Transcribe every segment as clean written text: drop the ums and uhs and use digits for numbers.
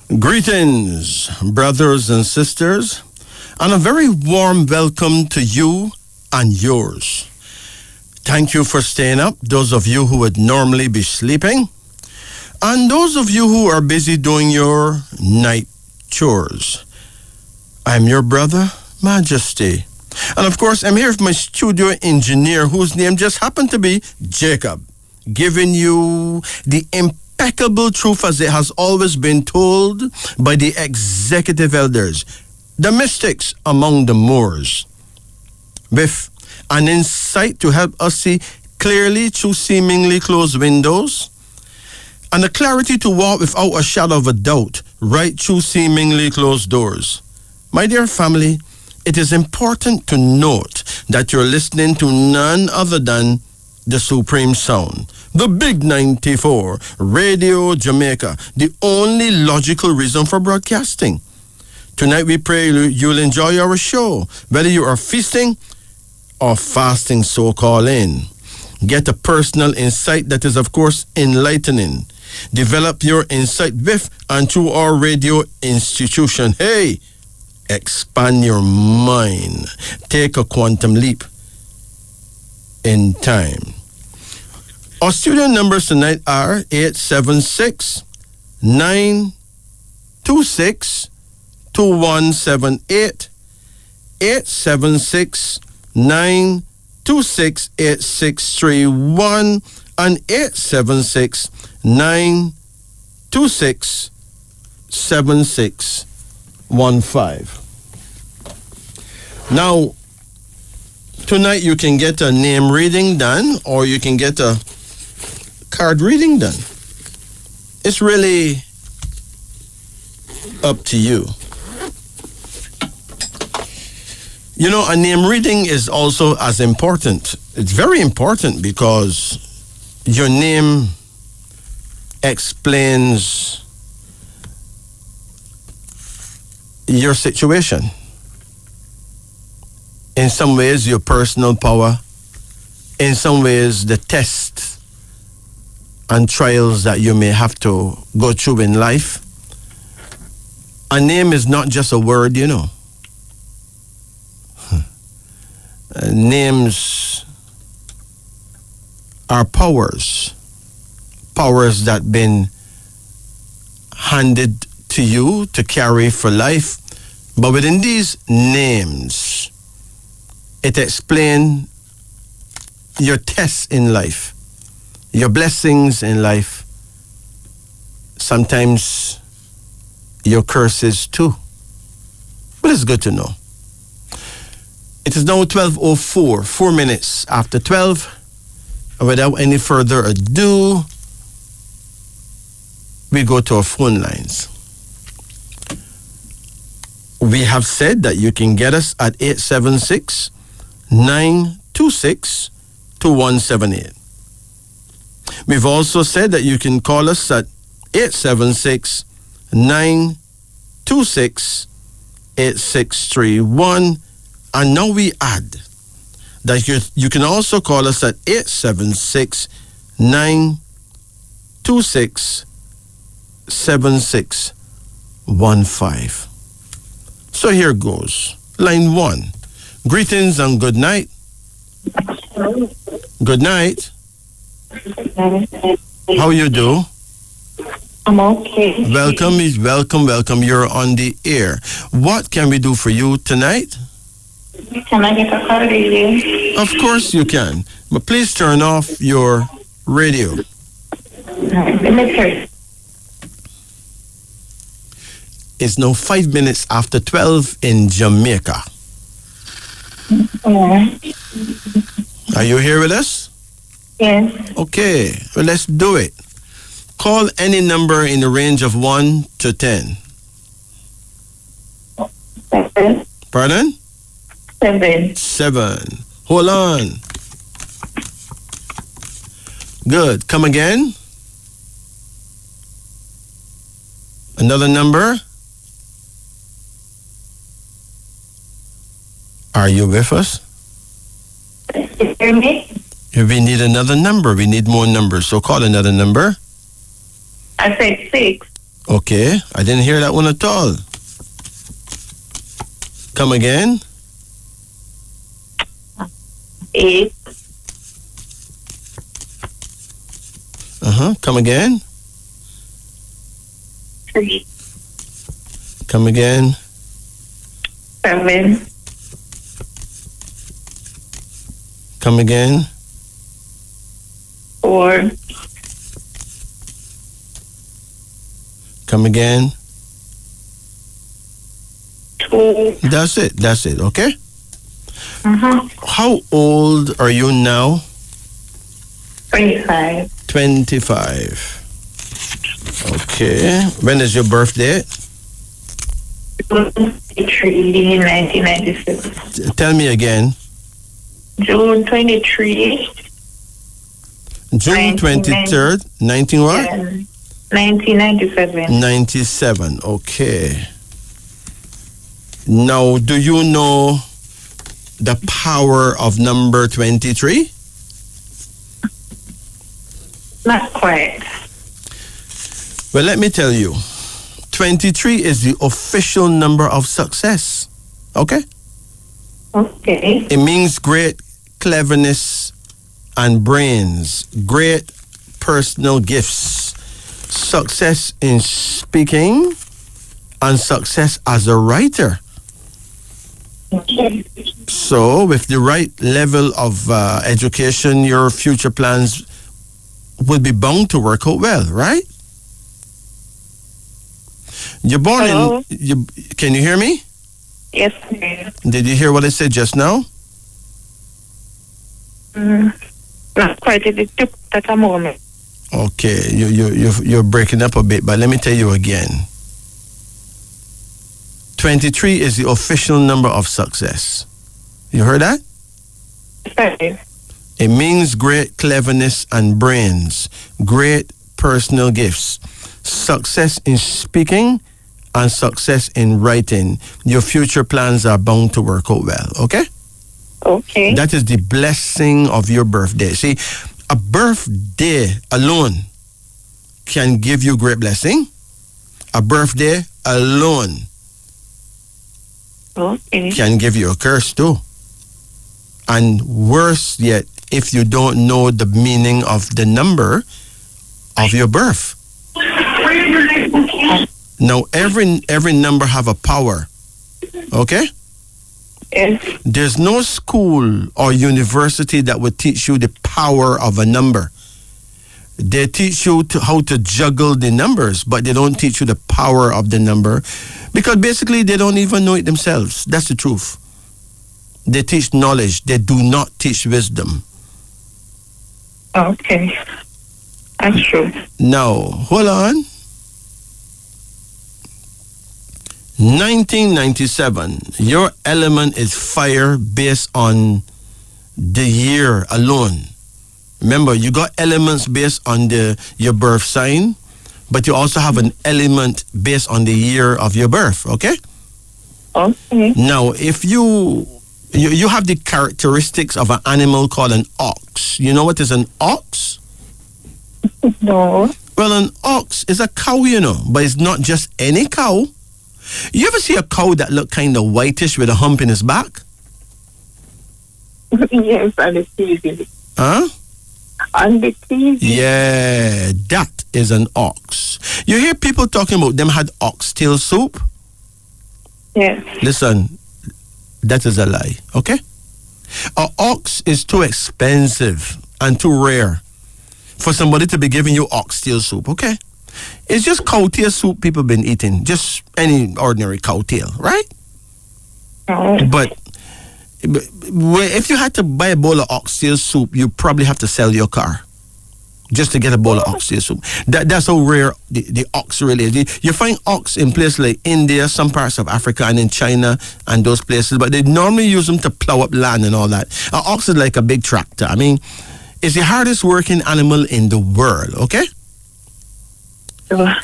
Greetings, brothers and sisters, and a very warm welcome to you and yours. Thank you for staying up, those of you who would normally be sleeping, and those of you who are busy doing your night chores. I'm your brother, Majesty. And of course, I'm here with my studio engineer, whose name just happened to be Jacob, giving you the impeccable truth as it has always been told by the executive elders, the mystics among the Moors, with an insight to help us see clearly through seemingly closed windows, and the clarity to walk without a shadow of a doubt right through seemingly closed doors. My dear family, it is important to note that you're listening to none other than the Supreme Sound, the Big 94, Radio Jamaica, the only logical reason for broadcasting. Tonight we pray you'll enjoy our show, whether you are feasting or fasting, so call in. Get a personal insight that is, of course, enlightening. Develop your insight with and through our radio institution. Hey, expand your mind. Take a quantum leap in time. Our studio numbers tonight are 876-926-2178, 876-926-8631, and 876-926-7615. Now, tonight you can get a name reading done, or you can get a card reading done. It's really up to you. You know, a name reading is also as important. It's very important because your name explains your situation. In some ways, your personal power. In some ways, the tests and trials that you may have to go through in life. A name is not just a word, you know. Names are powers. Powers that been handed to you to carry for life. But within these names, it explains your tests in life, your blessings in life, sometimes your curses too. But it's good to know. It is now 12:04, 4 minutes after 12. And without any further ado, we go to our phone lines. We have said that you can get us at 876-926-2178. We've also said that you can call us at 876-926-8631. And now we add that you can also call us at 876-926-7615. So here goes. Line 1. Greetings and good night. Good night. How you do? I'm okay. Welcome. You're on the air. What can we do for you tonight? Can I get a card reading? Of course you can. But please turn off your radio. It's now 5 minutes after 12 in Jamaica. Are you here with us? Yes. Okay, well, let's do it. Call any number in the range of 1 to 10. 7. Pardon? 7. 7. Hold on. Good. Come again. Another number. Are you with us? You hear me? We need another number. We need more numbers. So call another number. I said 6. Okay, I didn't hear that one at all. Come again. 8. Come again. 3. Come again. 7. Come again. 4. Come again. 2. That's it, okay? Uh-huh. How old are you now? 25. 25. Okay. When is your birthday? June 23, 1997. Tell me again. June 23. June 23rd, 19 what? 1997. 97. Okay. Now, do you know the power of number 23? Not quite. Well, let me tell you. 23 is the official number of success. Okay? Okay. It means great cleverness and brains, great personal gifts, success in speaking, and success as a writer. Okay. So, with the right level of education, your future plans will be bound to work out well, right? You're born Hello? Can you hear me? Yes, ma'am. Did you hear what I said just now? Not quite at a moment. Okay, you're breaking up a bit, but let me tell you again. 23 is the official number of success. You heard that? Sorry. It means great cleverness and brains, great personal gifts, success in speaking, and success in writing. Your future plans are bound to work out well, okay? Okay. That is the blessing of your birthday. See, a birthday alone can give you great blessing. A birthday alone Okay. can give you a curse too. And worse yet, if you don't know the meaning of the number of your birth. Now, every number have a power. Okay? Yes. There's no school or university that would teach you the power of a number. They teach you how to juggle the numbers, but they don't teach you the power of the number because basically they don't even know it themselves. That's the truth. They teach knowledge. They do not teach wisdom. Okay. That's true. Now, hold on. 1997, your element is fire based on the year alone. Remember, you got elements based on your birth sign, but you also have an element based on the year of your birth, okay? Okay. Now, if you have the characteristics of an animal called an ox. You know what is an ox? No. Well, an ox is a cow, you know, but it's not just any cow. You ever see a cow that look kind of whitish with a hump in his back? Yes, on the TV. Huh? On the TV. Yeah, that is an ox. You hear people talking about them had oxtail soup? Yes. Listen, that is a lie, okay? An ox is too expensive and too rare for somebody to be giving you oxtail soup, okay? It's just cow tail soup people been eating, just any ordinary cow tail, right? No. But if you had to buy a bowl of oxtail soup, you probably have to sell your car just to get a bowl of oxtail soup. That's how rare the ox really is. You find ox in places like India, some parts of Africa, and in China and those places, but they normally use them to plow up land and all that. An ox is like a big tractor. I mean, it's the hardest working animal in the world, okay?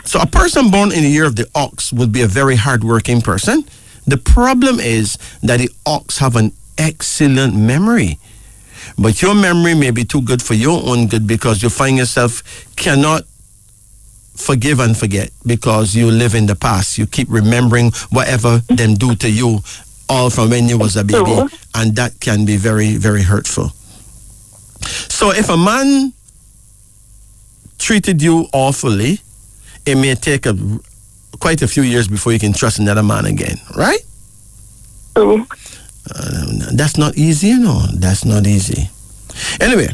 So a person born in the year of the ox would be a very hard-working person. The problem is that the ox have an excellent memory. But your memory may be too good for your own good because you find yourself cannot forgive and forget because you live in the past. You keep remembering whatever them do to you all from when you was a baby. True. And that can be very, very hurtful. So if a man treated you awfully, it may take quite a few years before you can trust another man again, right? True. That's not easy, you know. That's not easy. Anyway,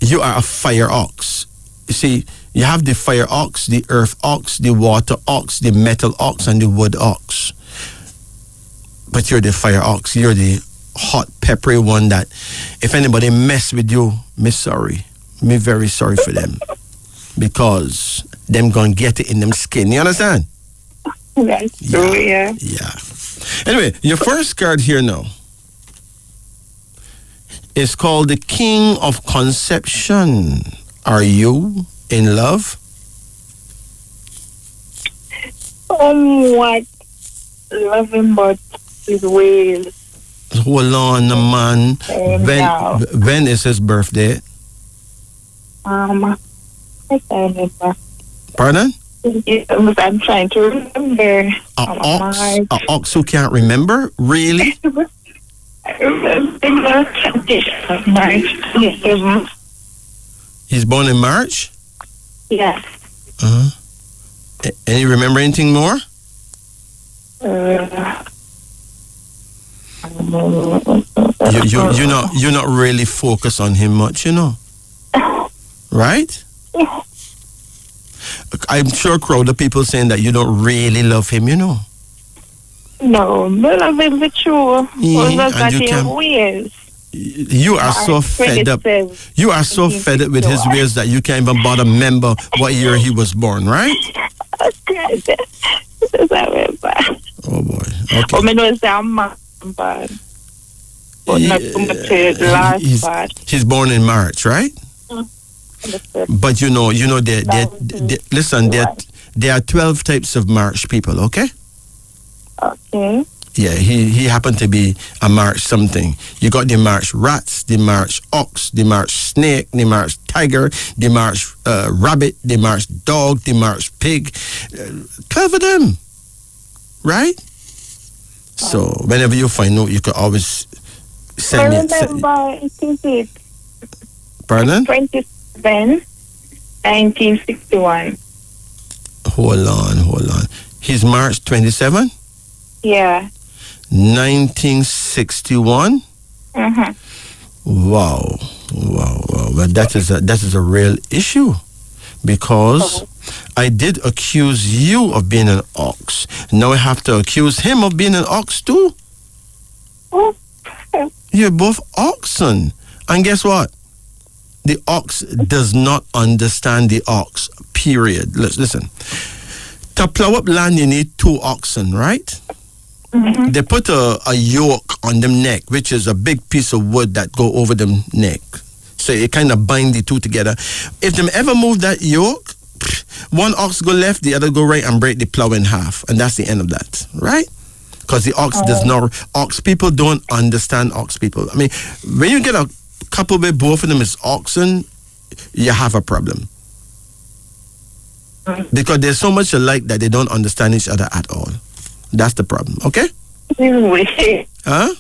you are a fire ox. You see, you have the fire ox, the earth ox, the water ox, the metal ox, and the wood ox. But you're the fire ox. You're the hot, peppery one that if anybody mess with you, me sorry. Me very sorry for them. Because them gonna get it in them skin. You understand? That's true, yeah. Yeah. Anyway, your first card here now is called the King of Conception. Are you in love? Somewhat loving, but his ways. Hold on, man. When is his birthday? I can't remember. Pardon? I'm trying to remember. A ox who can't remember? Really? I remember March. Yes. He's born in March? Yeah. And you remember anything more? You're not really focused on him much, you know. Right? I'm sure a crowd of people saying that you don't really love him, you know. No, I love him for sure. You are so fed up. You are so fed up with his ways that you can't even bother remember what year he was born, right? Oh boy. Okay. But not too much the last part. He's born in March, right? But you know, listen, there are 12 types of March people, okay? Okay. Yeah, he happened to be a March something. You got the March rats, the March ox, the March snake, the March tiger, the March rabbit, the March dog, the March pig. 12 of them, right? So whenever you find out, you could always send me. Pardon? 27, 1961. Hold on. He's March 27? Yeah. 1961? Wow. But that is a real issue because I did accuse you of being an ox. Now I have to accuse him of being an ox too. You're both oxen. And guess what? The ox does not understand the ox, period. Listen. To plow up land, you need 2 oxen, right? They put a yoke on them neck, which is a big piece of wood that go over them neck. So it kind of bind the 2 together. If them ever move that yoke, one ox go left, the other go right, and break the plow in half. And that's the end of that, right? Because the ox does not, ox people don't understand ox people. I mean, when you get a couple where both of them is oxen, you have a problem. Because there's so much alike that they don't understand each other at all. That's the problem, okay? Huh?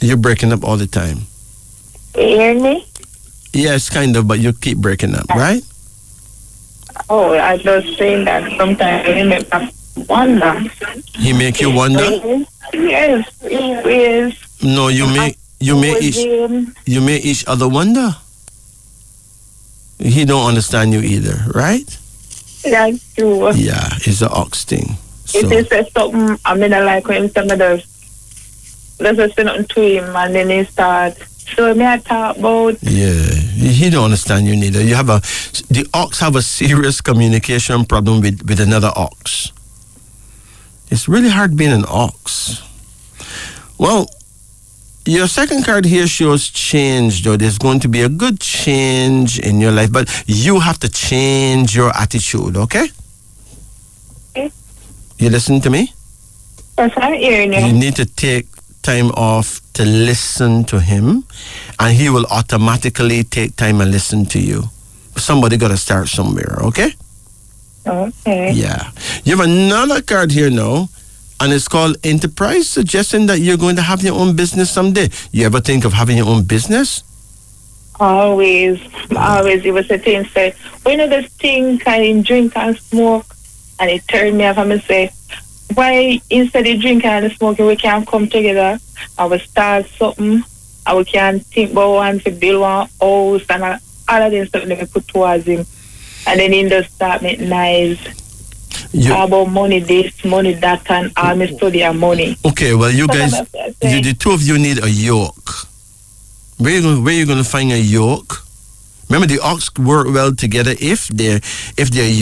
You're breaking up all the time. You hear me? Yes, kind of, but you keep breaking up, right? Oh, I was saying that sometimes he make me wonder. He make you wonder? Yes, he is. No, you make each other wonder. He don't understand you either, right? That's true. Yeah, it's an ox thing. So. If he says something, I mean, I like when somebody does say nothing to him, and then he starts. So me I talk about. Yeah, he don't understand you neither. The ox have a serious communication problem with another ox. It's really hard being an ox. Well, your second card here shows change, though. There's going to be a good change in your life, but you have to change your attitude, okay? Okay. You listen to me? Yes, I'm hearing you. You need to take time off to listen to him, and he will automatically take time and listen to you. Somebody got to start somewhere, okay? Okay. Yeah. You have another card here now, and it's called Enterprise, suggesting that you're going to have your own business someday. You ever think of having your own business? Always. It was a thing, say, when you just think and drink and smoke, and it turned me off, and I say, why instead of drinking and smoking, we can come together, and we start something, and we can think about one to build one house, and all of this stuff that we put towards him. And then he just start making nice. About money this, money that, and all my study and money. Okay, well, you guys, the two of you need a yoke. Where you going to find a yoke? Remember, the ox work well together if they're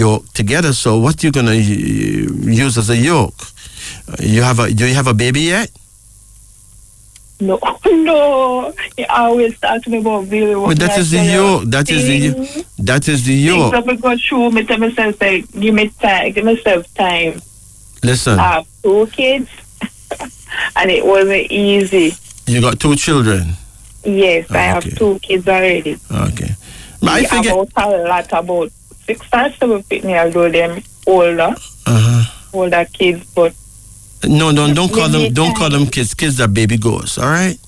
yoked together. So what you going to use as a yoke? Do you have a baby yet? No. You always talk to me about baby. But that is the yoke. That is the yoke. Things that go through me to myself, say, give myself time. Listen. I have 2 kids, and it wasn't easy. You got 2 children? Yes, I have 2 kids already. Okay. But I forget about 6 or 7 people, although them older kids, but no, don't call them kids. Kids are baby goers, all right?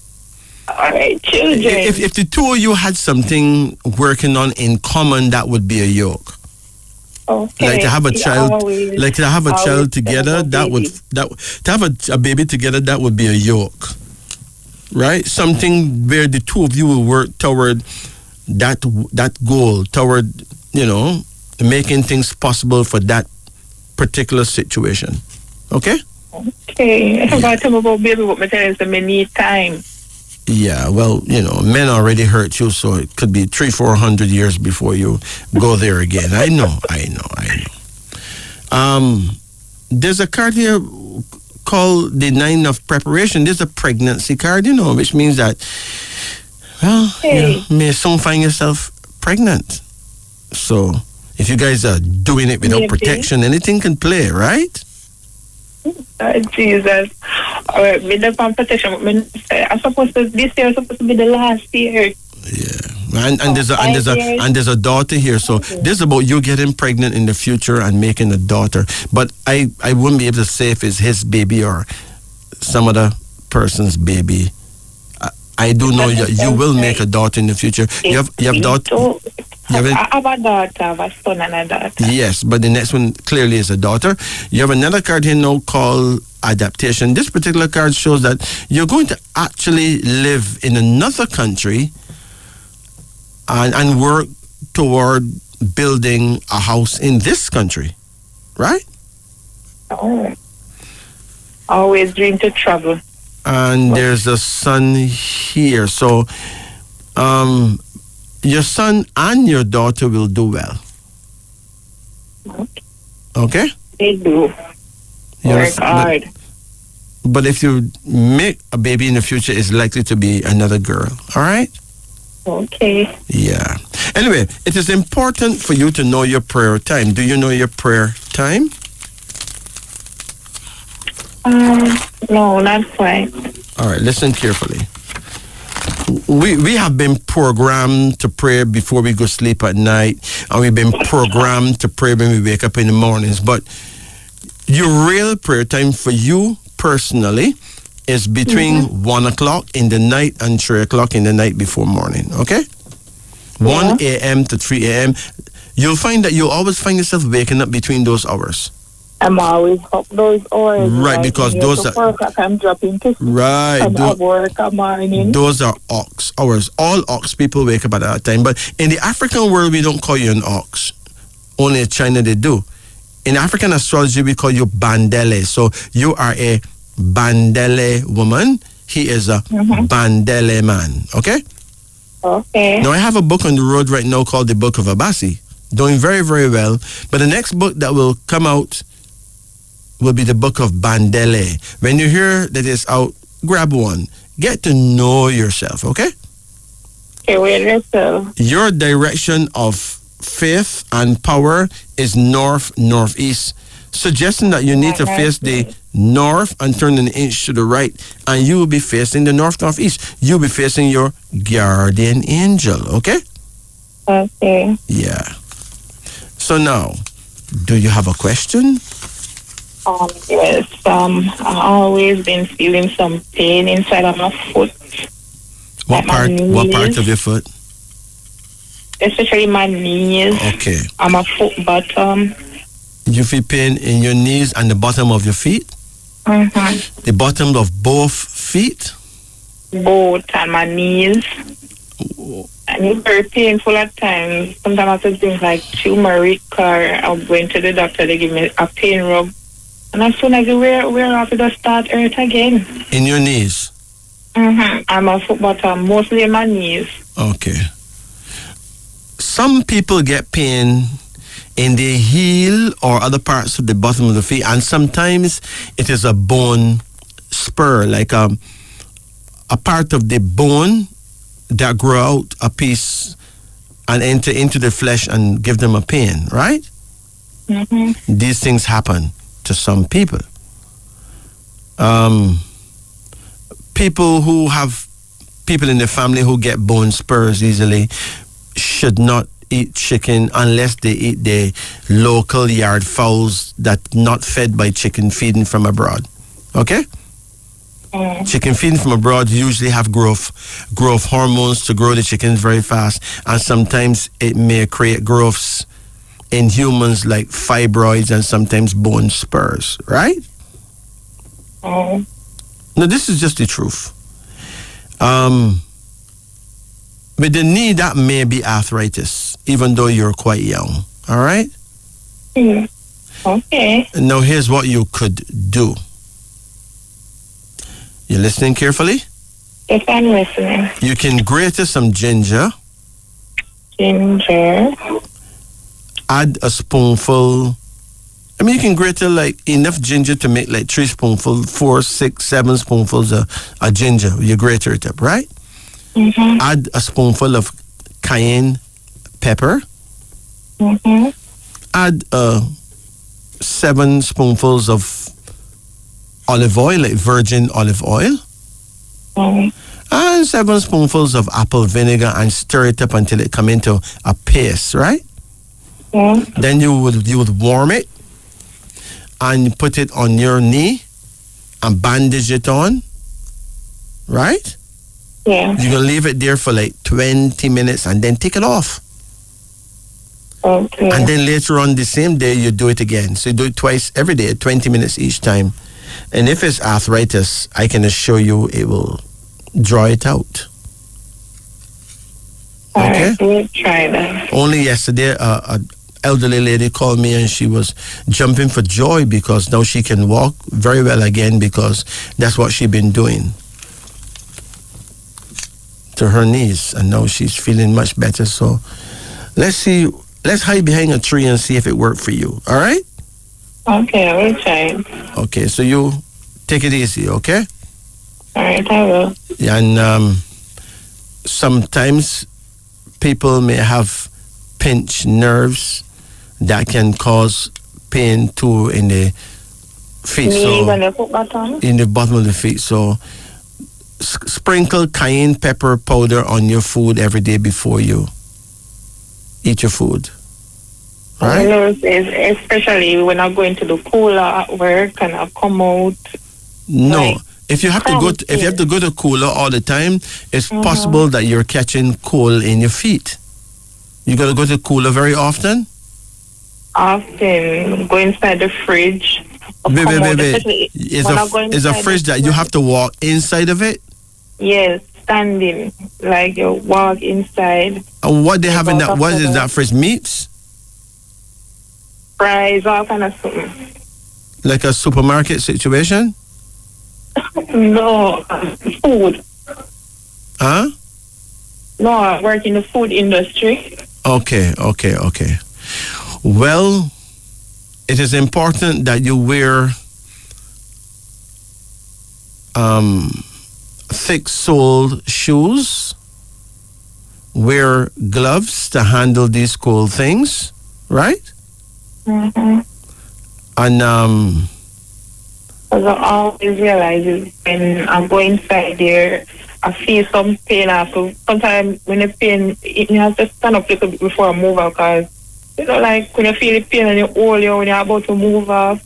All right, children. If the two of you had something working on in common, that would be a yoke. Okay. Like to have a child, together, to have a baby together, that would be a yoke. Right? Something where the two of you will work toward that goal, toward, making things possible for that particular situation. Okay? Okay. If I tell me about baby, what me tell you is that I need time. Yeah, well, men already hurt you, so it could be 300-400 years before you go there again. I know. There's a card here called the 9 of Preparation. There's a pregnancy card, which means that, you may soon find yourself pregnant. So, if you guys are doing it without protection, anything can play, right? Jesus. All right, with the protection, this year is supposed to be the last year. Yeah. And there's a daughter here. So this is about you getting pregnant in the future and making a daughter. But I wouldn't be able to say if it's his baby or some other person's baby. I do know you will make a daughter in the future. You have daughter. I have a daughter, I have a son and a daughter. Yes, but the next one clearly is a daughter. You have another card here now called Adaptation. This particular card shows that you're going to actually live in another country and work toward building a house in this country, right? Oh, always dream to travel. And there's a son here. So, your son and your daughter will do well. Okay? They do. Work hard. But if you make a baby in the future, it's likely to be another girl. All right? Okay. Yeah. Anyway, it is important for you to know your prayer time. Do you know your prayer time? No, not quite. All right, listen carefully. We have been programmed to pray before we go sleep at night, and we've been programmed to pray when we wake up in the mornings. But your real prayer time for you personally is between 1 o'clock in the night and 3 o'clock in the night before morning, okay? 1 a.m. to 3 a.m. You'll find that you'll always find yourself waking up between those hours. I'm always up those hours. Right, because those are... 4 o'clock, I'm dropping to sleep. Right. I'm at work at morning. Those are ox hours. All ox people wake up at that time. But in the African world, we don't call you an ox. Only in China they do. In African astrology, we call you Bandele. So you are a Bandele woman. He is a Bandele man. Okay? Okay. Now, I have a book on the road right now called The Book of Abasi. Doing very, very well. But the next book that will come out will be the Book of Bandele. When you hear that it's out, grab one. Get to know yourself, okay? Okay, wait yourself. Your direction of faith and power is north, northeast. suggesting that you need to face the north and turn an inch to the right, and you will be facing the north-northeast. You'll be facing your guardian angel, okay? Okay. Yeah. So now, do you have a question? Yes. I've always been feeling some pain inside of my foot. What part? What part of your foot? Especially my knees. Okay. And my foot bottom. You feel pain in your knees and the bottom of your feet? Mm-hmm. The bottom of both feet? Both and my knees. And it's very painful at times. Sometimes I have to drink like turmeric, or I'm going to the doctor, they give me a pain rub. And as soon as you wear off, it just start hurt again. In your knees? Mm-hmm. And my foot bottom, mostly in my knees. Okay. Some people get pain in the heel or other parts of the bottom of the feet, and sometimes it is a bone spur, like a part of the bone that grow out a piece and enter into the flesh and give them a pain, right? Mm-hmm. These things happen to some people. People who have people in the family who get bone spurs easily should not eat chicken unless they eat the local yard fowls that not fed by chicken feeding from abroad. Okay? Chicken feeding from abroad usually have growth hormones to grow the chickens very fast, and sometimes it may create growths in humans like fibroids and sometimes bone spurs, right? Oh. Now, this is just the truth. With the knee, that may be arthritis, even though you're quite young, all right? Mm. Okay. Now, here's what you could do. You listening carefully? Yes, I'm listening. You can grate some ginger. Ginger. Add a spoonful. I mean, you can grate like enough ginger to make like 3 spoonfuls, 4, 6, 7 spoonfuls of ginger. You grate it up, right? Mm-hmm. Add a spoonful of cayenne pepper. Mm-hmm. Add 7 spoonfuls of olive oil, like virgin olive oil. Mm-hmm. And 7 spoonfuls of apple vinegar, and stir it up until it come into a paste, right? Yeah. Then you would warm it and put it on your knee and bandage it on, right? Yeah. You're going to leave it there for like 20 minutes and then take it off. Okay. And then later on the same day, you do it again. So you do it twice every day, 20 minutes each time. And if it's arthritis, I can assure you it will draw it out. Okay? All right, we'll try that. Only yesterday, an elderly lady called me and she was jumping for joy because now she can walk very well again, because that's what she's been doing to her knees, and now she's feeling much better. So let's hide behind a tree and see if it worked for you. All right? Okay, I will try. Okay, so you take it easy, okay? All right, I will. And sometimes people may have pinched nerves that can cause pain too in the feet. In the foot bottom? In the bottom of the feet. So sprinkle cayenne pepper powder on your food every day before you eat your food. Right? I know, especially when I go into the cooler at work and I come out. No. Like, if you have to go to cooler all the time, it's possible that you're catching cold in your feet. You gotta go to cooler very often? Often go inside the fridge. Wait. Is a fridge that you have to walk inside of it? Yes, standing. Like you walk inside. And what they have in that? What is that fridge? Meats? Fries, all kind of something. Like a supermarket situation? No, food. Huh? No, I work in the food industry. Okay. Well, it is important that you wear thick-soled shoes, wear gloves to handle these cold things, right? Mm-hmm. And As I always realize is when I go inside there, I feel some pain after. Sometimes when the pain, you have to stand up a little bit before I move out, because like when you feel the pain and you hold you when you're about to move off.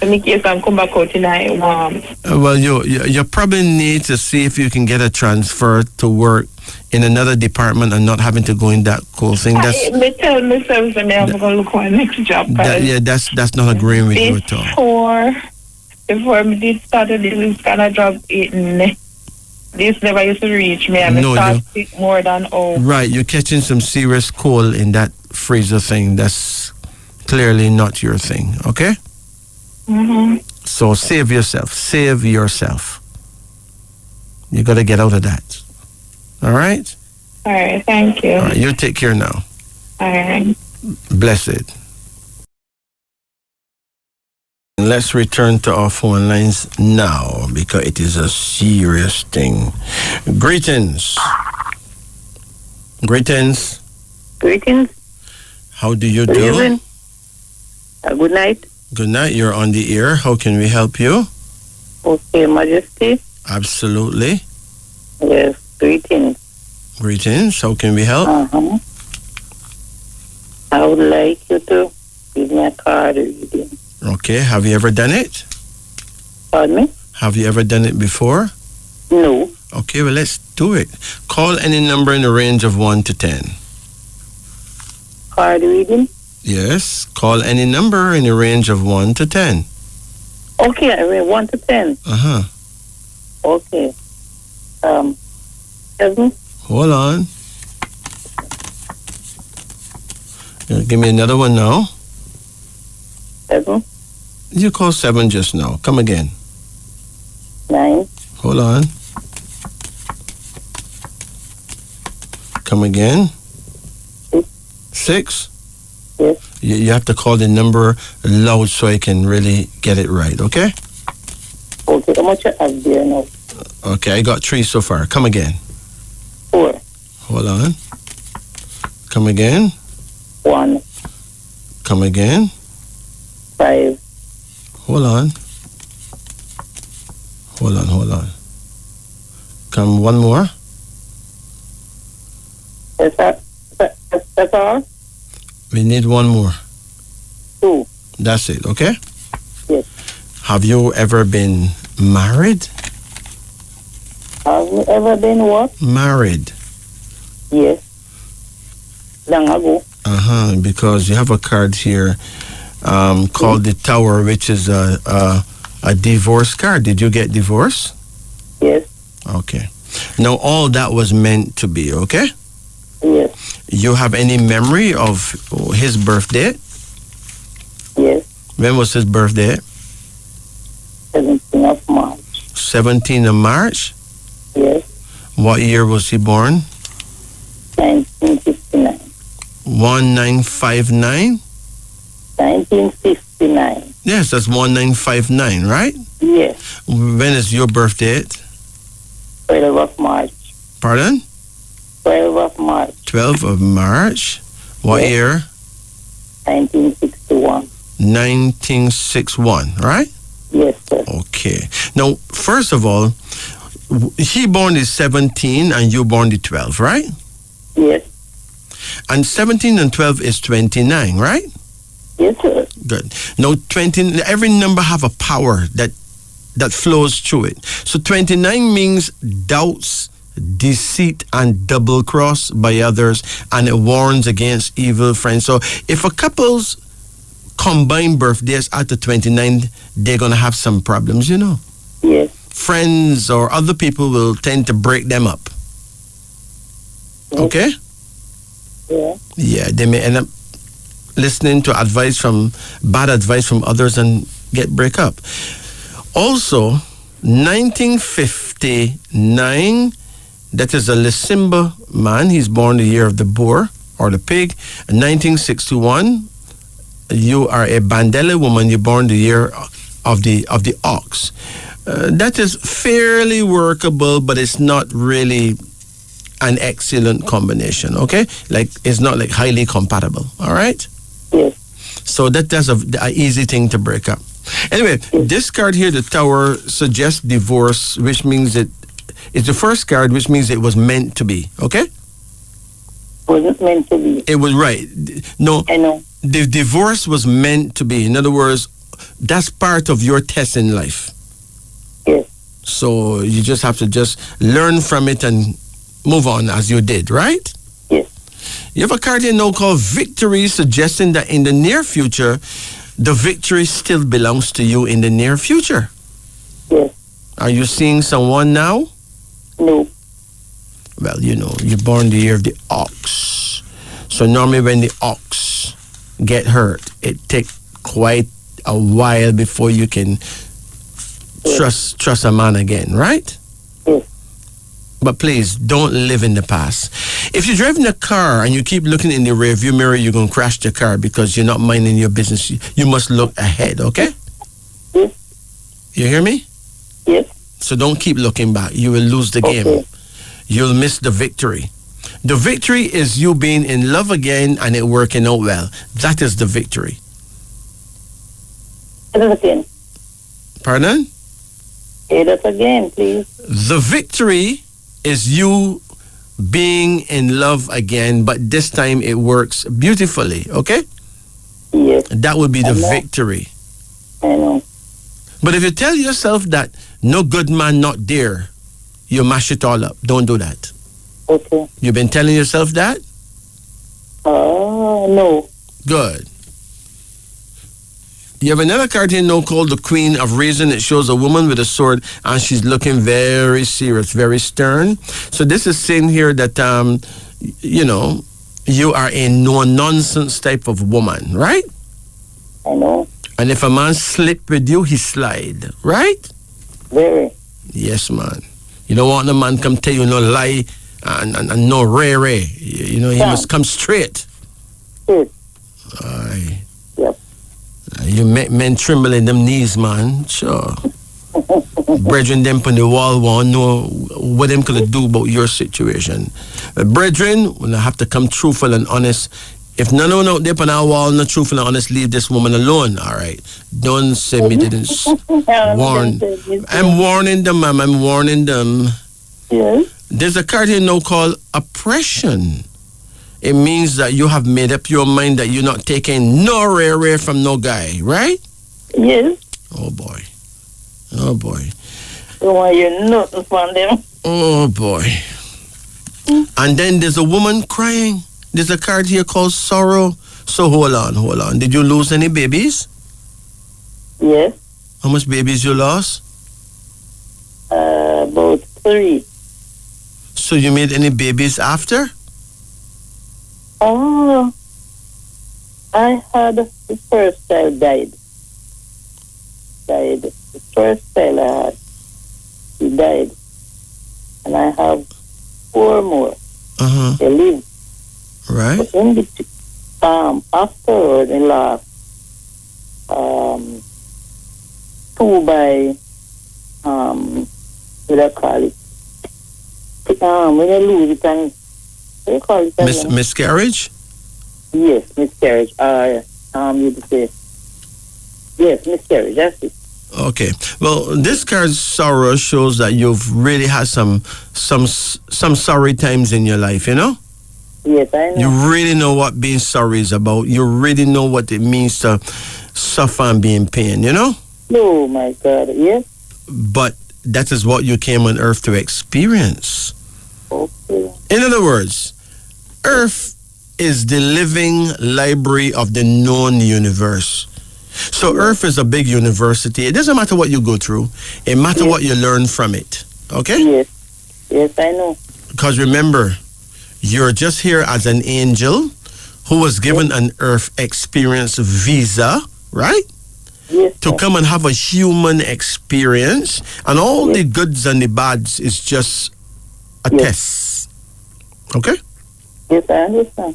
In case I come back out tonight, well, you probably need to see if you can get a transfer to work in another department and not having to go in that cool thing. That's me tell myself that I'm going to look for my next job. That's not agreeing with you at all. Before I did start this kind of job, this never used to reach me. I start sick more than Right, you're catching some serious cold in that freezer thing. That's clearly not your thing, okay? Mm-hmm. So save yourself. Save yourself. You got to get out of that. All right? All right, thank you. All right, you take care now. All right. Blessed. Let's return to our phone lines now because it is a serious thing. Greetings. Greetings. Greetings. How do you Good do? evening. Good night. Good night. You're on the air. How can we help you? Okay, Majesty. Absolutely. Yes, greetings. Greetings. How can we help? Uh-huh. I would like you to give me a card reading. Okay. Have you ever done it? Pardon me? Have you ever done it before? No. Okay, well, let's do it. Call any number in the range of 1 to 10. Card reading? Yes. Call any number in the range of 1 to 10. Okay, I mean 1 to 10. Uh-huh. Okay. 7? Hold on. Give me another one now. 7? You called 7 just now. Come again. 9? Hold on. Come again. 6? Yes. You have to call the number loud so I can really get it right, okay? Okay, how much I have there now? Okay, I got 3 so far. Come again. 4? Hold on. Come again. 1? Come again. 5? Hold on. Hold on. Come one more. That's all? We need one more. 2? That's it, okay? Yes. Have you ever been married? Have you ever been what? Married. Yes. Long ago. Because you have a card here called the Tower, which is a divorce card. Did you get divorced? Yes. Okay. Now, all that was meant to be, okay? Yes. You have any memory of his birthday? Yes. When was his birthday? 17th of March. 17th of March? Yes. What year was he born? 1959. 1959? 1959. Yes, that's 1959, right? Yes. When is your birth date? 12 of March. Pardon? 12 of March. 12 of March. What Yes. year? 1961. 1961, right? Yes, sir. Okay. Now, first of all, he born the 17 and you born the 12, right? Yes. And 17 and 12 is 29, right? Yes, sir. Good. Now, 20, every number have a power that flows through it. So 29 means doubts, deceit, and double cross by others, and it warns against evil friends. So if a couple's combined birthdays after 29, they're going to have some problems, you know. Yes. Friends or other people will tend to break them up. Yes. Okay? Yeah. Yeah, they may end up listening to bad advice from others and break up. Also, 1959, that is a Lisimba man. He's born the year of the boar or the pig. 1961, you are a Bandele woman. You're born the year of the ox. That is fairly workable, but it's not really an excellent combination, okay? Like, it's not like highly compatible, all right? Yes. So So that's a easy thing to break up. Anyway, this card here, the Tower, suggests divorce, which means that it's the first card, which means it was meant to be. Okay? Wasn't meant to be. It was right. No, I know. the divorce was meant to be. In other words, that's part of your test in life. Yes. So you just have to just learn from it and move on as you did, right? Yes. You have a card here now called Victory, suggesting that in the near future, the victory still belongs to you in the near future. Yes. Are you seeing someone now? No. Well, you're born the year of the ox. So normally when the ox get hurt, it takes quite a while before you can trust a man again, right? Yes. But please, don't live in the past. If you're driving a car and you keep looking in the rearview mirror, you're going to crash the car because you're not minding your business. You must look ahead, okay? Yes. You hear me? Yes. So don't keep looking back. You will lose the game. You'll miss the victory. The victory is you being in love again and it working out well. That is the victory. Say that again. Pardon? Say that again, please. The victory is you being in love again, but this time it works beautifully, okay? Yes. That would be the I know. victory. I know. But if you tell yourself that no good man not there, you mash it all up. Don't do that. Okay. You've been telling yourself that? No. Good. You have another card here now called the Queen of Reason. It shows a woman with a sword and she's looking very serious, very stern. So this is saying here that, you are a no-nonsense type of woman, right? I know. And if a man slip with you, he slide, right? Very. Yes, man. You don't want the man come tell you no lie and no rare. He must come straight. Yes. Aye. Yep. You make men tremble in them knees, man. Sure. Brethren, them on the wall won't know what them could do about your situation. Brethren, will have to come truthful and honest. If none of them out there on our wall not truthful and honest, leave this woman alone, all right? Don't say me didn't warn. I'm warning them, ma'am. I'm warning them. Yes. There's a card here now called oppression. It means that you have made up your mind that you're not taking no rare from no guy, right? Yes. Oh, boy. Oh, boy. Don't want you nothing from them. Oh, boy. And then there's a woman crying. There's a card here called sorrow. So hold on. Did you lose any babies? Yes. How much babies you lost? About 3. So you made any babies after? Oh, I had the first child died. The first child I had, he died. And I have 4 more. Uh-huh. They live. Right. But in between, afterward, in last 2 by, what do I call it? When you lose it, and what do you call it? Miscarriage? Yes, miscarriage. You could say, yes, miscarriage, that's it. Okay. Well, this card sorrow shows that you've really had some sorry times in your life, you know? Yes, I know. You really know what being sorry is about. You really know what it means to suffer and be in pain, you know? Oh, my God, yes. But that is what you came on earth to experience. Okay. In other words, earth is the living library of the known universe. So earth is a big university. It doesn't matter what you go through. It matters what you learn from it. Okay? Yes. Yes, I know. Because remember, you're just here as an angel who was given an earth experience visa, right? Yes, To come and have a human experience. And all the goods and the bads is just a test. Okay? Yes, I understand.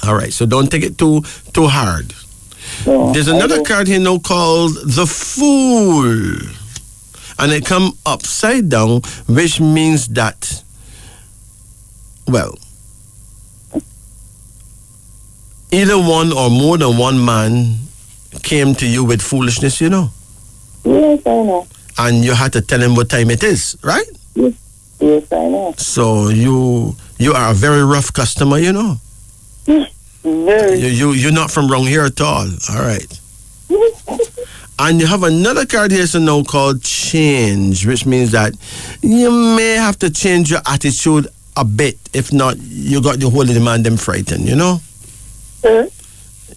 All right. So don't take it too hard. No, There's another card here now called the Fool. And it come upside down, which means that, well, either one or more than one man came to you with foolishness, you know. Yes, I know. And you had to tell him what time it is, right? Yes, yes, I know. So you are a very rough customer, you know. Very. You're not from around here at all. All right. And you have another card here, so now called change, which means that you may have to change your attitude a bit. If not, you got the whole of the man them frightened, you know?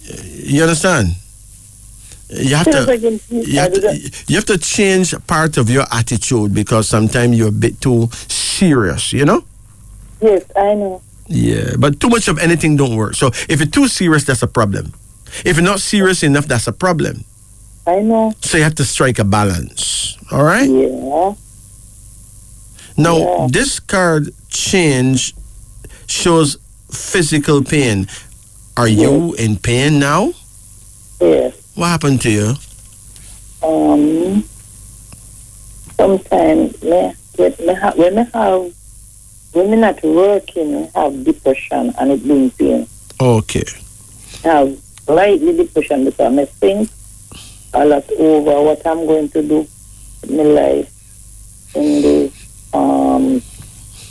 You understand? You have to change part of your attitude because sometimes you're a bit too serious, you know? Yes, I know. Yeah, but too much of anything don't work. So if you're too serious, that's a problem. If you're not serious enough, that's a problem. I know. So you have to strike a balance. All right? Yeah. Now, this card change shows physical pain. Are you in pain now? Yes. What happened to you? Sometimes when I'm not working, I have depression and it brings pain. Okay. I have slightly depression because I think a lot over what I'm going to do in my life in the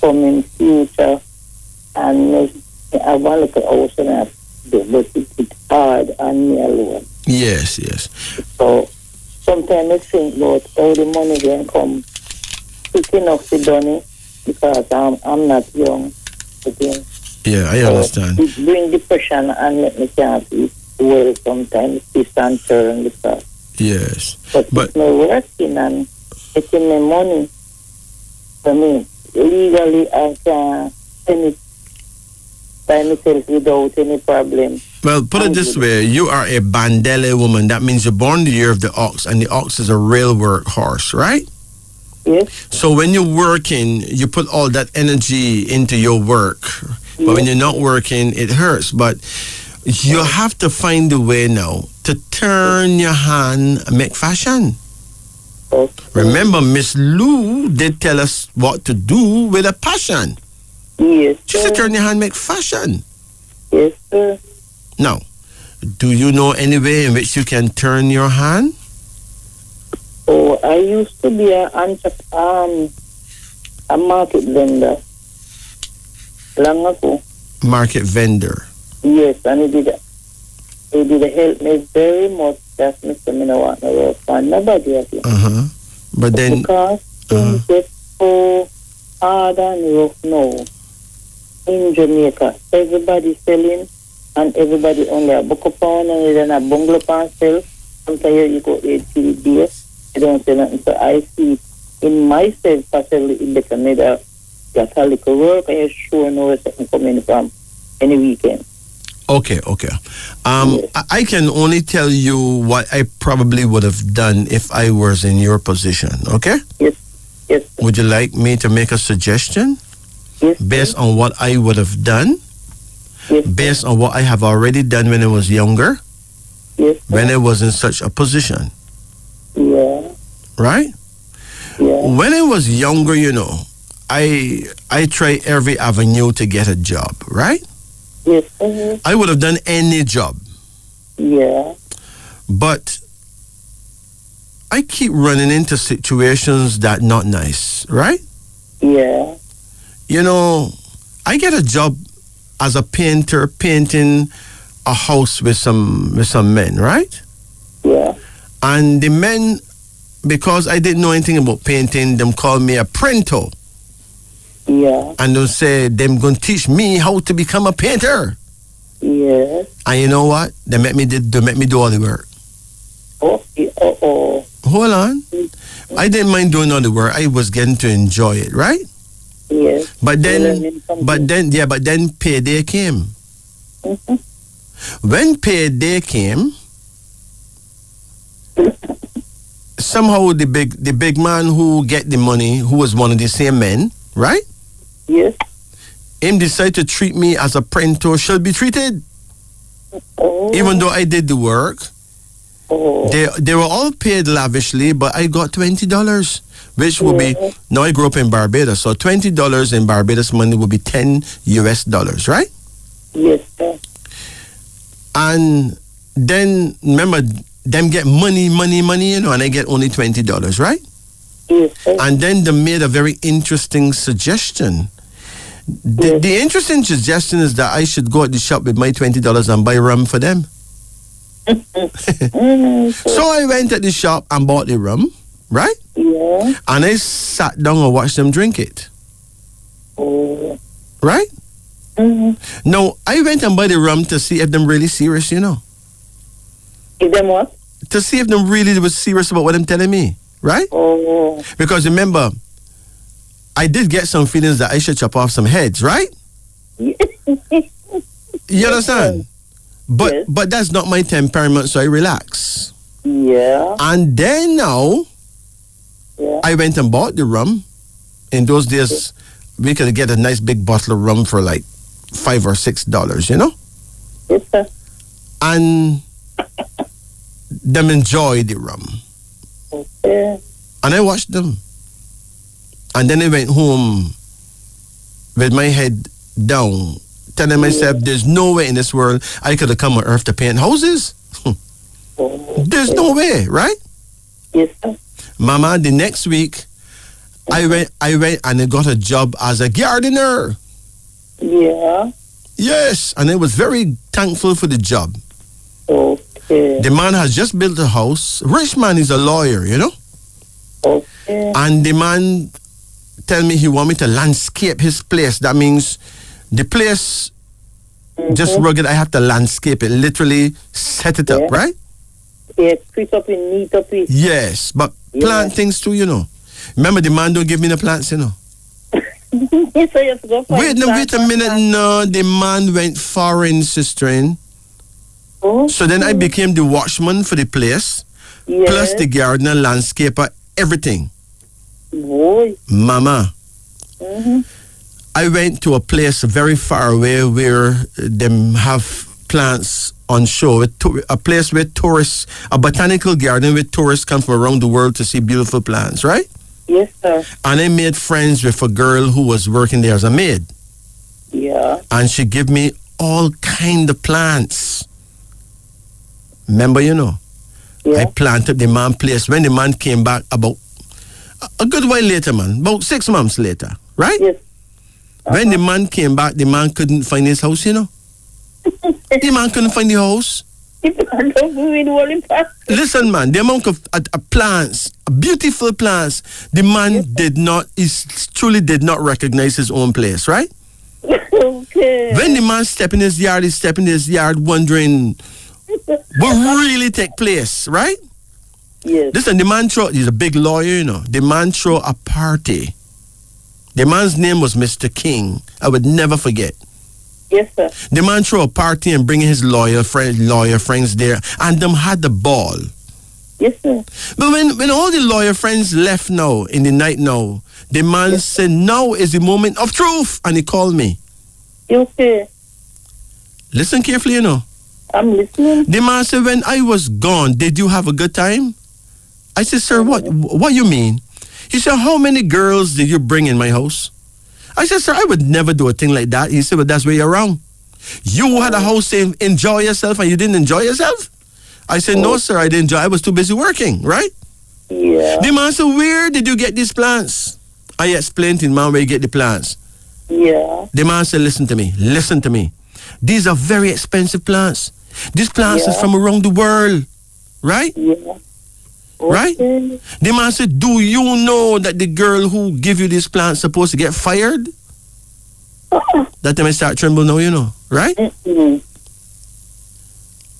coming future, and I want to look at house and I do, but it's hard on me alone. Yes, yes. So sometimes I think about how the money can come quick enough to done it because I'm not young again. Yeah, I understand. It bring depression and let me can't eat well sometimes. Twist and turn because. Yes. But it's not working and getting my money for me. Legally, I can send it by myself without any problem. Well, put it this way. You are a Bandele woman. That means you're born the year of the ox, and the ox is a real workhorse, right? Yes. So when you're working, you put all that energy into your work. But when you're not working, it hurts. But you have to find a way now to turn your hand and make fashion. Okay. Remember, Miss Lou did tell us what to do with a passion. Yes, She said turn your hand, make fashion. Yes, sir. Now, do you know any way in which you can turn your hand? Oh, I used to be a market vendor long ago. Market vendor. Yes, and it did help me very much. That's Mr. Minawa, no work for nobody again. But then Because things get so hard and rough now in Jamaica. Everybody selling and everybody only a book upon and then a bungalow upon sell. Sometimes you go 8 days. I don't say nothing. So I see in myself possibly it better made a a little work and you sure know where something coming from any weekend. Okay. I can only tell you what I probably would have done if I was in your position, okay? Yes. Would you like me to make a suggestion? Yes. Based on what I would have done? Yes. Based on what I have already done when I was younger? Yes. When I was in such a position? Yeah. Right? Yeah. When I was younger, you know, I tried every avenue to get a job, right? Yes. I would have done any job. Yeah. But I keep running into situations that not nice, right? Yeah. You know, I get a job as a painter painting a house with some men, right? Yeah. And the men, because I didn't know anything about painting, them call me a printer. Yeah. And they'll say them gonna teach me how to become a painter. Yes. And you know what? They make me do all the work. Okay. Hold on. I didn't mind doing all the work. I was getting to enjoy it, right? Yes. But then payday came. When payday came, somehow the big man who get the money, who was one of the same men, right? Yes. Him decide to treat me as a printer should be treated. Oh. Even though I did the work. Oh. They were all paid lavishly, but I got $20, which would be, now I grew up in Barbados, so $20 in Barbados money would be $10, right? Yes, sir. And then, remember, them get money, and I get only $20, right? Yes, sir. And then they made a very interesting suggestion. The interesting suggestion is that I should go at the shop with my $20 and buy rum for them. So I went at the shop and bought the rum, right? Yeah. And I sat down and watched them drink it, Oh. right? Mm-hmm. Now, I went and bought the rum to see if them really serious, you know. Give them what? To see if them really was serious about what them telling me, right? Oh. Because remember, I did get some feelings that I should chop off some heads, right? You understand? But Yes. but that's not my temperament, so I relax. Yeah. And then now, Yeah. I went and bought the rum. In those days, we could get a nice big bottle of rum for like $5 or $6, you know? Yes, sir. And them enjoy the rum. Okay. And I watched them. And then I went home with my head down, telling myself, there's no way in this world I could have come on earth to paint houses. Oh. There's no way, right? Yes, sir. Mama, the next week, I went and I got a job as a gardener. Yeah. Yes, and I was very thankful for the job. Okay. The man has just built a house. Rich man is a lawyer, you know? Okay. And the man tell me he want me to landscape his place. That means the place just rugged. I have to landscape it, literally set it up, Yeah. right? Yeah, quick up and neat up it. Yes, but plant things too, you know. Remember, the man don't give me the plants, you know. Yes, sir, you have to go find Wait a plant. minute. No, the man went foreign, sister. Oh, So then I became the watchman for the place, yes. plus the gardener, landscaper, everything. Boy. Mama, Mm-hmm. I went to a place very far away where them have plants on show. A place where tourists, a botanical garden where tourists come from around the world to see beautiful plants, right? Yes, sir. And I made friends with a girl who was working there as a maid. Yeah. And she gave me all kind of plants. Remember, you know, Yeah. I planted the man place. When the man came back about a good while later, man, about 6 months later, right? Yes. When the man came back, the man couldn't find his house, you know. The man couldn't find the house. Listen, man, the amount of plants, beautiful plants, the man truly did not recognize his own place, right? Okay. When the man stepped in his yard, wondering what really take place, right? Yes. Listen, the man he's a big lawyer, you know. The man threw a party. The man's name was Mr. King. I would never forget. Yes, sir. The man threw a party and bringing his lawyer friends there, and them had the ball. Yes, sir. But when all the lawyer friends left now, in the night now, the man said, now is the moment of truth. And he called me. You okay? Listen carefully, you know. I'm listening. The man said, when I was gone, did you have a good time? I said, sir, what you mean? He said, how many girls did you bring in my house? I said, sir, I would never do a thing like that. He said, well, that's where you're wrong. You had a house saying, enjoy yourself, and you didn't enjoy yourself? I said, no, sir, I didn't enjoy. I was too busy working, right? Yeah. The man said, where did you get these plants? I explained to the man where you get the plants. Yeah. The man said, listen to me. These are very expensive plants. These plants is from around the world, right? Yeah. Right? Okay. The man said, do you know that the girl who give you these plants supposed to get fired? That time I start tremble now, you know, right? Mm-hmm.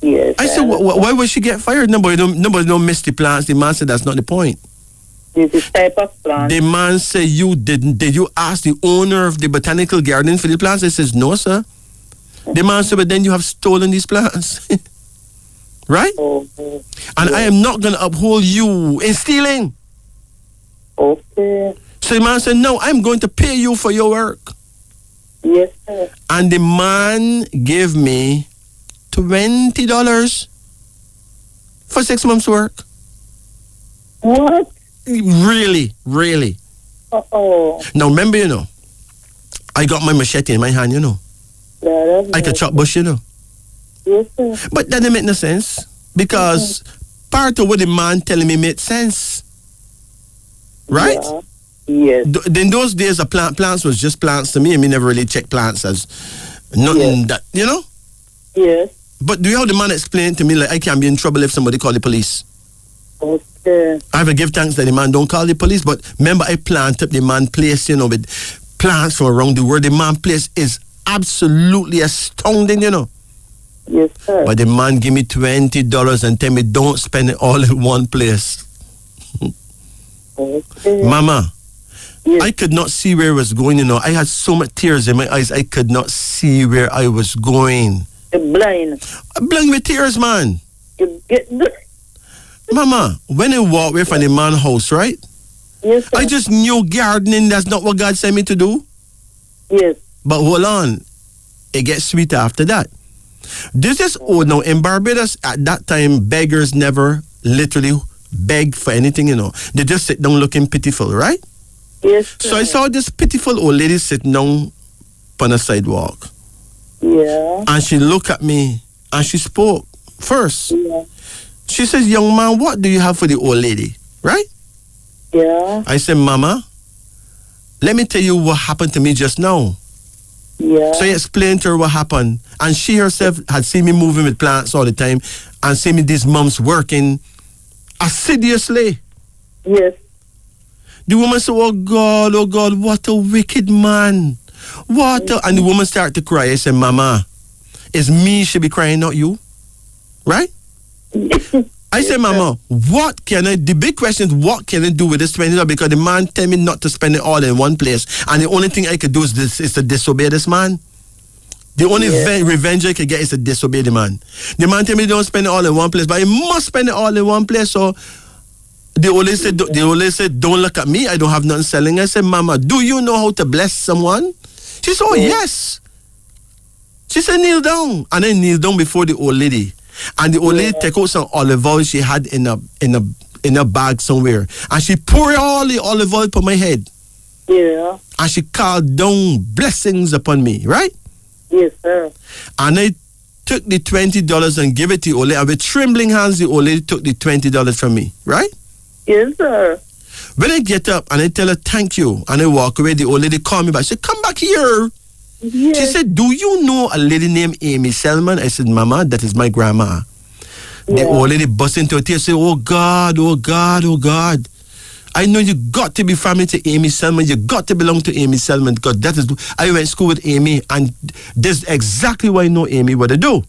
Yes. I said, why would she get fired? Nobody don't miss the plants. The man said, that's not the point. This is type of plant. The man said, did you ask the owner of the botanical garden for the plants? I says, no, sir. The man said, but then you have stolen these plants. Right? Oh, And I am not going to uphold you in stealing. okay. So the man said, no, I'm going to pay you for your work. Yes, sir. And the man gave me $20 for 6 months' work. What? Really, really. Uh-oh. Now remember, you know, I got my machete in my hand, you know. Yeah, I could chop bush, you know. Yes, sir. But that didn't make no sense because part of what the man telling me made sense. Right? Yeah. Yes. In those days, plants was just plants to me. I mean, never really checked plants as nothing that, you know? Yes. But do you have the man explain to me, like, I can't be in trouble if somebody call the police? Okay. I have to give thanks that the man don't call the police, but remember, I plant up the man place, you know, with plants from around the world. The man place is absolutely astounding, you know. Yes, sir. But the man give me $20 and tell me don't spend it all in one place. Okay. Mama, Yes. I could not see where I was going, you know. I had so much tears in my eyes, I could not see where I was going. You're blind. I'm blind with tears, man. You get Mama, when I walk away from the man's house, right? Yes, sir. I just knew gardening, that's not what God sent me to do. Yes. But hold on, it gets sweeter after that. This is, now in Barbados, at that time, beggars never literally beg for anything, you know. They just sit down looking pitiful, right? Yes, sir. So I saw this pitiful old lady sitting down on a sidewalk. Yeah. And she looked at me and she spoke first. Yeah. She says, young man, what do you have for the old lady? Right? Yeah. I said, Mama, let me tell you what happened to me just now. Yeah. So I explained to her what happened. And she herself had seen me moving with plants all the time and seen me these months working assiduously. Yes. The woman said, oh God, what a wicked man. And the woman started to cry. I said, Mama, it's me should be crying, not you. Right? I said, Mama, the big question is, what can I do with this $20? Because the man tell me not to spend it all in one place. And the only thing I could do is to disobey this man. The only revenge I could get is to disobey the man. The man tell me don't spend it all in one place, but I must spend it all in one place. So the old lady said, don't look at me. I don't have nothing selling. I said, Mama, do you know how to bless someone? She said, oh, yes. She said, kneel down. And I kneel down before the old lady. And the old lady take out some olive oil she had in a bag somewhere. And she poured all the olive oil upon my head. Yeah. And she called down blessings upon me, right? Yes, sir. And I took the $20 and gave it to the old lady. And with trembling hands, the old lady took the $20 from me, right? Yes, sir. When I get up and I tell her thank you and I walk away, the old lady called me back. She said, come back here. Yes. She said, do you know a lady named Amy Selman? I said, Mama, that is my grandma. Yeah. The old lady burst into a tear and said, oh God. I know you got to be family to Amy Selman. You got to belong to Amy Selman because I went to school with Amy and this is exactly why I know Amy what to do.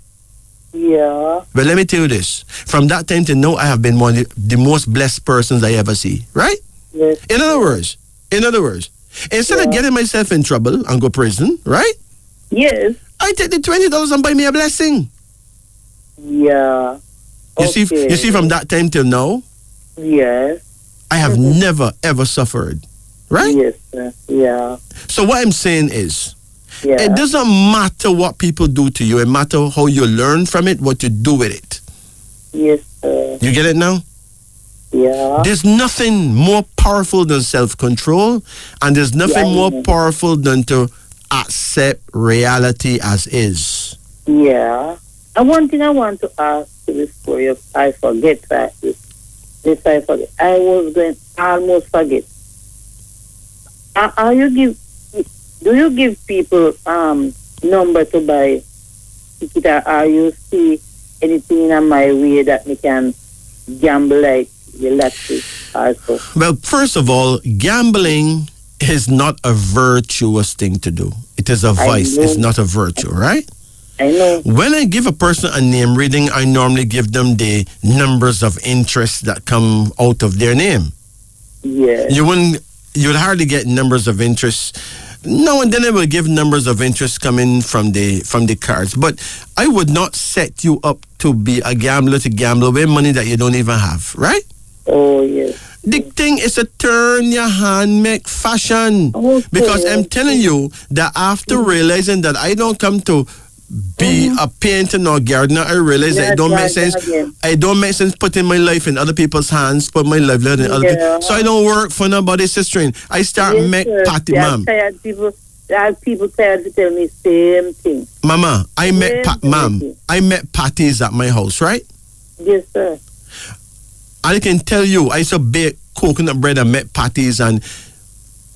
Yeah. But let me tell you this. From that time to now, I have been one of the most blessed persons I ever see. Right? Yes. In other words, instead of getting myself in trouble and go prison, right? Yes. I take the $20 and buy me a blessing. Yeah. You see, from that time till now, Yes. I have never ever suffered. Right? Yes, sir. Yeah. So what I'm saying is, Yeah. it doesn't matter what people do to you. It matters how you learn from it, what you do with it. Yes, sir. You get it now? Yeah. There's nothing more powerful than self-control, and there's nothing more powerful than to accept reality as is. Yeah. And one thing I want to ask you before I forget that. I forget. I was going to almost forget. Do you give people number to buy ticket, or are you see anything in my way that me can gamble like the lottery also? Well, first of all, gambling is not a virtuous thing to do. It is a vice. It's not a virtue, right? I know. When I give a person a name reading, I normally give them the numbers of interest that come out of their name. Yeah. You'd hardly get numbers of interest. Now and then I will give numbers of interest coming from the cards. But I would not set you up to be a gambler to gamble away money that you don't even have, right? Oh, yes. The thing is to turn your hand, make fashion. Okay. Because I'm telling you that after realizing that I don't come to be a painter or gardener, I realize that it don't make sense. I don't make sense putting my life in other people's hands, put my livelihood in other people. So I don't work for nobody, sister. I start make party, ma'am. People tired to tell me same thing. Mama, I met parties at my house, right? Yes, sir. I can tell you, I used to bake coconut bread and make patties, and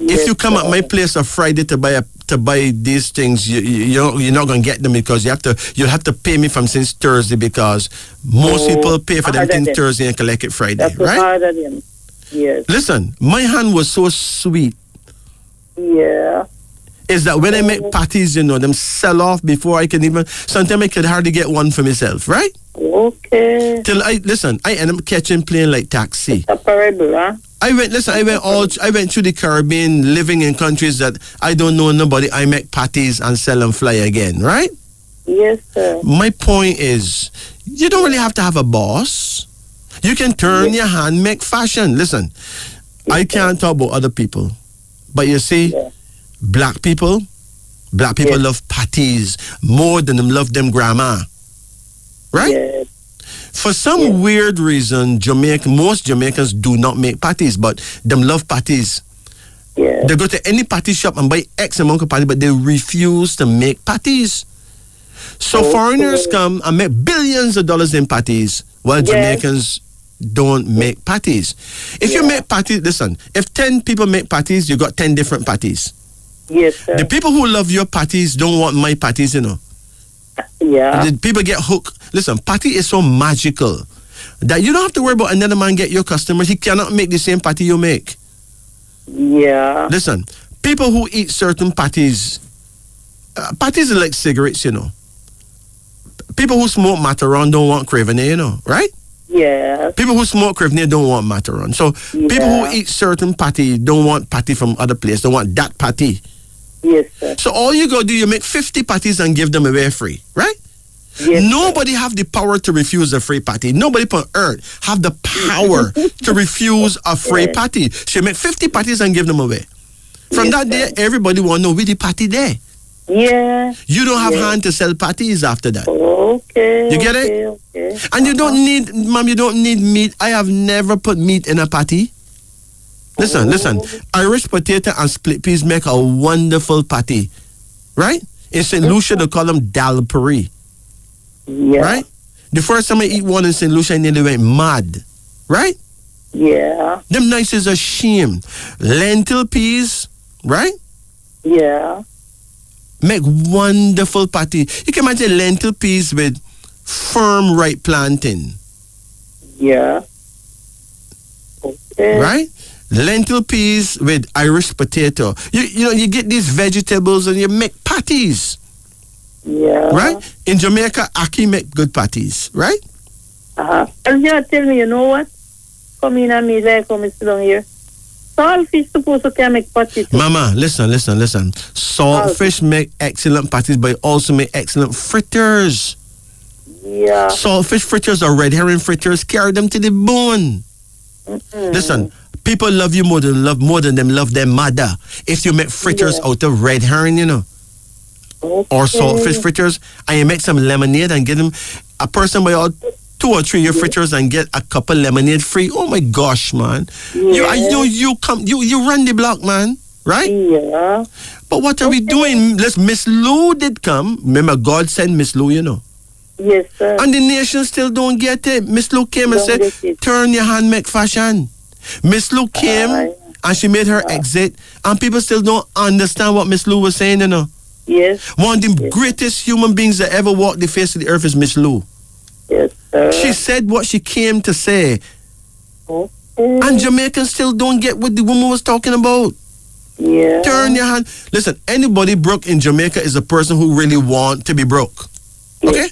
if you come at my place on Friday to buy these things, you're not gonna get them because you'll have to pay me from since Thursday, because most people pay for them things Thursday and collect it Friday, That's right? Harder than. Yes. Listen, my hand was so sweet. Yeah. Is that when I make patties, them sell off before I can even. Sometimes I could hardly get one for myself, right? Okay. Till I end up catching plane like taxi. Separable, huh? I went through the Caribbean, living in countries that I don't know nobody. I make patties and sell and fly again, right? Yes, sir. My point is, you don't really have to have a boss. You can turn your hand, make fashion. Listen, I can't talk about other people, but you see, black people love patties more than them love them grandma, right? Yes. For some weird reason, most Jamaicans do not make patties, but them love patties. Yeah. They go to any patty shop and buy X amount of patties, but they refuse to make patties. So foreigners come and make billions of dollars in patties, while Jamaicans don't make patties. If you make patties, listen, if 10 people make patties, you got 10 different patties. Yes, sir. The people who love your patties don't want my patties, Yeah. The people get hooked. Listen, patty is so magical that you don't have to worry about another man get your customers. He cannot make the same patty you make. Yeah. Listen, people who eat certain patties, patties are like cigarettes, People who smoke Mataron don't want Cravenet, right? Yeah. People who smoke Cravenet don't want Mataron. So people who eat certain patty don't want patty from other places. They want that patty. Yes, sir. So all you go do, you make 50 patties and give them away free, right? Yes, Nobody have the power to refuse a free patty. Nobody on earth have the power to refuse a free patty. She make 50 patties and give them away. From that day, everybody want to know where the patty there. Yeah. You don't have hand to sell patties after that. Okay. You get it? Okay. And you don't need, Mom, you don't need meat. I have never put meat in a patty. Listen. Irish potato and split peas make a wonderful patty. Right? In St. Lucia, they call them dal puri. Yeah. Right? The first time I eat one in St. Lucia, I nearly went mad. Right? Yeah. Them nice is a shame. Lentil peas, right? Yeah. Make wonderful patty. You can imagine lentil peas with firm ripe plantain. Yeah. Okay. Right? Lentil peas with Irish potato. You get these vegetables and you make patties. Yeah. Right? In Jamaica, Aki make good patties, right? And you tell me, you know what? Come in and me like come sit down here. Saltfish supposed to can make patties too. Mama, listen. Saltfish make excellent patties, but also make excellent fritters. Yeah. Saltfish fritters or red herring fritters, carry them to the bone. Listen, people love you more than them love their mother. If you make fritters out of red herring, or saltfish fritters, and you make some lemonade and get them, a person buy out 2 or 3 your fritters and get a cup of lemonade free. Oh my gosh, man! You run the block, man, right? Yeah. But what are we doing? Miss Lou did come. Remember, God sent Miss Lou, Yes, sir. And the nation still don't get it. Miss Lou came and said, turn your hand, make fashion. Miss Lou came and she made her exit, and people still don't understand what Miss Lou was saying, Yes. One of the greatest human beings that ever walked the face of the earth is Miss Lou. Yes, sir. She said what she came to say. Okay. And Jamaicans still don't get what the woman was talking about. Yeah. Turn your hand. Listen, anybody broke in Jamaica is a person who really want to be broke. Okay?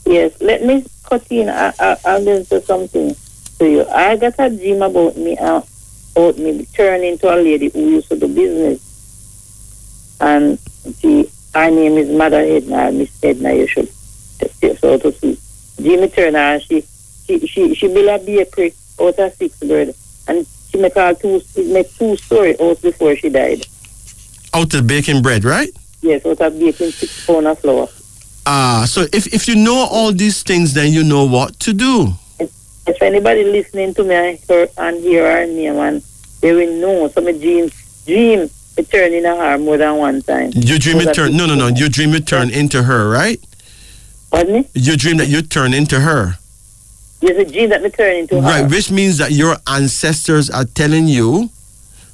Yes. Let me cut in. I'll just do something to you. I got a dream about me turning into a lady who used to do business. And her name is Mother Edna, Miss Edna, you should so to see. Jimmy Turner, and she built a bakery out of 6 bird, and she make 2 story out before she died. Out of baking bread, right? Yes, out of baking 6 pounds of flour. So if you know all these things, then you know what to do. If anybody listening to me and hear her name, and they will know. So my dream it turn in her more than one time. You dream it turn no. You dream it turn into her, right? Pardon me? You dream that you turn into her. There's a gene that me turn into her. Right, which means that your ancestors are telling you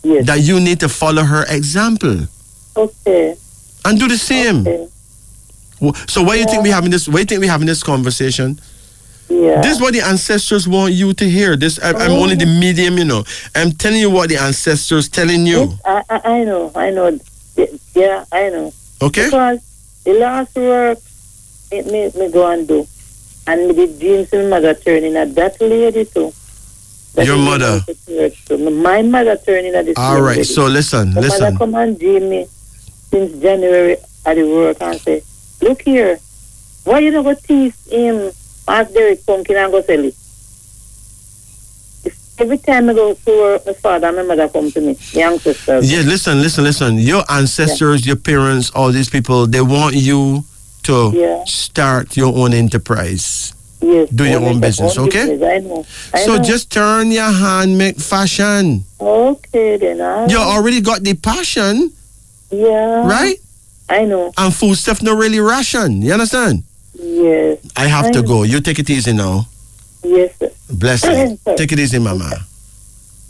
Yes. that you need to follow her example Okay. and do the same. Okay. So why you think we having this? Why you think we having this conversation? Yeah. This is what the ancestors want you to hear. I'm only the medium, you know. I'm telling you what the ancestors telling you. Yes, I know. Yeah, I know. Okay. Because the last work it made me go and do. And me did dreams and mother turning at that lady too. That Your is mother. My mother turning at this All right. lady. So listen. My mother come and dream me since January at the work and say, look here, why you don't go tease him? Ask Derek pumpkin and go sell it. Every time I go to work, my father and my mother come to me, my ancestors. Yeah, listen. Your ancestors, your parents, all these people, they want you to start your own enterprise. Yes. Do your own business, okay? Business. I know. So just turn your hand, make fashion. Okay, then. You already got the passion, Yeah. right? I know. And food stuff not really ration. You understand? Yes. I have to go. You take it easy now. Yes, sir. Bless it. Take it easy, Mama.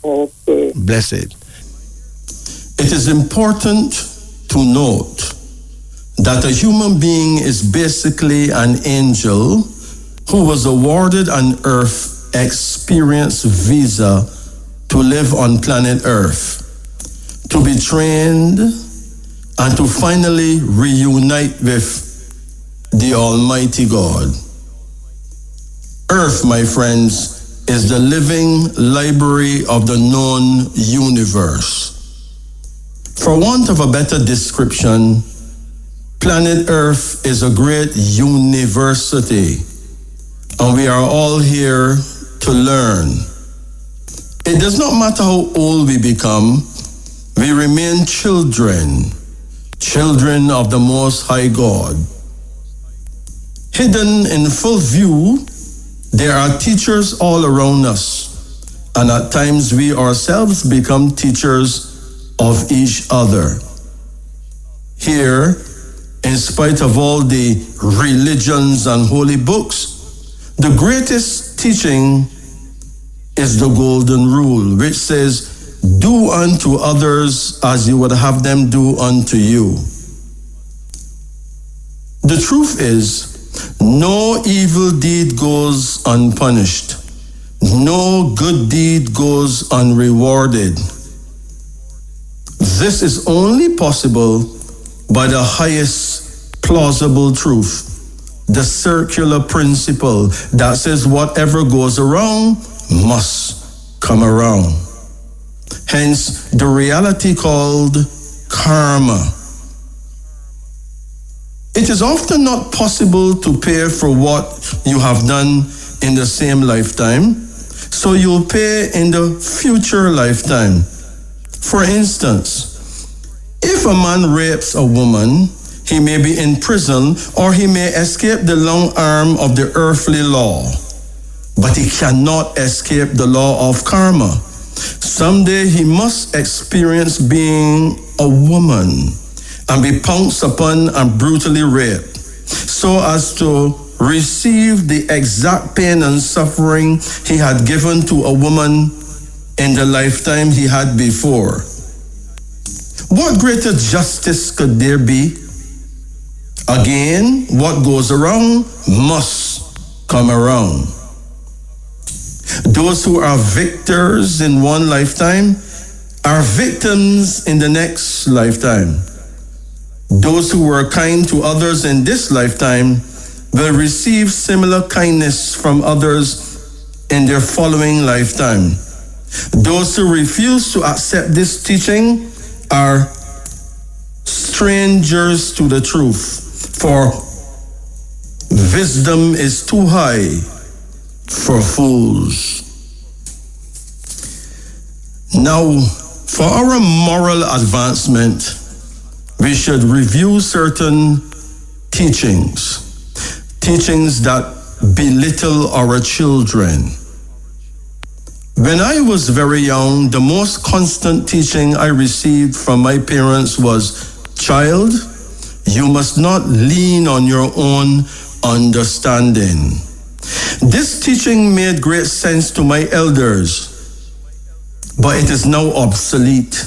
Okay. Bless it. It is important to note that a human being is basically an angel who was awarded an Earth experience visa to live on planet Earth, to be trained, and to finally reunite with the Almighty God. Earth, my friends, is the living library of the known universe. For want of a better description, planet Earth is a great university, and we are all here to learn. It does not matter how old we become, we remain children of the Most High God. Hidden in full view, there are teachers all around us, and at times we ourselves become teachers of each other. Here, in spite of all the religions and holy books, the greatest teaching is the golden rule, which says, do unto others as you would have them do unto you. The truth is, no evil deed goes unpunished. No good deed goes unrewarded. This is only possible by the highest plausible truth, the circular principle that says whatever goes around must come around. Hence, the reality called karma. It is often not possible to pay for what you have done in the same lifetime, so you'll pay in the future lifetime. For instance, if a man rapes a woman, he may be in prison or he may escape the long arm of the earthly law, but he cannot escape the law of karma. Someday he must experience being a woman and be pounced upon and brutally raped, so as to receive the exact pain and suffering he had given to a woman in the lifetime he had before. What greater justice could there be? Again, what goes around must come around. Those who are victors in one lifetime are victims in the next lifetime. Those who were kind to others in this lifetime will receive similar kindness from others in their following lifetime. Those who refuse to accept this teaching are strangers to the truth, for wisdom is too high for fools. Now, for our moral advancement, we should review certain teachings that belittle our children. When I was very young, the most constant teaching I received from my parents was, child, you must not lean on your own understanding. This teaching made great sense to my elders, but it is now obsolete.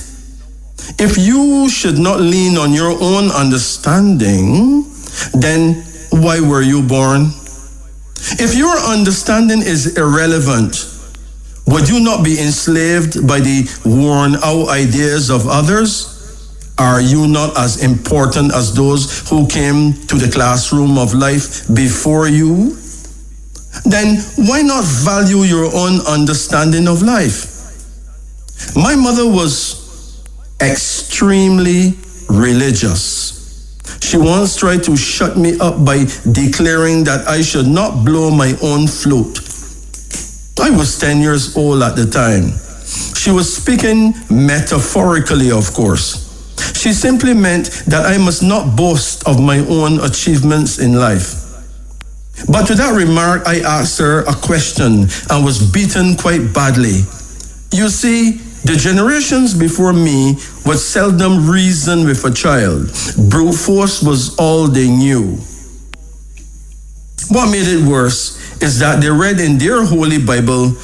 If you should not lean on your own understanding, then why were you born? If your understanding is irrelevant, would you not be enslaved by the worn out ideas of others? Are you not as important as those who came to the classroom of life before you? Then why not value your own understanding of life? My mother was extremely religious. She once tried to shut me up by declaring that I should not blow my own flute. I was 10 years old at the time. She was speaking metaphorically, of course. She simply meant that I must not boast of my own achievements in life. But to that remark, I asked her a question and was beaten quite badly. You see, the generations before me would seldom reason with a child. Brute force was all they knew. What made it worse is that they read in their Holy Bible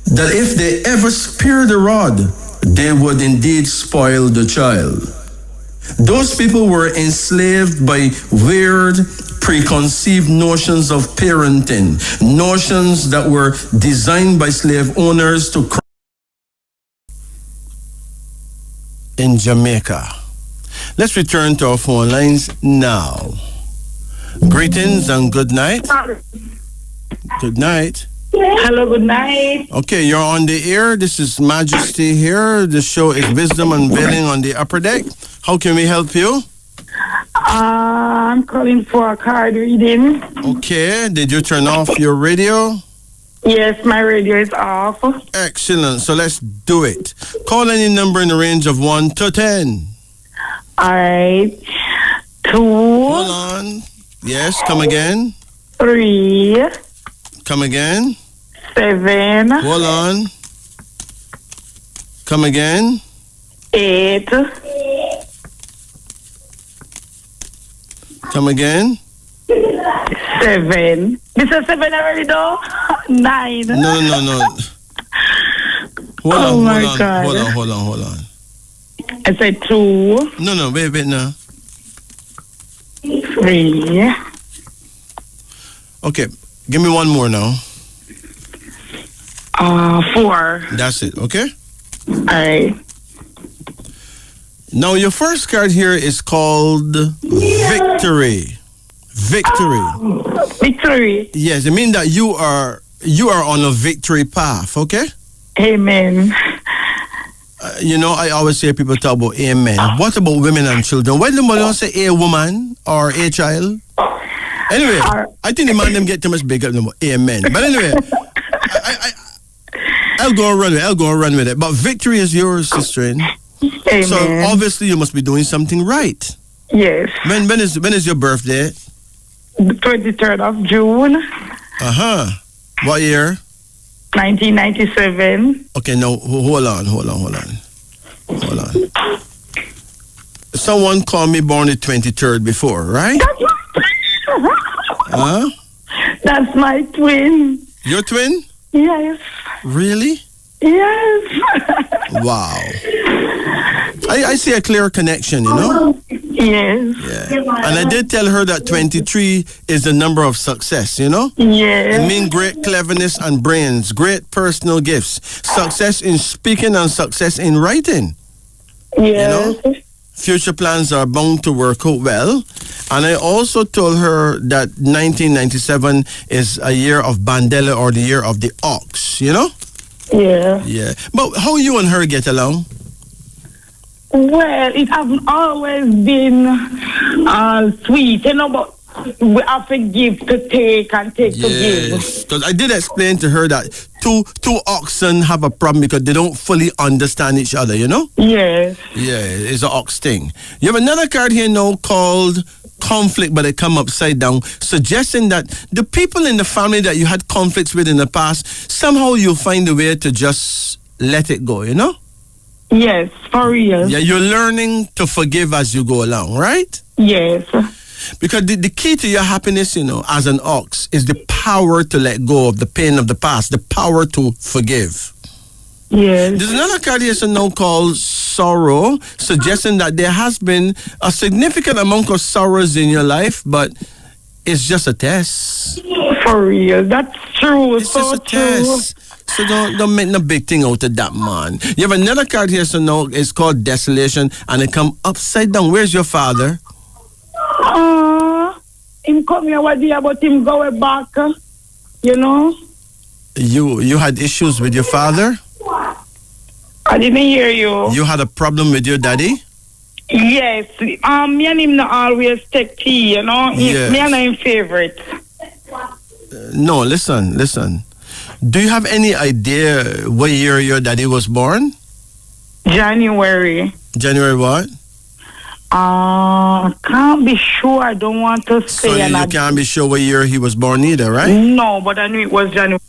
that if they ever spare the rod, they would indeed spoil the child. Those people were enslaved by weird, preconceived notions of parenting, notions that were designed by slave owners to in Jamaica. Let's return to our phone lines now. Greetings and good night. Good night. Hello, good night. Okay, you're on the air. This is Majesty here. The show is Wisdom Unveiling on the Upper Deck. How can we help you? I'm calling for a card reading. Okay, did you turn off your radio? Yes, my radio is off. Excellent, so let's do it. Call any number in the range of 1 to 10. All right. 2. Hold on. Yes, come again. 3. Come again. 7. Hold on. Come again. 8. Come again. 7. Mr. 7 already though? 9. No. Oh my God. Hold on. I said 2. No, wait now. 3. Okay, give me one more now. 4. That's it, okay? All right. Now, your first card here is called Victory. Victory. Yes, it means that you are on a victory path, okay? Amen. I always hear people talk about amen. What about women and children? Why do they don't say a woman or a child? Anyway, I think the man them get too much bigger than amen. But anyway, I'll go and run with it. But victory is yours, sister. Amen. So obviously you must be doing something right. Yes. When is your birthday? The 23rd of June. What year? 1997. Okay, now hold on. Someone called me born the 23rd before, right? Huh? That's my twin. Your twin? Yes. Really? Yes. Wow. I see a clear connection, you know? Yes. Yeah. And I did tell her that 23 is the number of success, you know? Yes. It means great cleverness and brains, great personal gifts, success in speaking and success in writing. Yes. You know? Future plans are bound to work out well. And I also told her that 1997 is a year of Bandela, or the year of the ox, you know? Yeah. Yeah. But how you and her get along? Well, it hasn't always been sweet, you know, but we have to give to take and take to give. Because I did explain to her that two oxen have a problem because they don't fully understand each other, you know? Yes. Yeah, it's an ox thing. You have another card here now called conflict, but it come upside down, suggesting that the people in the family that you had conflicts with in the past, somehow you'll find a way to just let it go, you know? Yes, for real. Yeah, you're learning to forgive as you go along, right? Yes. Because the key to your happiness, as an ox, is the power to let go of the pain of the past, the power to forgive. Yes. There's another card here now called sorrow, suggesting that there has been a significant amount of sorrows in your life, but it's just a test. For real. That's true. It's so just a true. test. So don't make no big thing out of that, man. You have another card here, so now it's called desolation, and it come upside down. Where's your father? Him come here one day, but him go back. You know? You had issues with your father? I didn't hear you. You had a problem with your daddy? Yes. Me and him not always take tea, you know? Yes. Me and him favorite. No, listen. Do you have any idea what year your daddy was born? January. January what? Can't be sure. I don't want to say. So you can't be sure what year he was born either, right? No, but I knew it was January.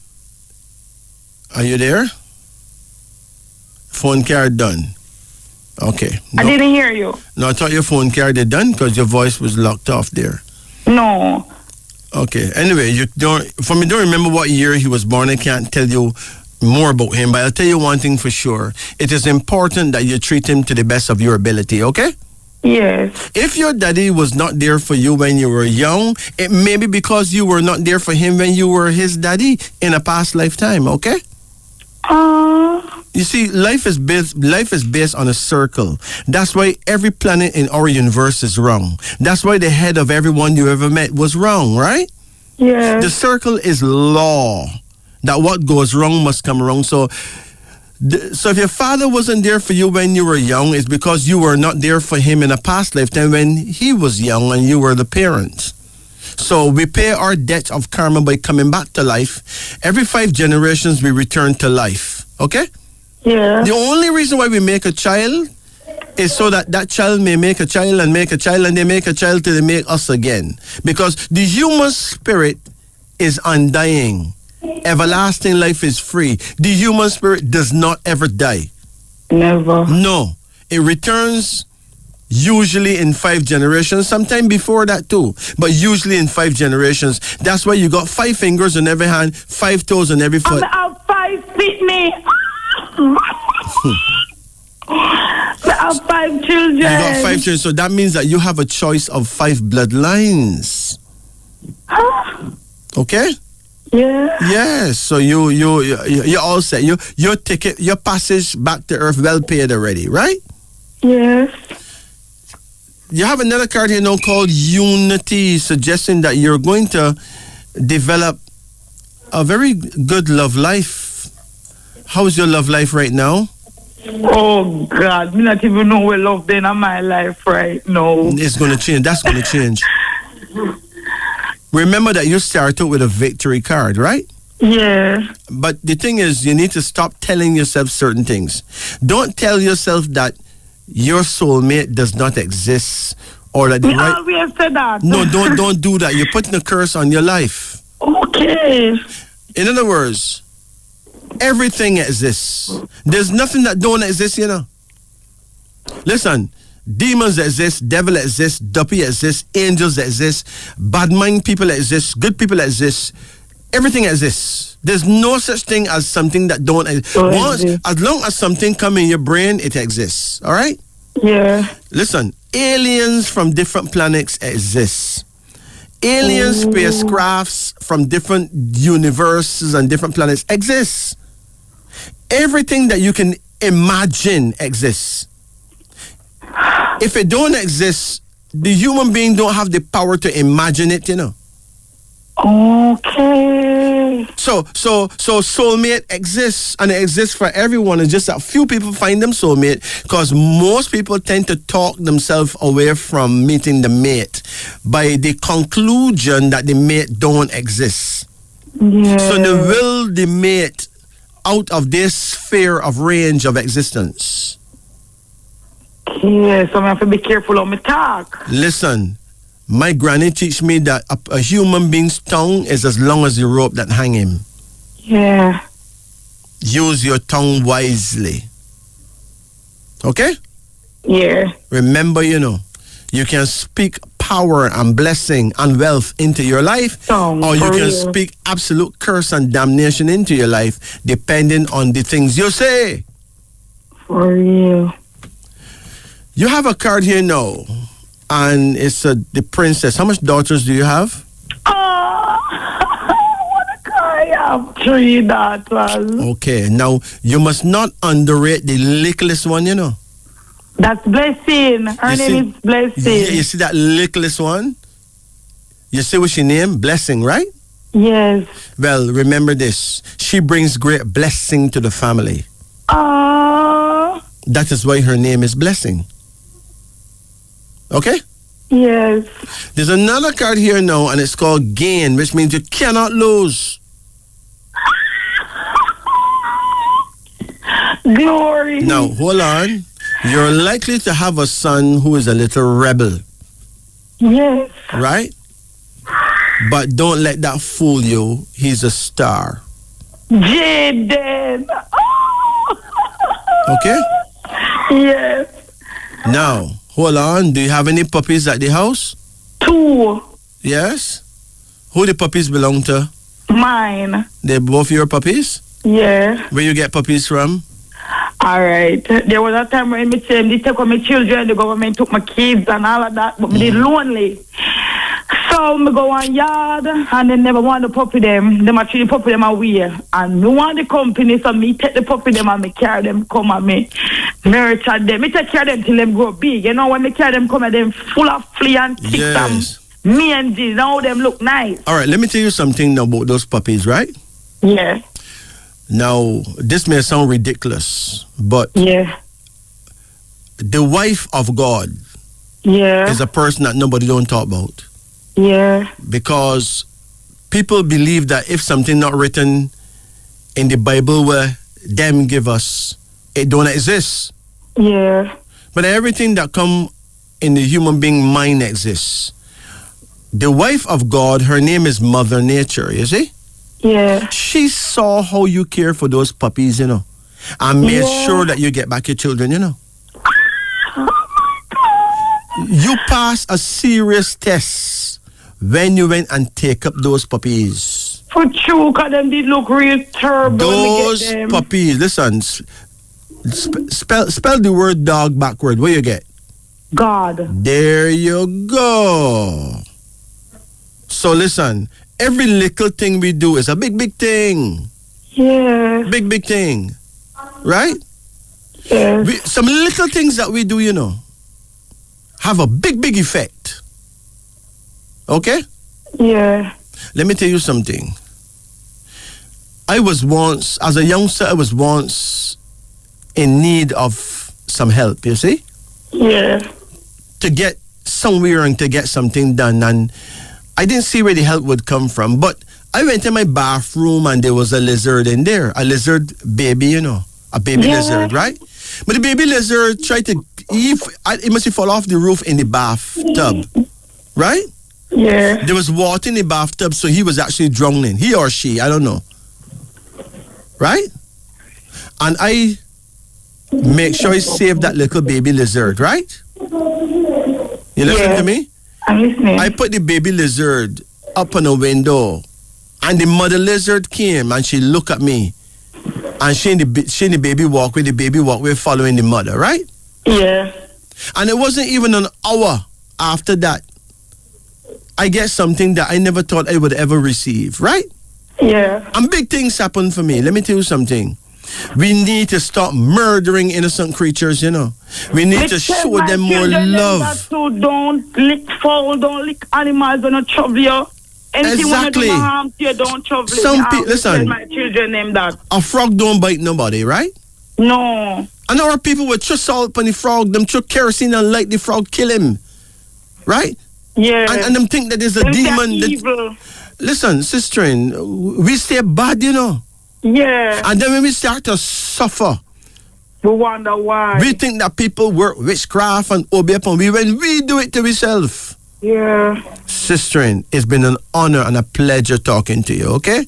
Are you there? Phone card done. Okay. I didn't hear you. No, I thought your phone card had done because your voice was locked off there. No. Okay. Anyway, you don't remember what year he was born. I can't tell you more about him, but I'll tell you one thing for sure. It is important that you treat him to the best of your ability, okay? Yes. If your daddy was not there for you when you were young, it may be because you were not there for him when you were his daddy in a past lifetime, okay? You see, life is based on a circle. That's why every planet in our universe is wrong. That's why the head of everyone you ever met was wrong, right? Yes. The circle is law. That what goes wrong must come wrong. So if your father wasn't there for you when you were young, it's because you were not there for him in a past lifetime when he was young and you were the parents. So we pay our debt of karma by coming back to life. Every 5 generations we return to life. Okay? Yeah. The only reason why we make a child is so that child may make a child and make a child and they make a child till they make us again. Because the human spirit is undying. Everlasting life is free. The human spirit does not ever die. Never. No. It returns usually in 5 generations, sometime before that too, but usually in 5 generations. That's why you got 5 fingers on every hand, 5 toes on every foot. I have 5 feet, me. I have 5 children. You got 5 children, so that means that you have a choice of 5 bloodlines. Okay? Yeah. Yes. So you're all set. Your ticket, your passage back to Earth, well paid already, right? Yes. You have another card here now called Unity, suggesting that you're going to develop a very good love life. How's your love life right now? Oh, God. Me not even know where love been in my life right now. It's going to change. That's going to change. Remember that you started with a victory card, right? Yeah. But the thing is, you need to stop telling yourself certain things. Don't tell yourself that your soulmate does not exist or that the I always say that. No, don't do that. You're putting a curse on your life. Okay. In other words, everything exists. There's nothing that don't exist, Listen, demons exist, devil exists, duppy exists, angels exist, bad mind people exist, good people exist. Everything exists. There's no such thing as something that don't exist. As long as something come in your brain, it exists. All right? Yeah. Listen, aliens from different planets exist. Alien spacecrafts from different universes and different planets exist. Everything that you can imagine exists. If it don't exist, the human being don't have the power to imagine it, Okay. So soulmate exists, and it exists for everyone. It's just that few people find them soulmate because most people tend to talk themselves away from meeting the mate by the conclusion that the mate don't exist. Yeah. So they will the mate out of this sphere of range of existence. Yeah, so I have to be careful on my talk. Listen, my granny teach me that a human being's tongue is as long as the rope that hang him. Yeah. Use your tongue wisely. Okay? Yeah. Remember, you can speak power and blessing and wealth into your life, or you can speak absolute curse and damnation into your life, depending on the things you say. For real. You have a card here now, and it's the princess. How much daughters do you have? What a card! I have 3 daughters. Okay, now you must not underrate the littlest one, you know. That's Blessing. Her name is Blessing. Yeah, you see that littlest one? You see what she named? Blessing, right? Yes. Well, remember this. She brings great blessing to the family. That is why her name is Blessing. Okay? Yes. There's another card here now, and it's called Gain, which means you cannot lose. Glory. Now, hold on. You're likely to have a son who is a little rebel. Yes. Right? But don't let that fool you. He's a star. Jaden. Okay? Yes. Now, hold on. Do you have any puppies at the house? 2. Yes? Who the puppies belong to? Mine. They're both your puppies? Yeah. Where you get puppies from? All right. There was a time when me say they take on my children, the government took my kids and all of that, but me lonely. So me go on yard and they never want to puppy them. Them actually puppy them away. And me want the company, so me take the puppy them and me carry them come and me nurture them. Me take care of them till them grow big. You know when me carry them come and them full of flea and tick them. Me and G, now them look nice. All right, let me tell you something about those puppies, right? Yeah. Now, this may sound ridiculous, but yeah, the wife of God is a person that nobody don't talk about. Yeah. Because people believe that if something not written in the Bible where them give us, it don't exist. Yeah. But everything that come in the human being mind exists. The wife of God, her name is Mother Nature, you see? Yeah. She saw how you care for those puppies, you know, and made sure that you get back your children, you know. You passed a serious test when you went and take up those puppies. For true, because them did look real terrible. Those puppies, listen, spell the word dog backward. What you get? God. There you go. So listen, every little thing we do is a big, big thing. Yeah. Big, big thing. Right? Yeah. Some little things that we do, you know, have a big, big effect. Okay? Yeah. Let me tell you something. I was once, as a youngster, I was once in need of some help, you see? Yeah. To get somewhere and to get something done. And I didn't see where the help would come from. But I went in my bathroom and there was a lizard in there. A lizard baby, you know. A baby lizard, right? But the baby lizard tried to, it must have fall off the roof in the bathtub. Right? Yeah. There was water in the bathtub, so he was actually drowning. He or she, I don't know. Right? And I make sure I save that little baby lizard, right? You listen to me? I'm listening. I put the baby lizard up on a window, and the mother lizard came and she looked at me, and she and the baby walkway following the mother, right? Yeah. And it wasn't even an hour after that I get something that I never thought I would ever receive, right? Yeah. And big things happen for me. Let me tell you something. We need to stop murdering innocent creatures, you know. We need to show them more love. So don't lick fowl, don't lick animals, don't trouble you. Anything Exactly. Do harm to you, don't trouble Some people, listen, my children name that. A frog don't bite nobody, right? No. And our people would throw salt on the frog, them throw kerosene and light the frog, kill him. Right? Yeah. And them think that there's a demon. That, listen, sister, we stay bad, you know. Yeah. And then when we start to suffer, we wonder why. We think that people work witchcraft and obey upon we when we do it to ourselves. Yeah. Sister, it's been an honor and a pleasure talking to you, okay?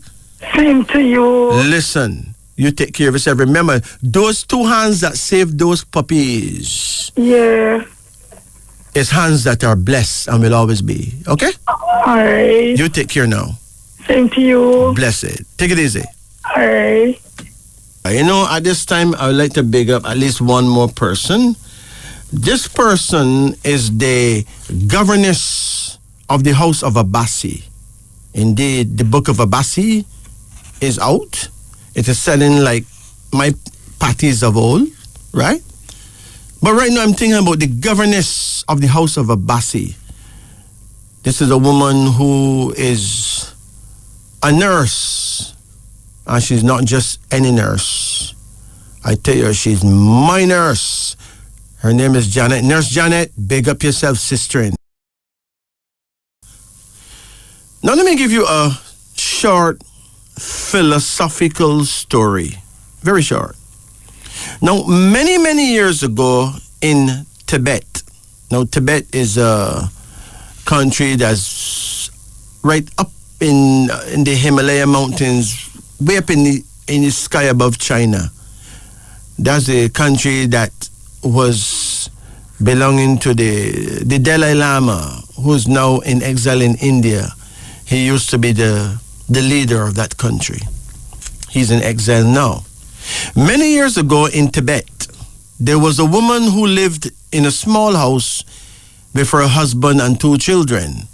Same to you. Listen, you take care of yourself. Remember, those 2 hands that saved those puppies. Yeah. is hands that are blessed and will always be. Okay? All right. You take care now. Same to you. Blessed. Take it easy. All right. You know, at this time, I would like to big up at least one more person. This person is the governess of the house of Abassi. Indeed, the book of Abassi is out. It is selling like my parties of old, right? But right now I'm thinking about the governess of the house of Abassi. This is a woman who is a nurse. And she's not just any nurse. I tell you, she's my nurse. Her name is Janet. Nurse Janet, big up yourself, sister. Now let me give you a short philosophical story. Very short. Now, many, many years ago in Tibet. Now, Tibet is a country that's right up in the Himalaya mountains, way up in the sky above China. That's a country that was belonging to the Dalai Lama, who's now in exile in India. He used to be the leader of that country. He's in exile now. Many years ago in Tibet, there was a woman who lived in a small house with her husband and 2 children.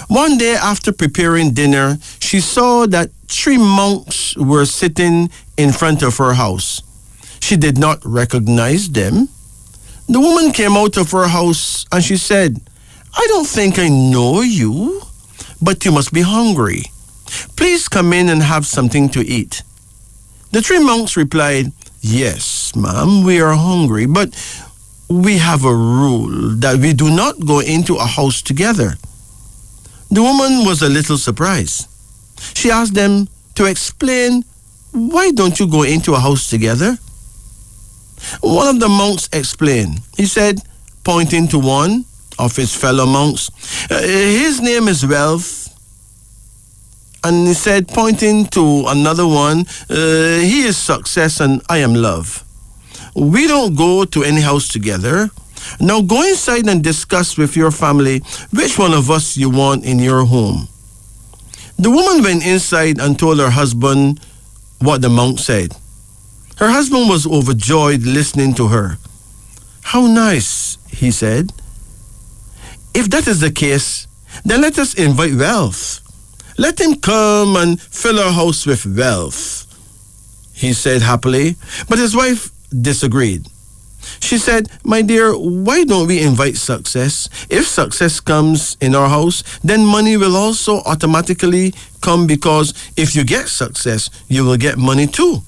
One day after preparing dinner, she saw that 3 monks were sitting in front of her house. She did not recognize them. The woman came out of her house and she said, "I don't think I know you, but you must be hungry. Please come in and have something to eat." The 3 monks replied, "Yes, ma'am, we are hungry, but we have a rule that we do not go into a house together." The woman was a little surprised. She asked them to explain, "Why don't you go into a house together?" One of the monks explained. He said, pointing to one of his fellow monks, "His name is Wealth." And he said, pointing to another one, "He is Success and I am Love. We don't go to any house together. Now go inside and discuss with your family which one of us you want in your home." The woman went inside and told her husband what the monk said. Her husband was overjoyed listening to her. "How nice," he said. "If that is the case, then let us invite Wealth. Let him come and fill our house with wealth," he said happily. But his wife disagreed. She said, "My dear, why don't we invite Success? If Success comes in our house, then money will also automatically come, because if you get Success, you will get money too."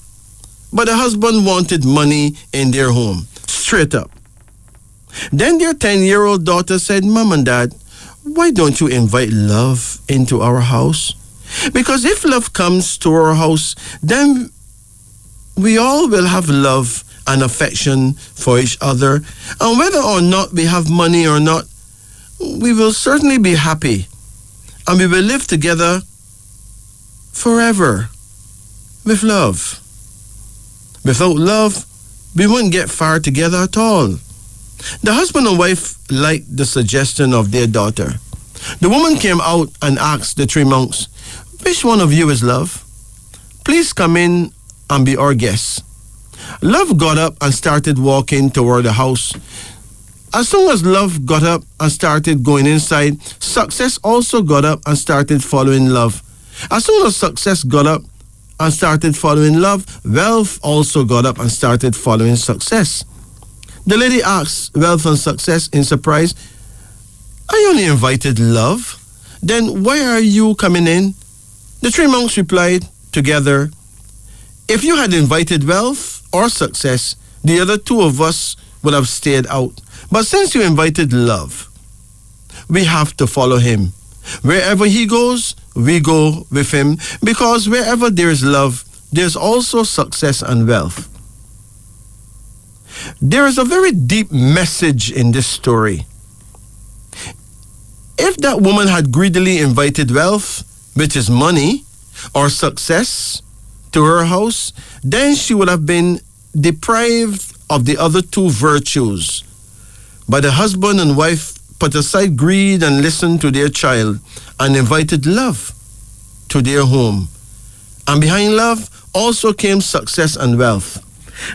But the husband wanted money in their home, straight up. Then their 10-year-old daughter said, "Mom and Dad, why don't you invite Love into our house? Because if Love comes to our house, then we all will have love and affection for each other. And whether or not we have money or not, we will certainly be happy. And we will live together forever with love. Without love, we wouldn't get far together at all." The husband and wife liked the suggestion of their daughter. The woman came out and asked the 3 monks, "Which one of you is Love? Please come in and be our guest." Love got up and started walking toward the house. As soon as Love got up and started going inside, Success also got up and started following Love. As soon as Success got up and started following Love, Wealth also got up and started following Success. The lady asked Wealth and Success in surprise, "I only invited Love. Then why are you coming in?" The 3 monks replied together, "If you had invited Wealth or Success, the other 2 of us would have stayed out. But since you invited Love, we have to follow him. Wherever he goes, we go with him, because wherever there is love, there's also success and wealth." There is a very deep message in this story. If that woman had greedily invited wealth, which is money, or success, to her house, then she would have been deprived of the other 2 virtues, But the husband and wife put aside greed and listened to their child and invited love to their home. And behind love also came success and wealth.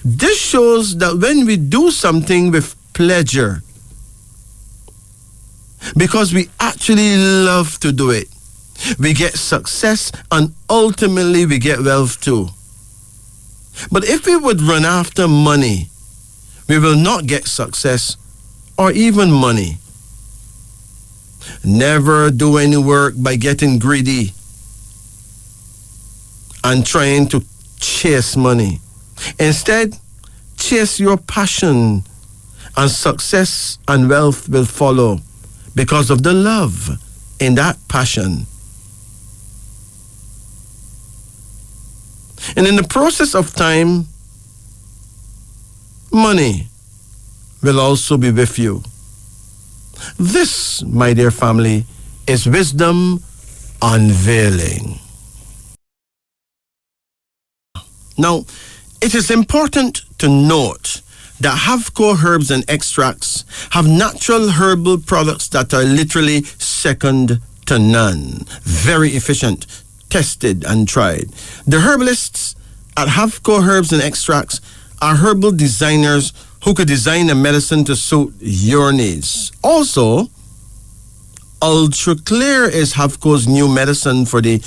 This shows that when we do something with pleasure, because we actually love to do it, we get success and ultimately we get wealth too. But if we would run after money, we will not get success or even money. Never do any work by getting greedy and trying to chase money. Instead, chase your passion, and success and wealth will follow because of the love in that passion. And in the process of time, money will also be with you. This, my dear family, is Wisdom Unveiling. Now, it is important to note that Havco herbs and extracts have natural herbal products that are literally second to none. Very efficient, tested and tried. The herbalists at Havco Herbs and Extracts are herbal designers who could design a medicine to suit your needs. Also, Ultra Clear is Havco's new medicine for the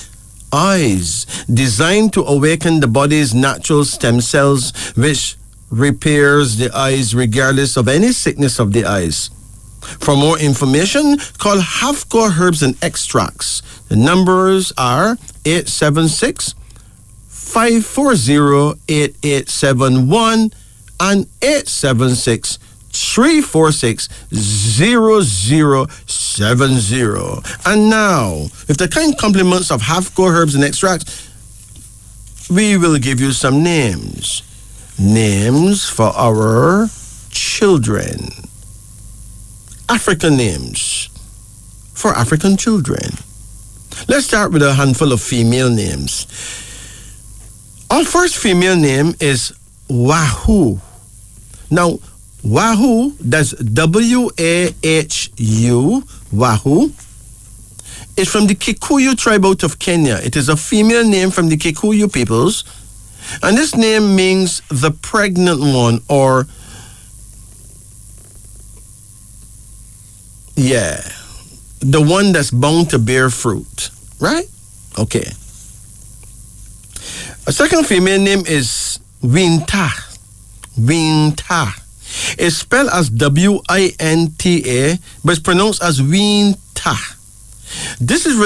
eyes, designed to awaken the body's natural stem cells, which repairs the eyes regardless of any sickness of the eyes. For more information, call Havco Herbs and Extracts. The numbers are 876-540-8871 and 876-346-0070. And now, with the kind compliments of Havco Herbs and Extracts, we will give you some names. Names for our children. African names for African children. Let's start with a handful of female names. Our first female name is Wahoo. Now, Wahoo, that's W-A-H-U, Wahoo, is from the Kikuyu tribe out of Kenya. It is a female name from the Kikuyu peoples, and this name means the pregnant one, or the one that's bound to bear fruit, right? Okay. A second female name is Winta. Winta. It's spelled as W-I-N-T-A, but it's pronounced as Winta. This is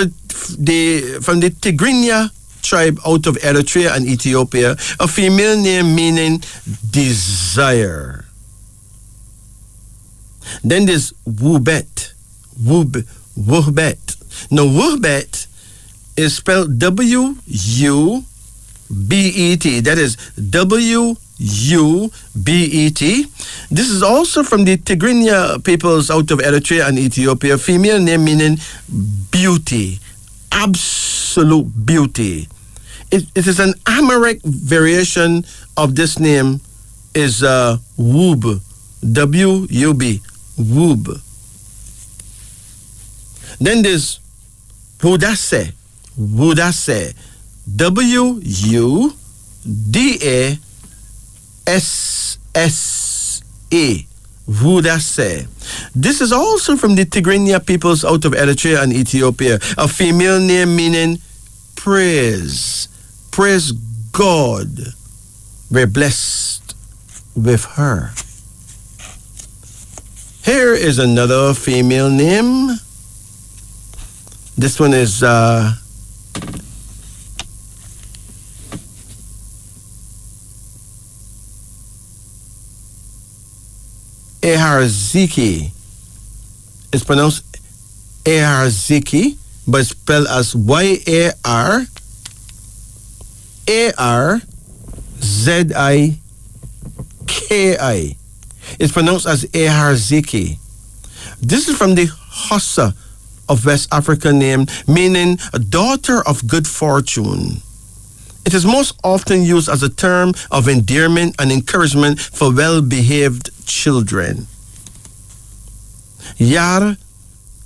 from the Tigrinya tribe out of Eritrea and Ethiopia, a female name meaning desire. Then there's Wubet. Wubet. Now, Wubet is spelled W-U-B-E-T. That is W-U-B-E-T. This is also from the Tigrinya peoples out of Eritrea and Ethiopia, female name meaning beauty, absolute beauty. It is an Amharic variation of this name, is Wub, W-U-B, Wub. Then there's Wudase, Wudase, W-U-D-A-S-S-A, Wudase. This is also from the Tigrinya peoples out of Eritrea and Ethiopia, a female name meaning praise. Praise God. We're blessed with her. Here is another female name. This one is Eharziki. It's pronounced Eharziki, but it's spelled as Y-A-R-A-R-Z-I-K-I. It's pronounced as Eharziki. This is from the Hossa of West Africa name, meaning a daughter of good fortune. It is most often used as a term of endearment and encouragement for well-behaved children. Yar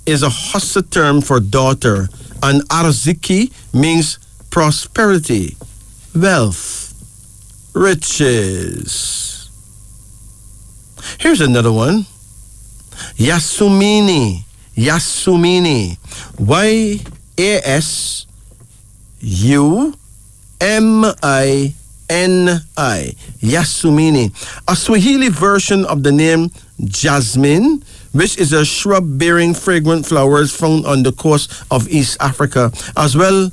is a Hausa term for daughter, and Arziki means prosperity, wealth, riches. Here's another one. Yasumini. Yasumini. Y-A-S-U-M-I-N-I. Yasumini. A Swahili version of the name jasmine, which is a shrub bearing fragrant flowers found on the coast of East Africa, as well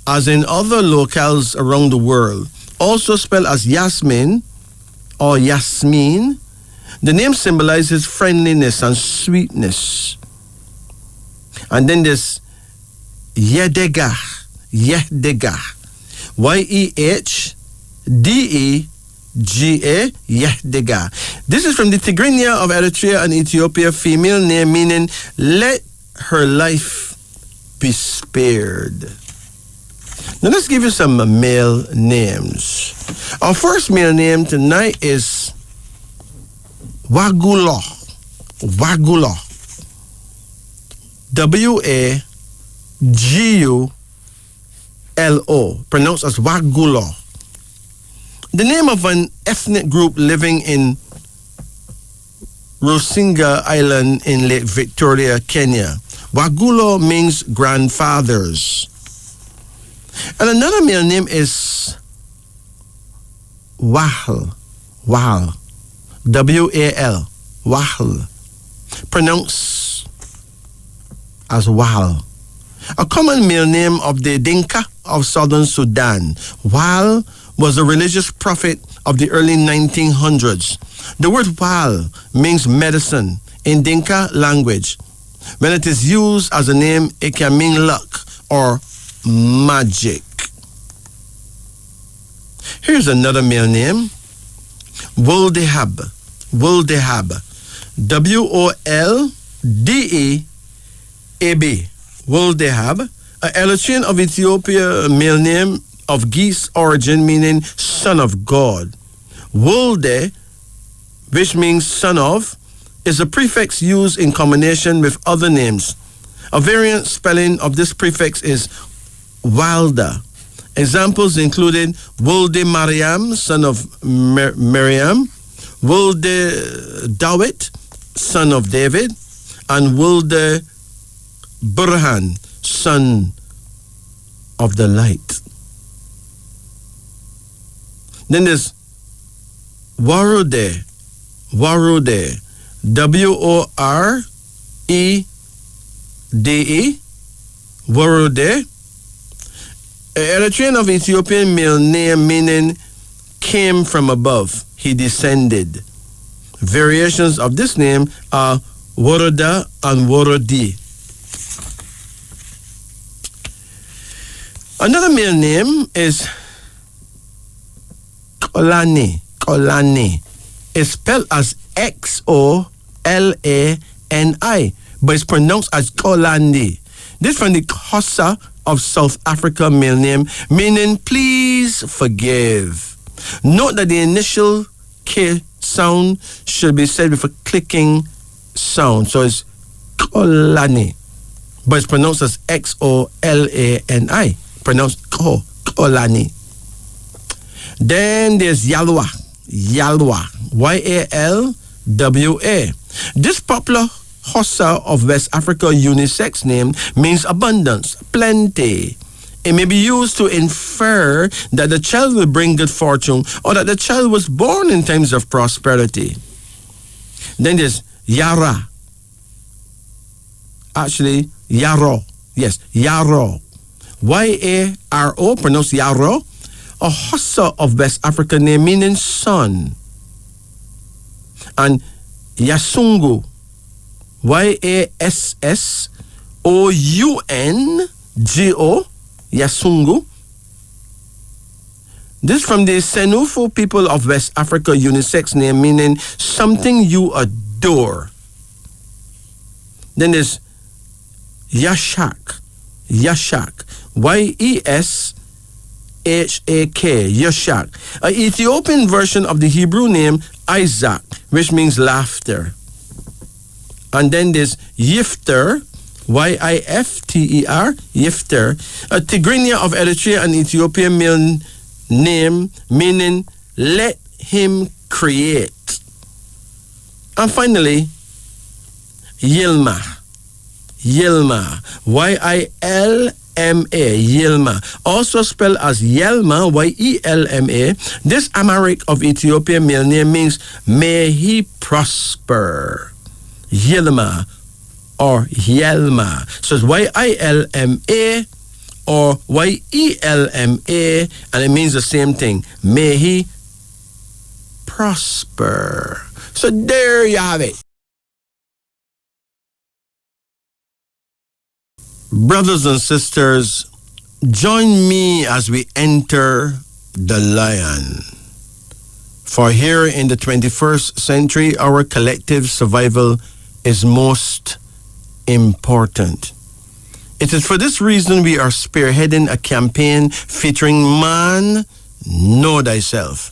as in other locales around the world. Also spelled as Yasmin or Yasmin, the name symbolizes friendliness and sweetness. And then there's Yehdeggah. Yehdeggah. Y-E-H-D-E-G-A. Yehdeggah. This is from the Tigrinya of Eritrea and Ethiopia, female name meaning let her life be spared. Now let's give you some male names. Our first male name tonight is Wagulo. Wagulo. W-A-G-U-L-O. Pronounced as Wagulo. The name of an ethnic group living in Rusinga Island in Lake Victoria, Kenya. Wagulo means grandfathers. And another male name is Wahl. Wahl. W-A-L. Wahl. Pronounced as Wahl. A common male name of the Dinka of southern Sudan. Wahl was a religious prophet of the early 1900s. The word Wahl means medicine in Dinka language. When it is used as a name, it can mean luck or magic. Here's another male name. Woldehab. Woldehab. W-O-L-D-E-A-B. Woldehab. An Eritrean of Ethiopia male name of Geese origin meaning son of God. Wolde, which means son of, is a prefix used in combination with other names. A variant spelling of this prefix is Wilder. Examples included Wolde Mariam, son of Miriam, Wolde Dawit, son of David, and Wolde Burhan, son of the light. Then there's Warude, Warude, W-O-R-E-D-E, Warude, an Eritrean of Ethiopian male name meaning came from above, he descended. Variations of this name are Waruda and Warudi. Another male name is Kolani. Kolani. It's spelled as X-O-L-A-N-I, but it's pronounced as Kolani. This from the Xhosa of South Africa male name, meaning please forgive. Note that the initial K sound should be said with a clicking sound. So it's Kolani, but it's pronounced as X-O-L-A-N-I. Pronounced Kolani. Then there's Yalwa. Yalwa. Y-A-L-W-A. This popular Xhosa of West Africa unisex name means abundance, plenty. It may be used to infer that the child will bring good fortune or that the child was born in times of prosperity. Then there's Yara. Actually, Yaro. Yes, Yaro. Y-A-R-O, pronounced Yaro. A Xhosa of West Africa name meaning son. And Yasungu. Y-A-S-S-O-U-N-G-O. Yasungu. This from the Senufo people of West Africa unisex name meaning something you adore. Then there's Yashak. Yashak. Y-E-S-H-A-K. Yashak. An Ethiopian version of the Hebrew name Isaac, which means laughter. And then there's Yifter, Yifter, Yifter, a Tigrinya of Eritrea and Ethiopia male name meaning let him create. And finally, Yilma, Yilma, Yilma, Yilma, also spelled as Yelma, Yelma. This Amharic of Ethiopia male name means may he prosper. Yilma or Yelma. So it's Yilma or Yelma, and it means the same thing. May he prosper. So there you have it. Brothers and sisters, join me as we enter the lion. For here in the 21st century, our collective survival is most important. It is for this reason we are spearheading a campaign featuring Man, Know Thyself.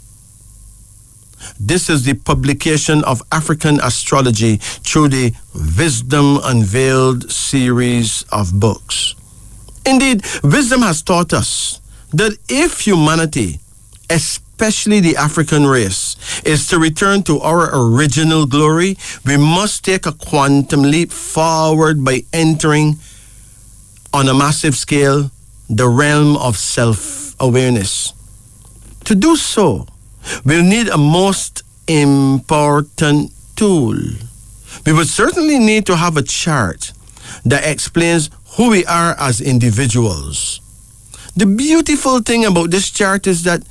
This is the publication of African astrology through the Wisdom Unveiled series of books. Indeed, wisdom has taught us that if humanity, especially the African race, is to return to our original glory, we must take a quantum leap forward by entering on a massive scale the realm of self-awareness. To do so, we'll need a most important tool. We would certainly need to have a chart that explains who we are as individuals. The beautiful thing about this chart is that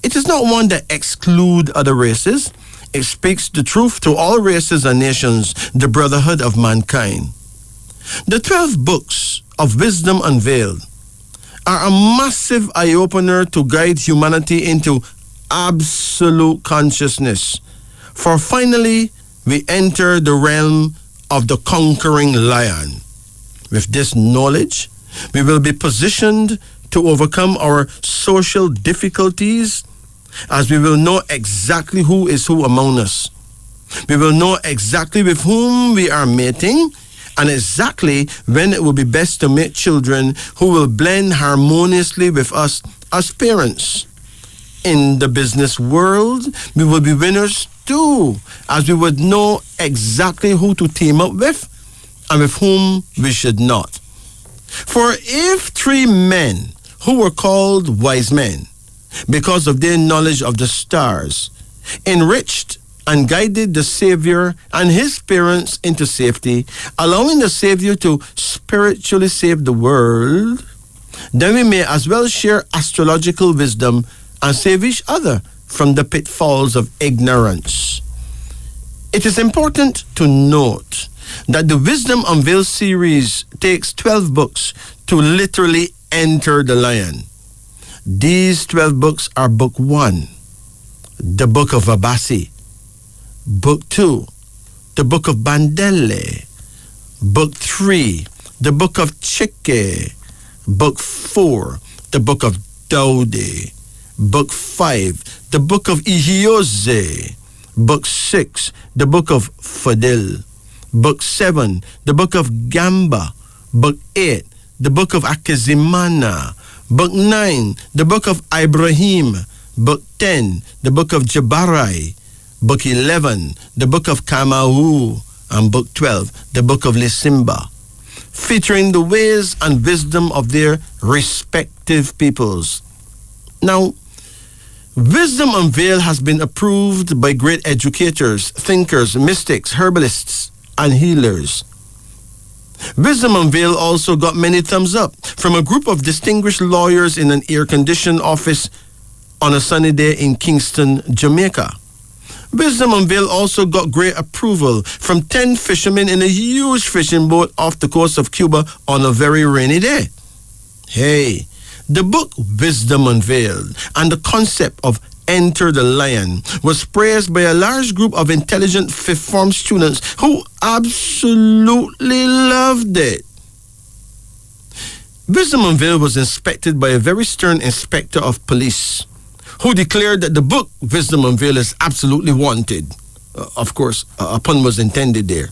it is not one that excludes other races. It speaks the truth to all races and nations, the brotherhood of mankind. The 12 books of Wisdom Unveiled are a massive eye-opener to guide humanity into absolute consciousness. For finally, we enter the realm of the conquering lion. With this knowledge, we will be positioned to overcome our social difficulties, as we will know exactly who is who among us. We will know exactly with whom we are mating, and exactly when it will be best to make children who will blend harmoniously with us as parents. In the business world, we will be winners too, as we would know exactly who to team up with and with whom we should not. For if 3 men who were called wise men because of their knowledge of the stars enriched and guided the Savior and his parents into safety, allowing the Savior to spiritually save the world, then we may as well share astrological wisdom and save each other from the pitfalls of ignorance. It is important to note that the Wisdom Unveiled series takes 12 books to literally enter the lion. These 12 books are Book 1, the Book of Abasi; Book 2, the Book of Bandele; Book 3, the Book of Chike; Book 4, the Book of Daudi; Book 5, the Book of Ihioze; Book 6, the Book of Fadil; Book 7, the Book of Gamba; Book 8, the Book of Akizimana; Book 9, the Book of Ibrahim; Book 10, the Book of Jabarai; Book 11, the Book of Kamau; and Book 12, the Book of Lisimba, featuring the ways and wisdom of their respective peoples. Now, Wisdom Unveiled has been approved by great educators, thinkers, mystics, herbalists, and healers. Wisdom Unveiled also got many thumbs up from a group of distinguished lawyers in an air-conditioned office on a sunny day in Kingston, Jamaica. Wisdom Unveiled also got great approval from 10 fishermen in a huge fishing boat off the coast of Cuba on a very rainy day. Hey, the book Wisdom Unveiled and the concept of Enter the Lion was praised by a large group of intelligent fifth form students who absolutely loved it. Wisdom Unveiled was inspected by a very stern inspector of police who declared that the book Wisdom Unveiled is absolutely wanted. Of course, a pun was intended there.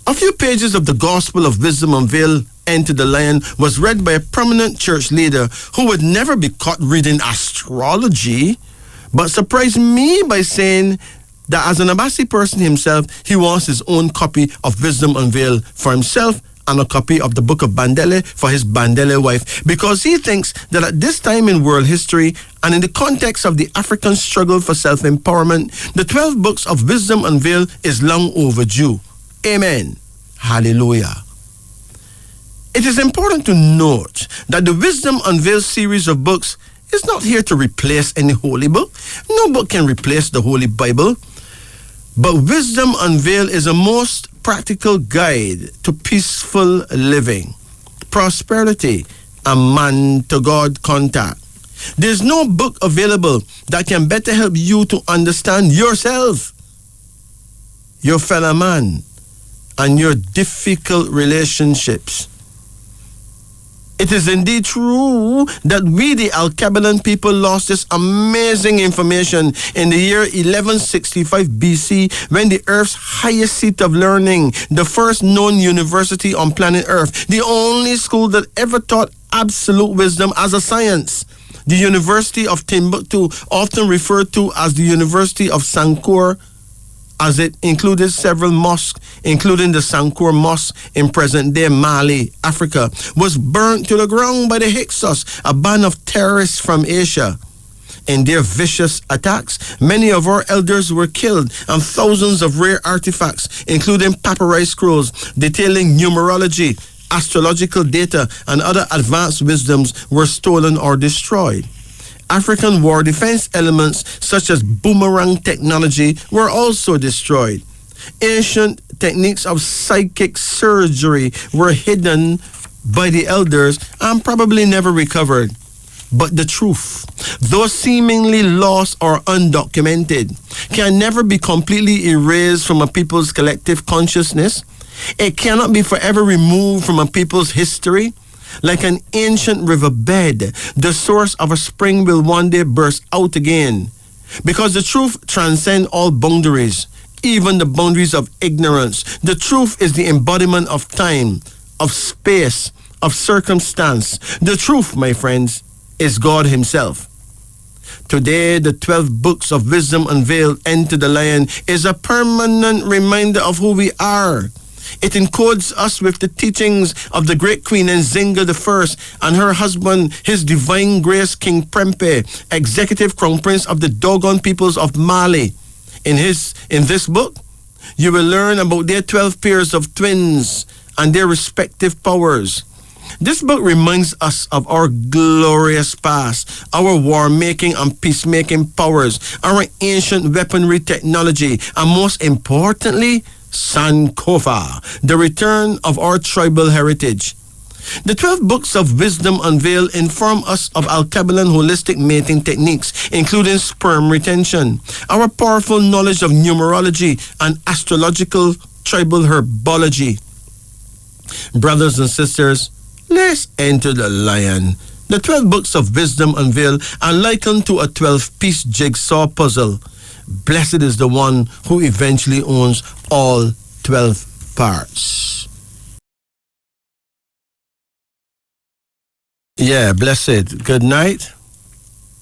A few pages of the Gospel of Wisdom Unveiled Enter the Lion was read by a prominent church leader who would never be caught reading astrology, but surprised me by saying that as an Abasi person himself, he wants his own copy of Wisdom Unveiled for himself and a copy of the Book of Bandele for his Bandele wife, because he thinks that at this time in world history and in the context of the African struggle for self-empowerment, the 12 books of Wisdom Unveiled is long overdue. Amen. Hallelujah. It is important to note that the Wisdom Unveiled series of books is not here to replace any holy book. No book can replace the Holy Bible. But Wisdom Unveiled is a most practical guide to peaceful living, prosperity, and man-to-God contact. There's no book available that can better help you to understand yourself, your fellow man, and your difficult relationships. It is indeed true that we, the Alkebulan people, lost this amazing information in the year 1165 BC, when the Earth's highest seat of learning, the first known university on planet Earth, the only school that ever taught absolute wisdom as a science, the University of Timbuktu, often referred to as the University of Sankore, as it included several mosques, including the Sankore Mosque in present-day Mali, Africa, was burnt to the ground by the Hyksos, a band of terrorists from Asia. In their vicious attacks, many of our elders were killed, and thousands of rare artifacts, including papyrus scrolls detailing numerology, astrological data, and other advanced wisdoms, were stolen or destroyed. African war defense elements such as boomerang technology were also destroyed. Ancient techniques of psychic surgery were hidden by the elders and probably never recovered. But the truth, though seemingly lost or undocumented, can never be completely erased from a people's collective consciousness. It cannot be forever removed from a people's history. Like an ancient riverbed, the source of a spring will one day burst out again. Because the truth transcends all boundaries, even the boundaries of ignorance. The truth is the embodiment of time, of space, of circumstance. The truth, my friends, is God Himself. Today, the 12 books of Wisdom Unveiled Enter the Lion is a permanent reminder of who we are. It encodes us with the teachings of the great Queen Nzinga I and her husband, His Divine Grace King Prempeh, Executive Crown Prince of the Dogon peoples of Mali. In this book, you will learn about their 12 pairs of twins and their respective powers. This book reminds us of our glorious past, our war-making and peacemaking powers, our ancient weaponry technology, and most importantly, Sankofa, the return of our tribal heritage. The 12 books of Wisdom Unveiled inform us of Alkebulan holistic mating techniques, including sperm retention, our powerful knowledge of numerology and astrological tribal herbology. Brothers and sisters, let's enter the lion. The 12 books of Wisdom Unveiled are likened to a 12-piece jigsaw puzzle. Blessed is the one who eventually owns all 12 parts. Yeah, blessed. Good night.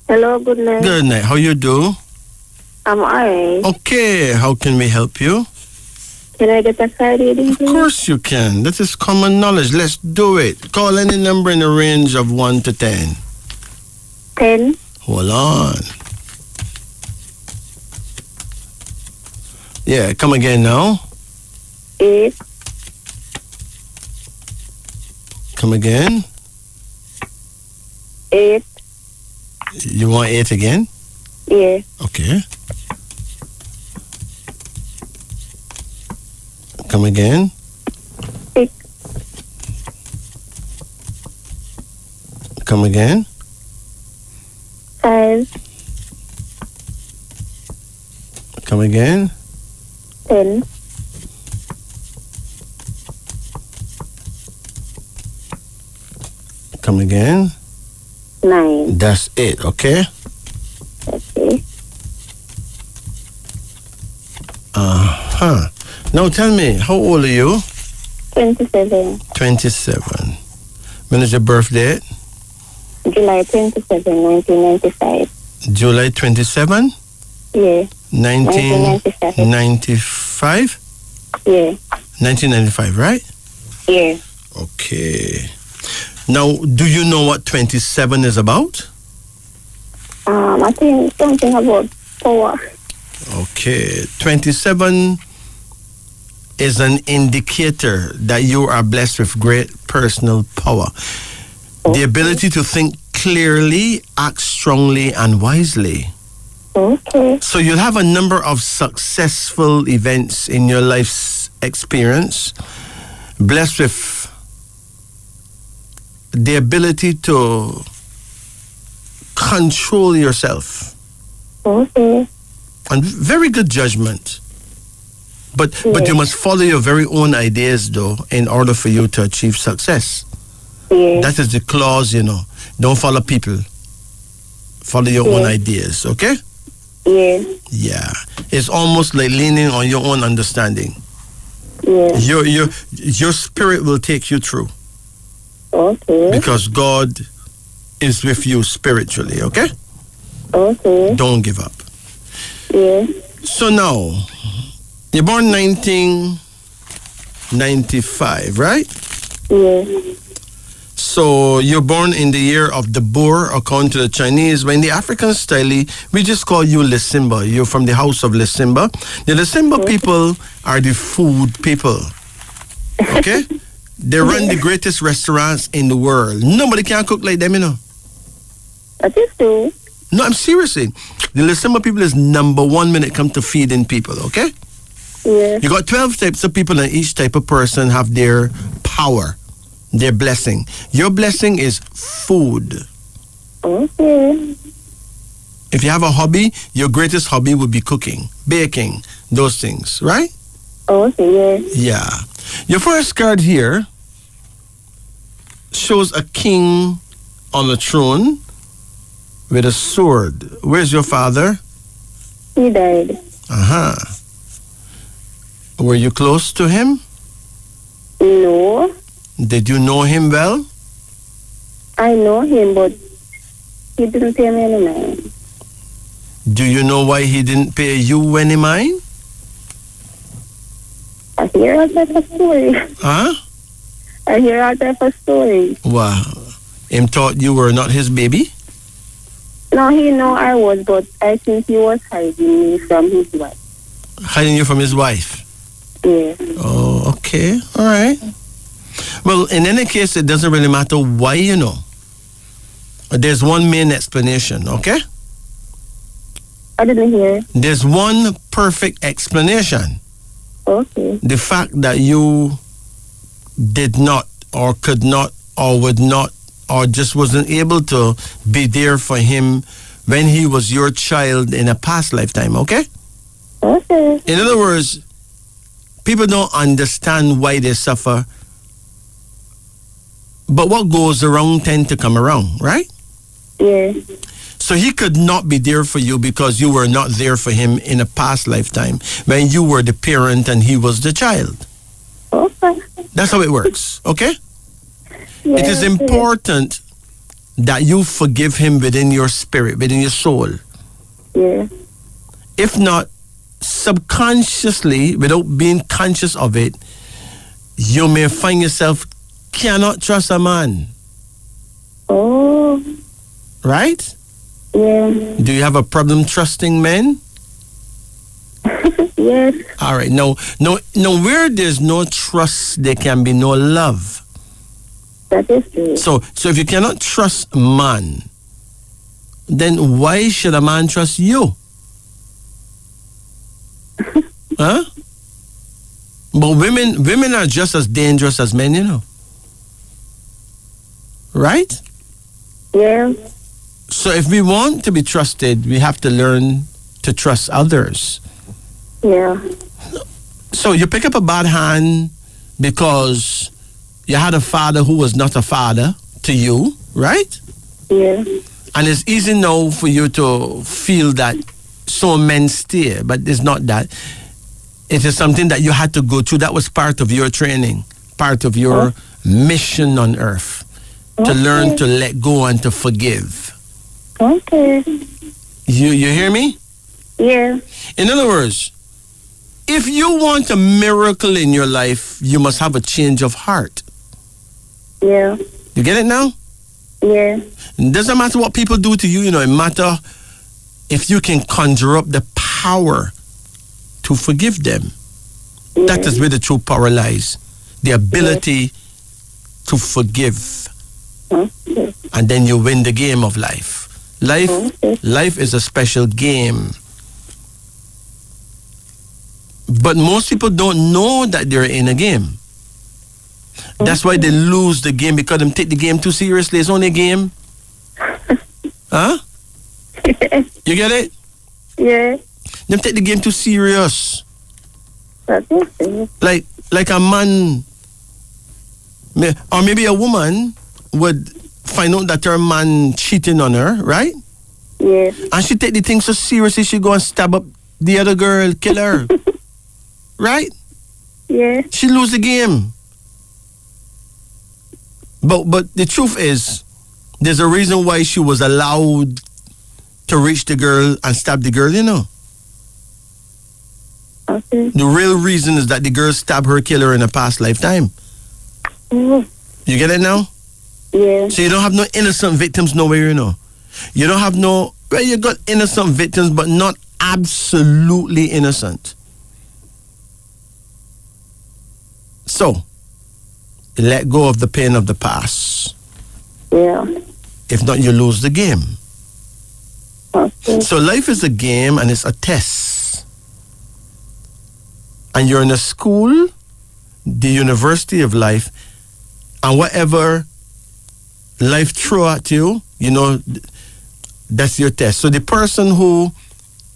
Hello, good night. Good night. How you do? I'm alright. Okay, how can we help you? Can I get a side reading, please? Of course you can. That is common knowledge. Let's do it. Call any number in the range of 1 to 10. 10. Hold on. Yeah, come again now. 8. Come again. 8. You want 8 again? Yeah. Okay. Come again. 6. Come again. 5. Come again. 10. Come again. 9. That's it, okay? Okay. Uh-huh. Now tell me, how old are you? 27. 27. When is your birthday? July 27, 1995. July 27, Yeah. 1995? Yeah. 1995, right? Yeah. Okay. Now, do you know what 27 is about? I think something about power. Okay. 27 is an indicator that you are blessed with great personal power. The ability to think clearly, act strongly, and wisely. Okay. So you'll have a number of successful events in your life's experience, blessed with the ability to control yourself. Okay. And very good judgment. But you must follow your very own ideas, though, in order for you to achieve success. Yeah. That is the clause, Don't follow people. Follow your own ideas, okay? Yeah. Yeah. It's almost like leaning on your own understanding. Yeah. Your spirit will take you through. Okay. Because God is with you spiritually, okay? Okay. Don't give up. Yeah. So now, you're born 1995, right? Yeah. So you're born in the year of the boar, according to the Chinese. But in the African style, we just call you Lesimba. You're from the house of Lesimba. The Lesimba people are the food people. Okay? They run the greatest restaurants in the world. Nobody can cook like them, That is true. No, I'm seriously. The Lesimba people is number one when it comes to feeding people, okay? Yeah. You got 12 types of people, and each type of person have their power, their blessing. Your blessing is food. Okay. If you have a hobby, your greatest hobby would be cooking, baking, those things, right? Okay. Yeah. Yeah. Your first card here shows a king on a throne with a sword. Where's your father? He died. Uh-huh. Were you close to him? No. Did you know him well? I know him, but he didn't pay me any mind. Do you know why he didn't pay you any mind? I hear all type of stories. Huh? I hear all type of stories. Wow. Him thought you were not his baby? No, he know I was, but I think he was hiding me from his wife. Hiding you from his wife? Yeah. Oh, okay. All right. Well, in any case, it doesn't really matter why, There's one main explanation, okay? I didn't hear. There's one perfect explanation. Okay. The fact that you did not or could not or would not or just wasn't able to be there for him when he was your child in a past lifetime, okay? Okay. In other words, people don't understand why they suffer, but what goes around tend to come around, right? Yeah. So he could not be there for you because you were not there for him in a past lifetime when you were the parent and he was the child. Okay. That's how it works, okay? Yeah, It is important that you forgive him within your spirit, within your soul. Yeah. If not, subconsciously, without being conscious of it, you may find yourself cannot trust a man. Oh. Right? Yeah. Do you have a problem trusting men? Yes. All right. No, where there's no trust, there can be no love. That is true. So if you cannot trust man, then why should a man trust you? Huh? But women are just as dangerous as men, Right? Yeah. So if we want to be trusted, we have to learn to trust others. Yeah. So you pick up a bad hand because you had a father who was not a father to you, right? Yeah. And it's easy now for you to feel that some men stay, but it's not that. It is something that you had to go through. That was part of your training, part of your mission on earth. To learn to let go and to forgive. Okay. You hear me? Yeah. In other words, if you want a miracle in your life, you must have a change of heart. Yeah. You get it now? Yeah. It doesn't matter what people do to you, it matters if you can conjure up the power to forgive them. Yeah. That is where the true power lies. The ability to forgive. Okay. And then you win the game of life. Life is a special game. But most people don't know that they're in a game. That's why they lose the game, because they take the game too seriously. It's only a game. Huh? You get it? Yeah. They take the game too serious. That's it. Like a man, or maybe a woman would find out that her man cheating on her, right? Yeah. And she take the thing so seriously, she go and stab up the other girl, kill her. Right? Yeah. She lose the game. But the truth is, there's a reason why she was allowed to reach the girl and stab the girl, Okay. The real reason is that the girl stabbed her killer in a past lifetime. Mm. You get it now? Yeah. So you don't have no innocent victims nowhere, You don't have you got innocent victims, but not absolutely innocent. So, let go of the pain of the past. Yeah. If not, you lose the game. Okay. So life is a game and it's a test. And you're in a school, the university of life, and whatever life throw at you, that's your test. So the person who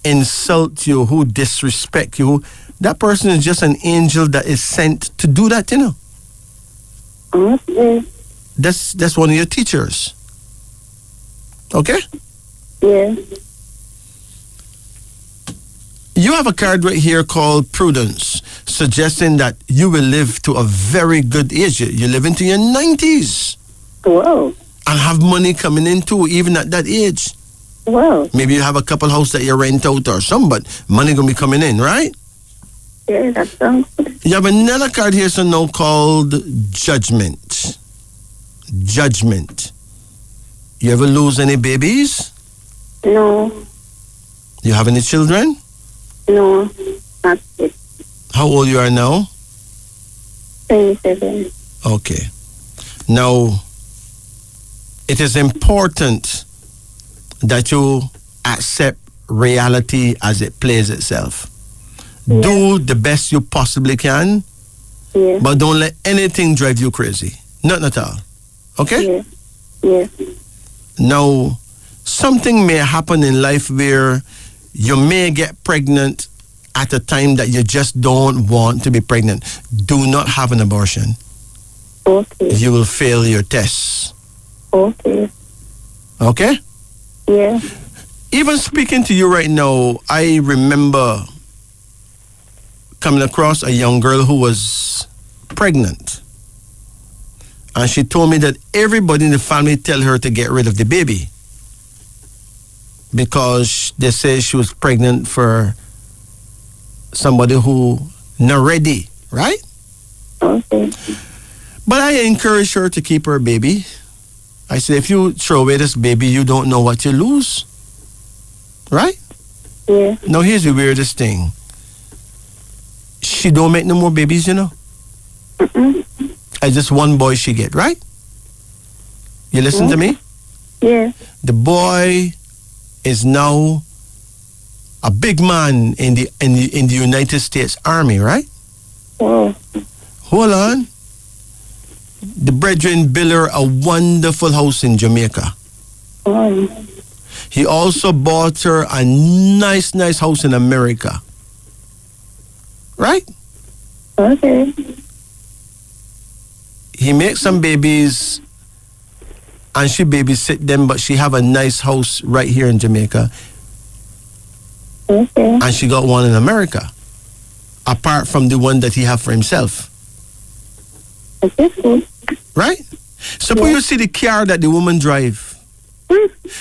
insults you, who disrespect you, that person is just an angel that is sent to do that, Okay. That's one of your teachers. Okay? Yeah. You have a card right here called Prudence, suggesting that you will live to a very good age. You live into your 90s. Wow. And have money coming in too, even at that age. Wow. Maybe you have a couple houses that you rent out or something, but money gonna be coming in, right? Yeah, that sounds good. You have another card here, so now called Judgment. Judgment. You ever lose any babies? No. You have any children? No. Not it. How old you are now? 27. Okay. Now, it is important that you accept reality as it plays itself. Yeah. Do the best you possibly can, Yeah. but don't let anything drive you crazy. Not at all. Okay? Yeah. Yeah. Now, something may happen in life where you may get pregnant at a time that you just don't want to be pregnant. Do not have an abortion. Okay. You will fail your tests. Okay. Okay? Yeah. Even speaking to you right now, I remember coming across a young girl who was pregnant. And she told me that everybody in the family tell her to get rid of the baby because they say she was pregnant for somebody who not ready, right? Okay. But I encourage her to keep her baby. I said, if you throw away this baby, you don't know what you lose. Right? Yeah. Now, here's the weirdest thing. She don't make no more babies, Mm-mm. Just one boy she get, right? You listen to me? Yeah. The boy is now a big man in the United States Army, right? Wow. Hold on. The brethren built her a wonderful house in Jamaica. He also bought her a nice house in America. Right? Okay. He makes some babies and she babysit them, but she have a nice house right here in Jamaica. Okay. And she got one in America, apart from the one that he have for himself. That's good. Right? Suppose you see the car that the woman drive.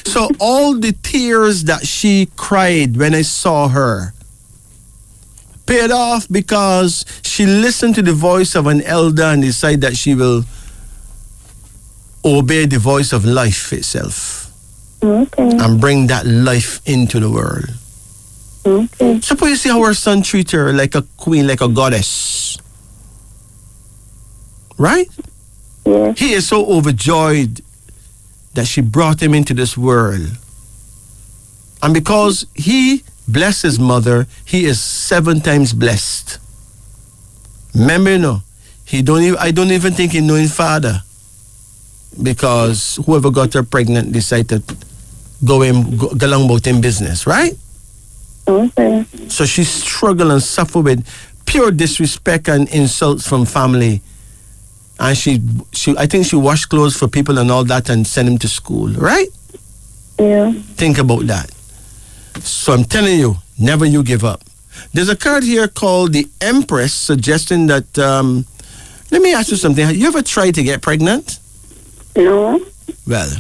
So all the tears that she cried when I saw her paid off because she listened to the voice of an elder and decided that she will obey the voice of life itself Okay. and bring that life into the world. Okay. Suppose you see how her son treat her like a queen, like a goddess. Right? Yes. He is so overjoyed that she brought him into this world. And because he blessed his mother, he is 7 times blessed. Remember, you know, I don't even think he knew his father. Because whoever got her pregnant decided to go along about in business, right? Okay. So she struggled and suffered with pure disrespect and insults from family. And she I think she washed clothes for people and all that and sent him to school, right? Yeah. Think about that. So I'm telling you, never you give up. There's a card here called the Empress suggesting that, let me ask you something. Have you ever tried to get pregnant? No. Well,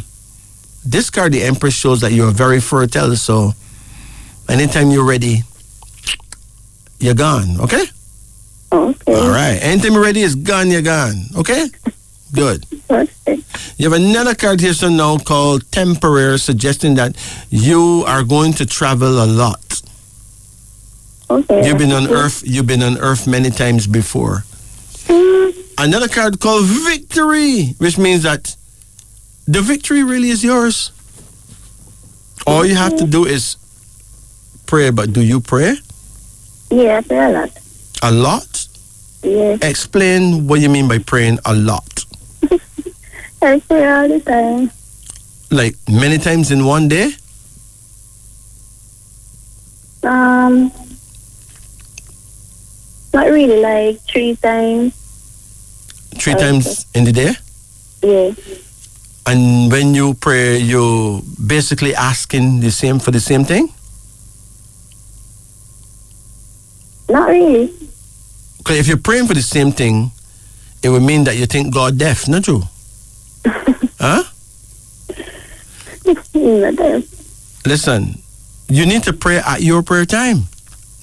this card, the Empress, shows that you're very fertile. So anytime you're ready, you're gone, okay? Okay. All right. Anytime you're ready, it's gone, you're gone. Okay? Good. Okay. You have another card here so now called Temporary, suggesting that you are going to travel a lot. Okay. You've been on Earth many times before. Another card called Victory, which means that the victory really is yours. All you have to do is pray, but do you pray? Yeah, I pray a lot. A lot? Yes. Explain what you mean by praying a lot. I pray all the time. Like many times in one day? Not really, like 3 times. 3 times in the day? Yeah. And when you pray, you basically asking for the same thing? Not really. Because if you're praying for the same thing, it would mean that you think God deaf, not true? Huh? Not that. Listen, you need to pray at your prayer time.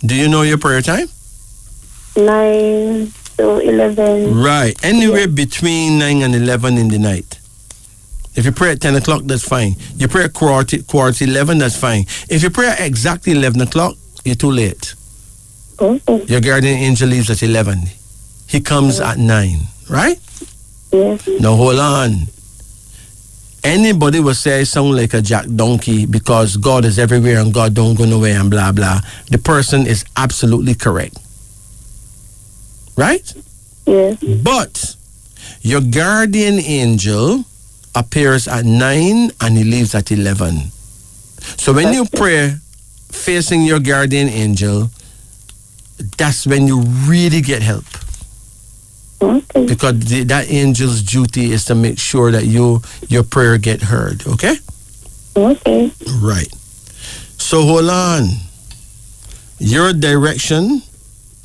Do you know your prayer time? 9 to 11. Right. Anywhere between 9 and 11 in the night. If you pray at 10 o'clock, that's fine. You pray at quarter to 11, that's fine. If you pray at exactly 11 o'clock, you're too late. Okay. Your guardian angel leaves at 11. He comes at 9, right? Yes. Now hold on. Anybody will say I sound like a jack donkey because God is everywhere and God don't go nowhere and blah blah. The person is absolutely correct. Right? Yes. But your guardian angel appears at 9 and he leaves at 11. So when you pray facing your guardian angel, that's when you really get help. Okay. Because that angel's duty is to make sure that your prayer get heard. Okay? Okay. Right. So hold on. Your direction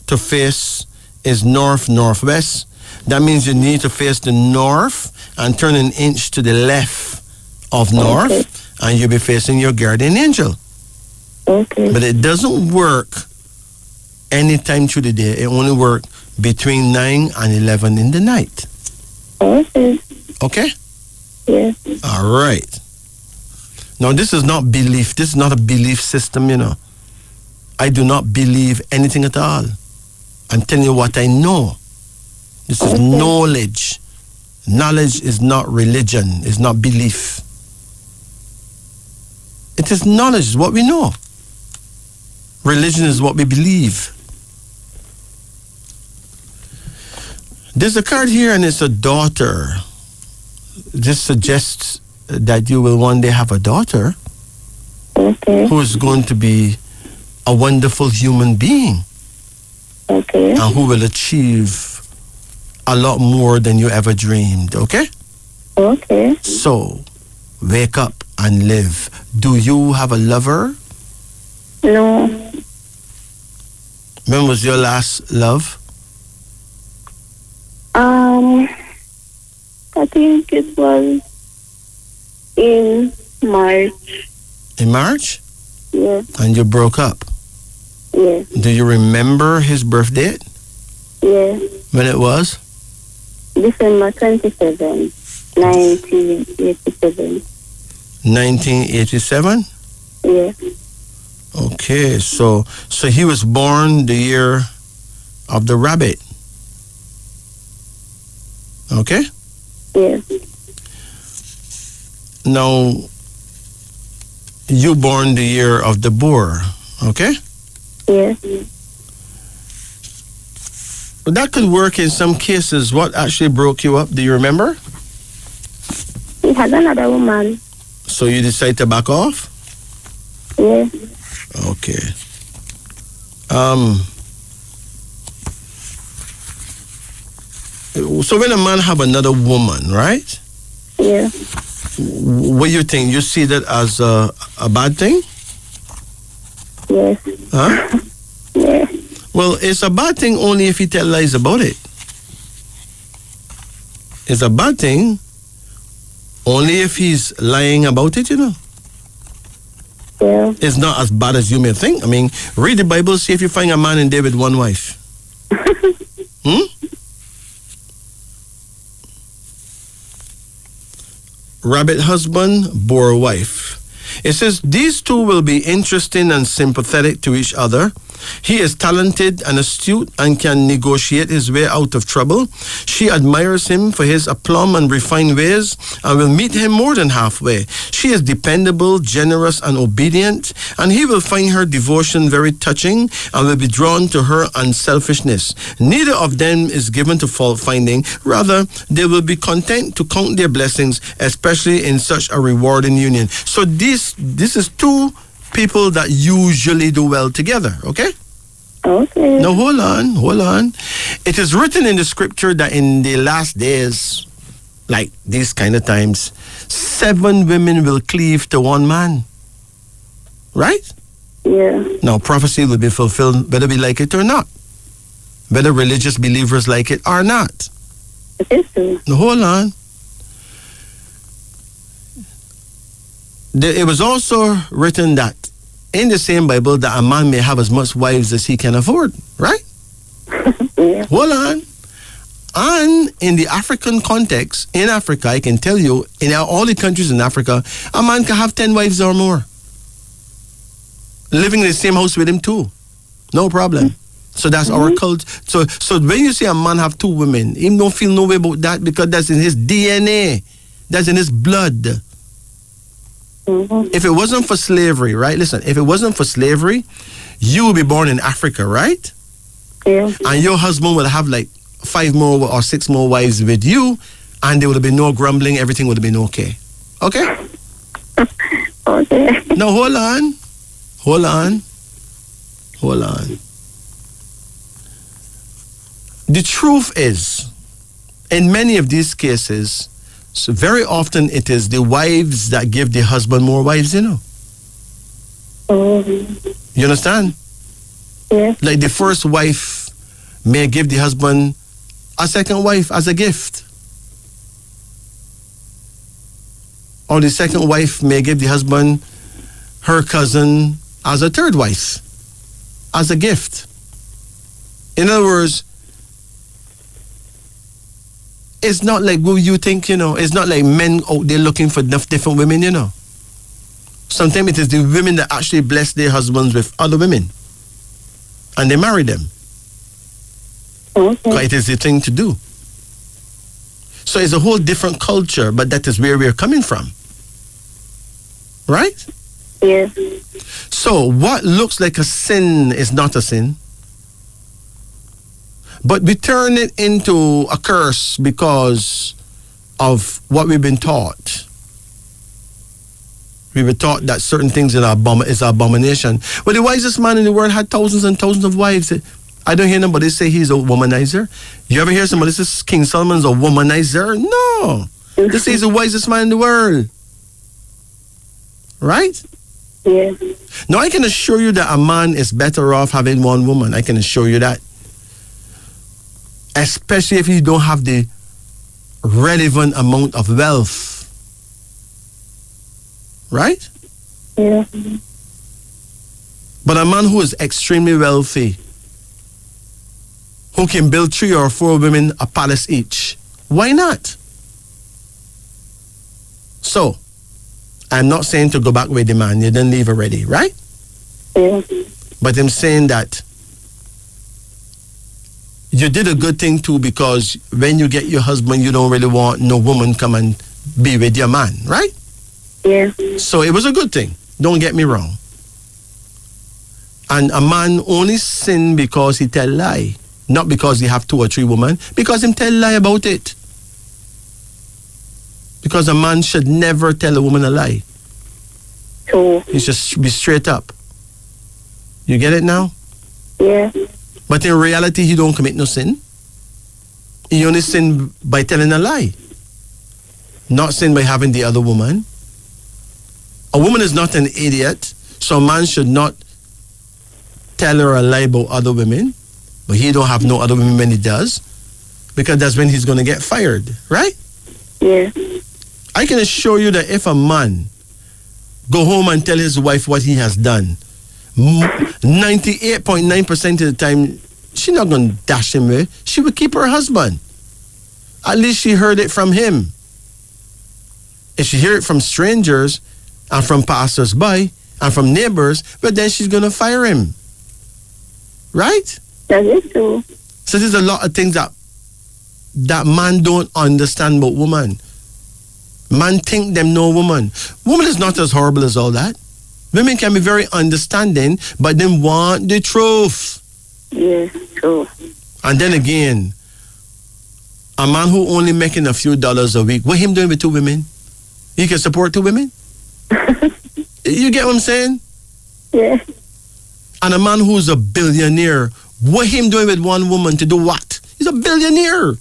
to face is north-northwest. That means you need to face the north and turn an inch to the left of north, and you'll be facing your guardian angel. Okay. But it doesn't work any time through the day. It only works between 9 and 11 in the night. Okay. Okay? Yes. All right. Now, this is not belief. This is not a belief system, you know. I do not believe anything at all. I'm telling you what I know. This is knowledge. Knowledge is not religion. It's not belief. It is knowledge, what we know. Religion is what we believe. There's a card here and it's a daughter. This suggests that you will one day have a daughter who is going to be a wonderful human being and who will achieve a lot more than you ever dreamed, okay? Okay. So, wake up and live. Do you have a lover? No. When was your last love? it was in March. In March? Yeah, And you broke up. yeah, Do you remember his birth date? yeah. When it was? December 27, 1987. 1987? Yeah, Okay, so he was born the year of the rabbit. Okay? yeah, Now, you born the year of the boar. Okay? yeah. But that could work in some cases. What actually broke you up? Do you remember? He had another woman. So you decided to back off? Yeah, Okay. So when a man have another woman, right? yeah. What do you think? You see that as a bad thing? Yes. Huh? Yeah. Well, it's a bad thing only if he tell lies about it. It's a bad thing only if he's lying about it, you know. Yeah. It's not as bad as you may think. I mean, read the Bible, see if you find a man in there with one wife. Rabbit husband, boar wife. It says, these two will be interesting and sympathetic to each other. He is talented and astute and can negotiate his way out of trouble. She admires him for his aplomb and refined ways and will meet him more than halfway. She is dependable, generous, and obedient, and he will find her devotion very touching and will be drawn to her unselfishness. Neither of them is given to fault finding. Rather, they will be content to count their blessings, especially in such a rewarding union. So this is two people that usually do well together, okay? Okay. Now, hold on. It is written in the scripture that in the last days, like these kind of times, 7 women will cleave to one man. Right? Yeah. Now, prophecy will be fulfilled, whether we like it or not. Whether religious believers like it or not. It is true. Now, hold on. It was also written that in the same Bible that a man may have as much wives as he can afford, right? Yeah. Hold on. And in the African context, in Africa, I can tell you, in all the countries in Africa, a man can have 10 wives or more. Living in the same house with him too. No problem. So that's our culture. So when you see a man have 2 women, he don't feel no way about that because that's in his DNA. That's in his blood. Mm-hmm. If it wasn't for slavery, right? Listen, if it wasn't for slavery, you would be born in Africa, right? Yeah. And your husband would have like 5 more or 6 more wives with you, and there would have been no grumbling, everything would have been okay. Okay? Okay. Now hold on. The truth is, in many of these cases, so very often it is the wives that give the husband more wives, you know. You understand? Yeah. Like the first wife may give the husband a second wife as a gift. Or the second wife may give the husband her cousin as a third wife, as a gift. In other words, it's not like what you think, you know. It's not like men out there looking for different women, you know. Sometimes it is the women that actually bless their husbands with other women. And they marry them. Okay. Because it is the thing to do. So it's a whole different culture, but that is where we're coming from. Right? Yeah. So what looks like a sin is not a sin. But we turn it into a curse because of what we've been taught. We were taught that certain things is abomination. Well, the wisest man in the world had thousands and thousands of wives. I don't hear nobody say he's a womanizer. You ever hear somebody say King Solomon's a womanizer? No. They say he's the wisest man in the world. Right? Yeah. Now, I can assure you that a man is better off having one woman. I can assure you that. Especially if you don't have the relevant amount of wealth. Right? Yeah. But a man who is extremely wealthy, who can build 3 or 4 women a palace each, why not? So, I'm not saying to go back with the man. You didn't leave already, right? Yeah. But I'm saying that you did a good thing too, because when you get your husband, you don't really want no woman come and be with your man, right? Yeah. So it was a good thing. Don't get me wrong. And a man only sin because he tell lie, not because he have 2 or 3 women, because him tell lie about it. Because a man should never tell a woman a lie. True. He should be straight up. You get it now? Yeah. But in reality, he don't commit no sin. He only sin by telling a lie. Not sin by having the other woman. A woman is not an idiot, so a man should not tell her a lie about other women. But he don't have no other women when he does, because that's when he's going to get fired, right? Yeah. I can assure you that if a man go home and tell his wife what he has done, 98.9% of the time, she's not going to dash him away. She will keep her husband. At least she heard it from him. If she hear it from strangers and from passers-by and from neighbors, but then she's going to fire him. Right? That is true. So there's a lot of things that man don't understand about woman. Man think them no woman. Woman is not as horrible as all that. Women can be very understanding, but then want the truth. Yes, true. And then again, a man who only making a few dollars a week, what him doing with 2 women? He can support 2 women? You get what I'm saying? Yeah. And a man who's a billionaire, what him doing with 1 woman to do what? He's a billionaire.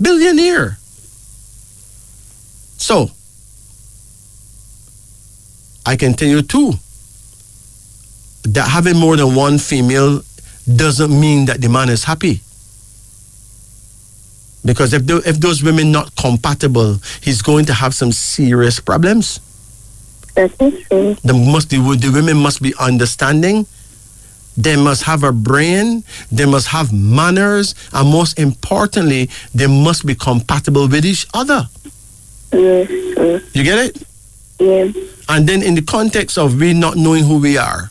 Billionaire. So, I can tell you too, that having more than 1 female doesn't mean that the man is happy. Because if those women not compatible, he's going to have some serious problems. That is true. The women must be understanding. They must have a brain. They must have manners. And most importantly, they must be compatible with each other. Yes, true. You get it? Yeah. And then in the context of we not knowing who we are,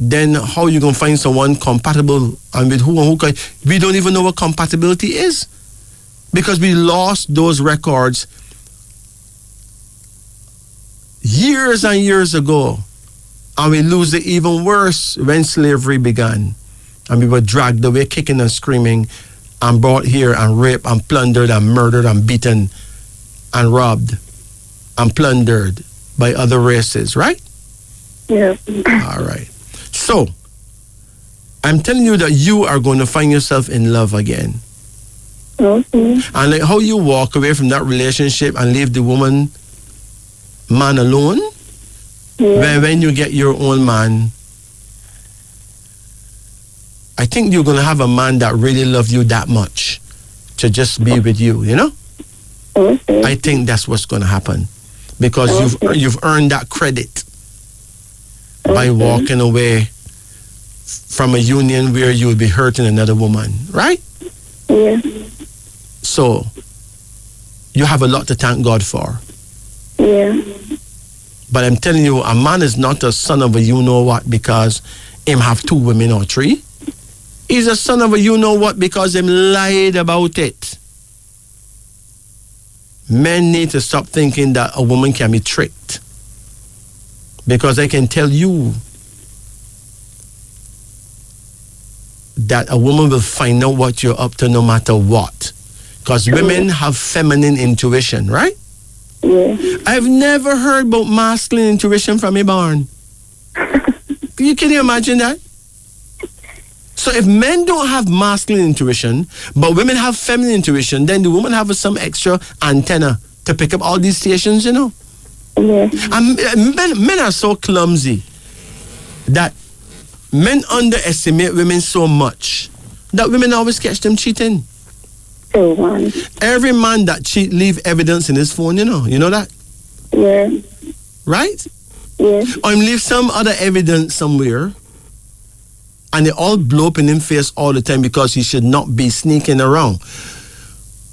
then how you going to find someone compatible and with who and who? We don't even know what compatibility is, because we lost those records years and years ago, and we lose it even worse when slavery began, and we were dragged away kicking and screaming and brought here and raped and plundered and murdered and beaten and robbed and plundered by other races, right? Yeah. All right. So, I'm telling you that you are going to find yourself in love again. Okay. And like how you walk away from that relationship and leave the man alone, Yeah. when you get your own man, I think you're going to have a man that really loves you that much to just be with you, you know? Okay. I think that's what's going to happen, because you've earned that credit by walking away from a union where you would be hurting another woman, right? Yeah. So you have a lot to thank God for. Yeah. But I'm telling you, a man is not a son of a you-know-what because him have 2 women or 3. He's a son of a you-know-what because him lied about it. Men need to stop thinking that a woman can be tricked. Because I can tell you that a woman will find out what you're up to no matter what. Because women have feminine intuition, right? Yeah. I've never heard about masculine intuition from a barn. Can you imagine that? So if men don't have masculine intuition, but women have feminine intuition, then the woman have some extra antenna to pick up all these stations, you know? Yeah. And men are so clumsy that men underestimate women so much that women always catch them cheating. True, man. Every man that cheat leave evidence in his phone, you know. You know that? Yeah. Right? Yeah. Or him leave some other evidence somewhere and they all blow up in his face all the time because he should not be sneaking around.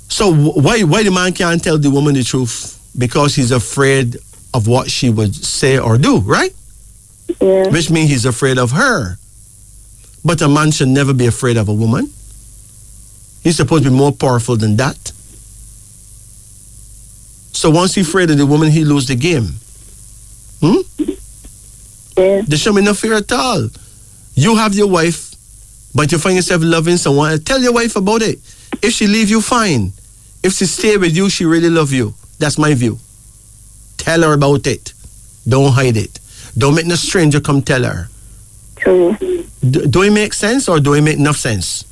So why the man can't tell the woman the truth? Because he's afraid of what she would say or do, right? Yeah. Which means he's afraid of her. But a man should never be afraid of a woman. He's supposed to be more powerful than that. So once he's afraid of the woman, he lose the game. Yeah. There should be no fear at all. You have your wife, but you find yourself loving someone. Tell your wife about it. If she leave you, fine. If she stay with you, she really love you. That's my view. Tell her about it. Don't hide it. Don't make no stranger come tell her. True. Do it make sense or do it make enough sense?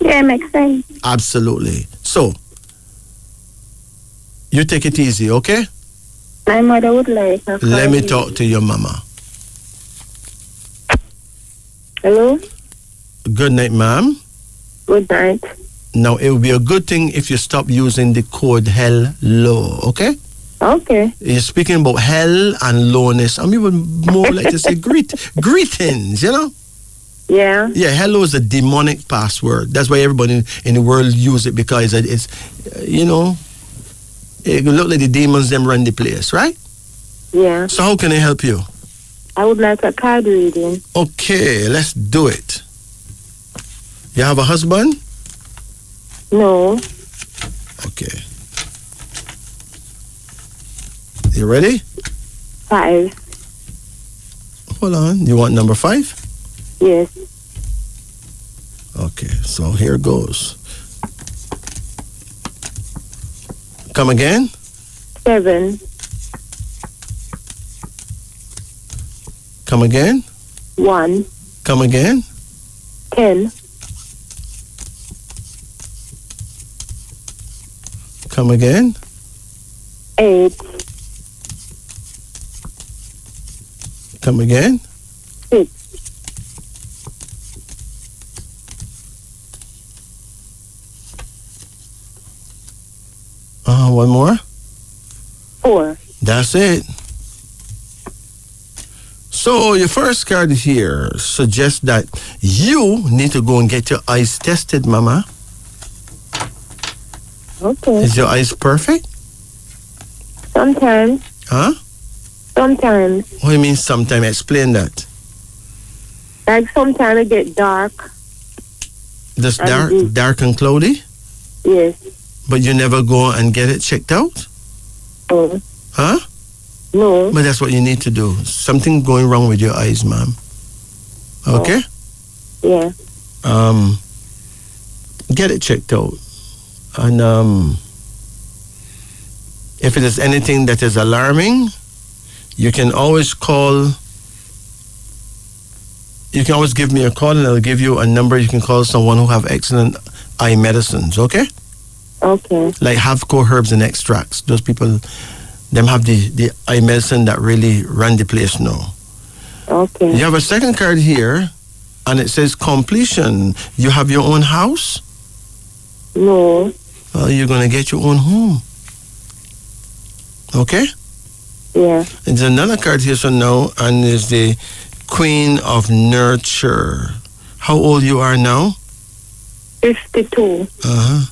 Yeah, it makes sense. Absolutely. So, you take it easy, okay? My mother would like her. Let me talk to your mama. Hello? Good night, ma'am. Good night. Now, it would be a good thing if you stop using the code hello, okay? Okay. You're speaking about hell and lowness. I mean, would more like to say greetings, you know? Yeah. Yeah, hello is a demonic password. That's why everybody in the world use it because it's you know, it look like the demons them run the place, right? Yeah. So how can I help you? I would like a card reading. Okay, let's do it. You have a husband? No. Okay. You ready? 5. Hold on. You want number 5? Yes. Okay, so here goes. Come again? 7. Come again? 1. Come again? 10. Come again? 8. Come again? 6. One more? 4. That's it. So your first card here suggests that you need to go and get your eyes tested, Mama. Okay. Is your eyes perfect? Sometimes. Huh? Sometimes. What do you mean sometime? Explain that. Like sometimes it get dark. Just And dark and cloudy? Yes. But you never go and get it checked out? Oh. Huh? No. But that's what you need to do. Something going wrong with your eyes, ma'am. Okay? Yeah. Get it checked out. And if it is anything that is alarming, you can always call. You can always give me a call and I'll give you a number. You can call someone who have excellent eye medicines, okay? Okay. Like Havco Herbs and Extracts. Those people, them have the eye medicine that really run the place now. Okay. You have a second card here and it says completion. You have your own house? No. Well, you're going to get your own home. Okay? Yeah. There's another card here so now, and is the Queen of Nurture. How old you are now? 52. Uh-huh.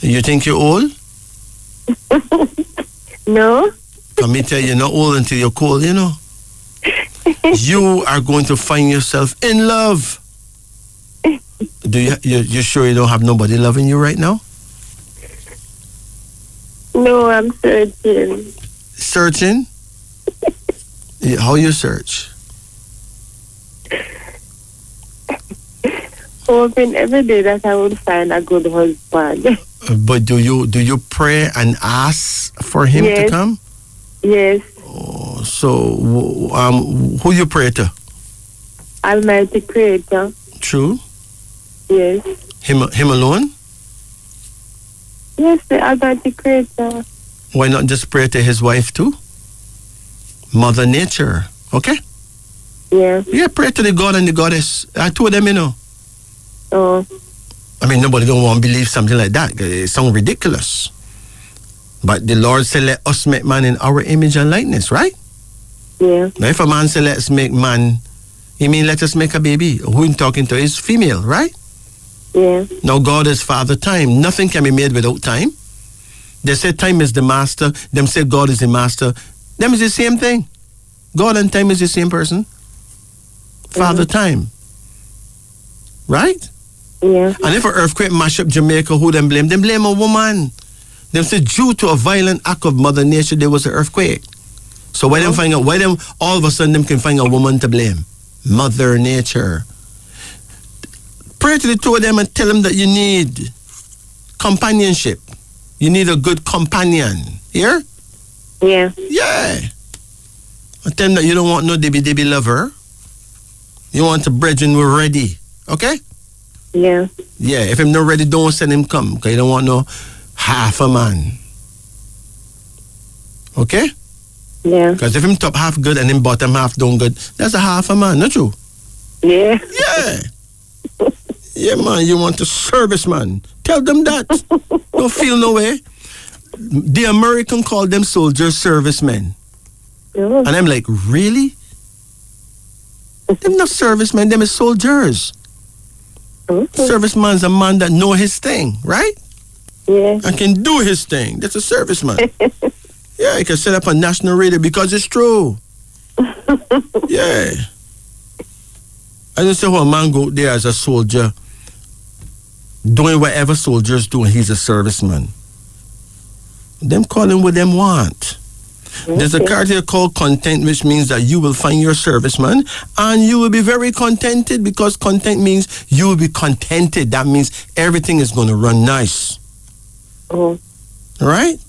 You think you're old? No. Let me tell you, you're not old until you're cold, you know. You are going to find yourself in love. Do you sure you don't have nobody loving you right now? No, I'm searching. Searching? How you search? Hoping every day that I would find a good husband. But do you pray and ask for him to Yes. come? Yes. Oh, so who you pray to? Almighty Creator. True. Yes. Him alone? Yes, the Almighty Creator. Why not just pray to his wife too? Mother Nature. Okay? Yeah. Yeah, pray to the God and the Goddess. I told them, you know. Oh. I mean, nobody don't want to believe something like that. It sounds ridiculous. But the Lord said, let us make man in our image and likeness, right? Yeah. Now, if a man said, let's make man, he mean let us make a baby. Who he talking to is female, right? Yeah. Now, God is Father Time. Nothing can be made without time. They say time is the master. Them say God is the master. Them is the same thing. God and time is the same person. Father Time. Right? Yeah. And if an earthquake mash up Jamaica, who them blame? Them blame a woman. Them say due to a violent act of Mother Nature, there was an earthquake. So why them find out? Why them all of a sudden them can find a woman to blame? Mother Nature. Pray to the two of them and tell them that you need companionship. You need a good companion. Here? Yeah. Yeah. And tell them that you don't want no dibby lover. You want a brethren who are ready. Okay? Yeah. Yeah. If him not ready, don't send him come. Because you don't want no half a man. Okay? Yeah. Because if him top half good and him bottom half don't good, that's a half a man, not true? Yeah. Yeah. Yeah, man, you want a serviceman. Tell them that. Don't feel no way. The American call them soldiers servicemen. Oh. And I'm like, really? Them not servicemen, them is soldiers. Okay. Serviceman's a man that know his thing, right? Yeah. And can do his thing. That's a serviceman. Yeah, he can set up a national radio because it's true. Yeah. I just say, well, a man go there as a soldier, doing whatever soldiers do, and he's a serviceman. Them call him what them want. There's a card here called content, which means that you will find your serviceman and you will be very contented, because content means you will be contented. That means everything is going to run nice. Oh. All right?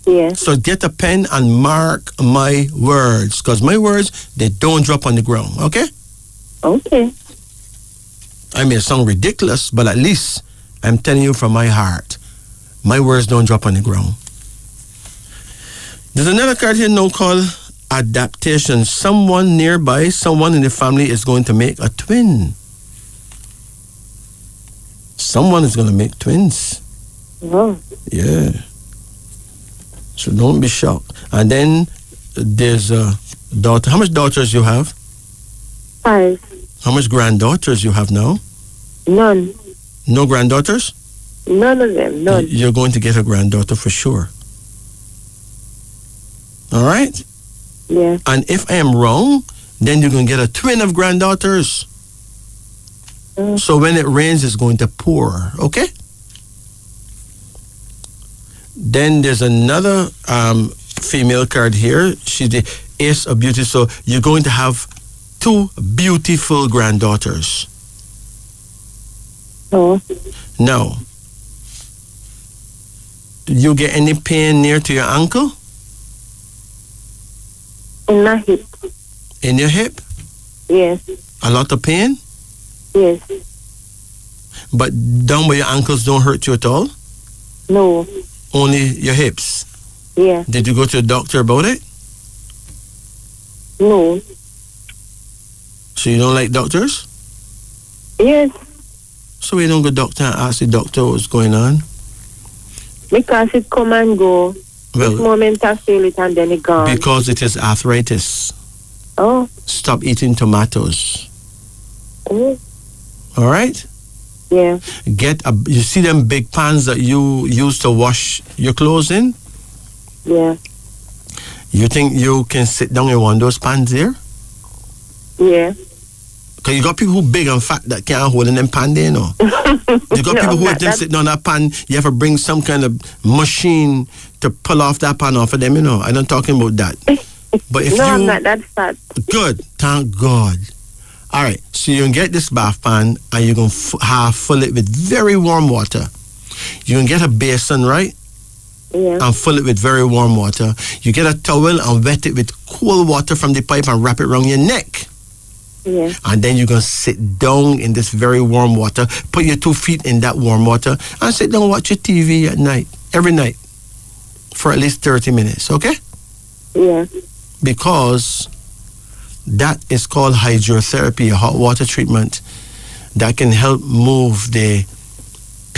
Yeah. So get a pen and mark my words, because my words, they don't drop on the ground, okay? Okay. I may sound ridiculous, but at least I'm telling you from my heart. My words don't drop on the ground. There's another card here now called adaptation. Someone nearby, someone in the family is going to make a twin. Someone is going to make twins. Oh. Yeah. So don't be shocked. And then there's a daughter. How much daughters you have? 5. How much granddaughters you have now? None. No granddaughters? None of them. None. You're going to get a granddaughter for sure. All right? Yeah. And if I am wrong, then you're going to get a twin of granddaughters. So when it rains, it's going to pour. Okay? Then there's another female card here. She's the Ace of Beauty. So you're going to have 2 beautiful granddaughters. Oh. Now, you get any pain near to your ankle? In my hip. In your hip? Yes. A lot of pain? Yes. But down by your ankles don't hurt you at all? No. Only your hips? Yeah. Did you go to a doctor about it? No. So you don't like doctors? Yes. So we don't go to the doctor and ask the doctor what's going on? Because it come and go. Well, This moment I feel it and then it gone. because it is arthritis. Oh. Stop eating tomatoes. Oh. All right? Yeah. You see them big pans that you use to wash your clothes in? Yeah. You think you can sit down in one of those pans there? Yeah. Because you got people who big and fat that can't hold in them pan there, you know. You got people who are just sitting on that pan. You have to bring some kind of machine to pull off that pan off of them, you know. I'm not talking about that. But if no, you... I'm not that fat. Good. Thank God. All right. So you can get this bath pan and you're going to half fill it with very warm water. You can get a basin, right? Yeah. And fill it with very warm water. You get a towel and wet it with cool water from the pipe and wrap it around your neck. Yeah. And then you're going to sit down in this very warm water, put your 2 feet in that warm water, and sit down and watch your TV at night, every night, for at least 30 minutes, okay? Yeah. Because that is called hydrotherapy, a hot water treatment that can help move the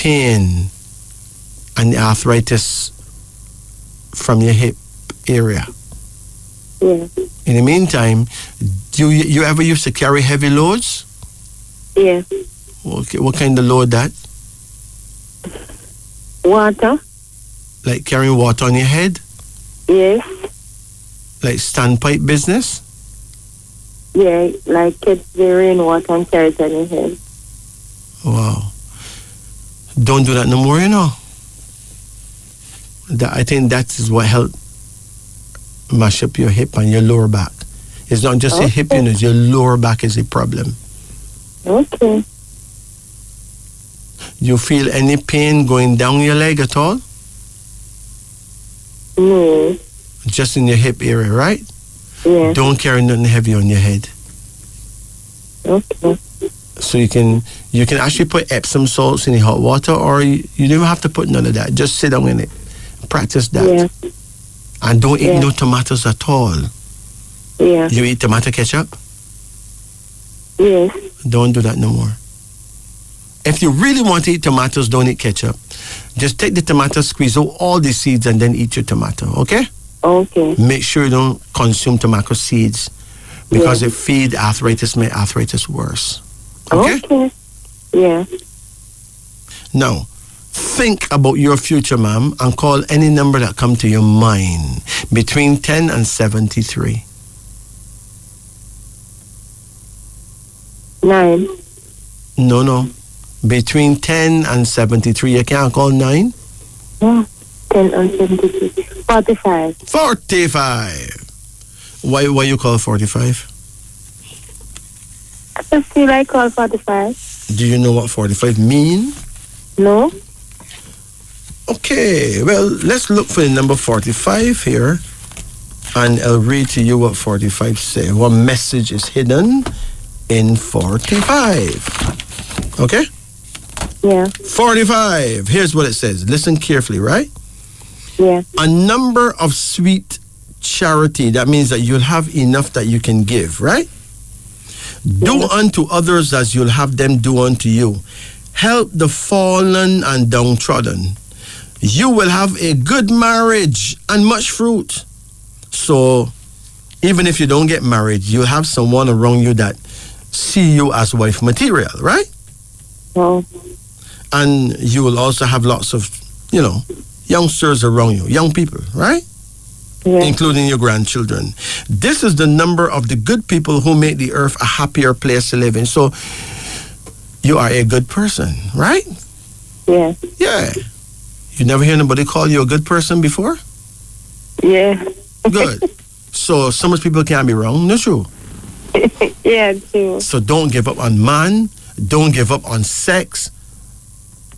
pain and the arthritis from your hip area. Yeah. In the meantime, do you ever used to carry heavy loads? Yeah. Okay, what kind of load that? Water? Like carrying water on your head? Yes. Like standpipe business? Yeah, like get the rainwater and carry it on your head. Wow. Don't do that no more, you know. I think that is what helped mash up your hip and your lower back. It's not just your hip, you know, your lower back is a problem. Okay. You feel any pain going down your leg at all? No. Just in your hip area, right? Yeah. Don't carry nothing heavy on your head. Okay. So you can actually put Epsom salts in the hot water, or you don't even have to put none of that. Just sit down in it. Practice that. Yeah. And don't eat Yeah. no tomatoes at all. Yeah. You eat tomato ketchup? Yes. Don't do that no more. If you really want to eat tomatoes, don't eat ketchup. Just take the tomato, squeeze out all the seeds, and then eat your tomato, okay? Okay. Make sure you don't consume tomato seeds because it feed arthritis, make arthritis worse. Okay? Okay. Yeah. Now, think about your future, ma'am, and call any number that come to your mind between 10 and 73. 9. No. Between 10 and 73. You can't call 9? Yeah. 10 and 73. 45. 45. Why you call 45? I just feel like call 45. Do you know what 45 mean? No? Okay, well, let's look for the number 45 here, and I'll read to you what 45 say. What message is hidden in 45? Okay? Yeah. 45. Here's what it says. Listen carefully, right? Yeah. A number of sweet charity. That means that you'll have enough that you can give, right? Do unto others as you'll have them do unto you. Help the fallen and downtrodden. You will have a good marriage and much fruit. So, even if you don't get married, you'll have someone around you that see you as wife material, right? Oh. And you will also have lots of, youngsters around you, young people, right? Yeah. Including your grandchildren. This is the number of the good people who make the earth a happier place to live in. So, you are a good person, right? Yeah. Yeah. You never hear anybody call you a good person before? Yeah. Good. So some of people can't be wrong, no true. Yeah, too. So don't give up on man. Don't give up on sex.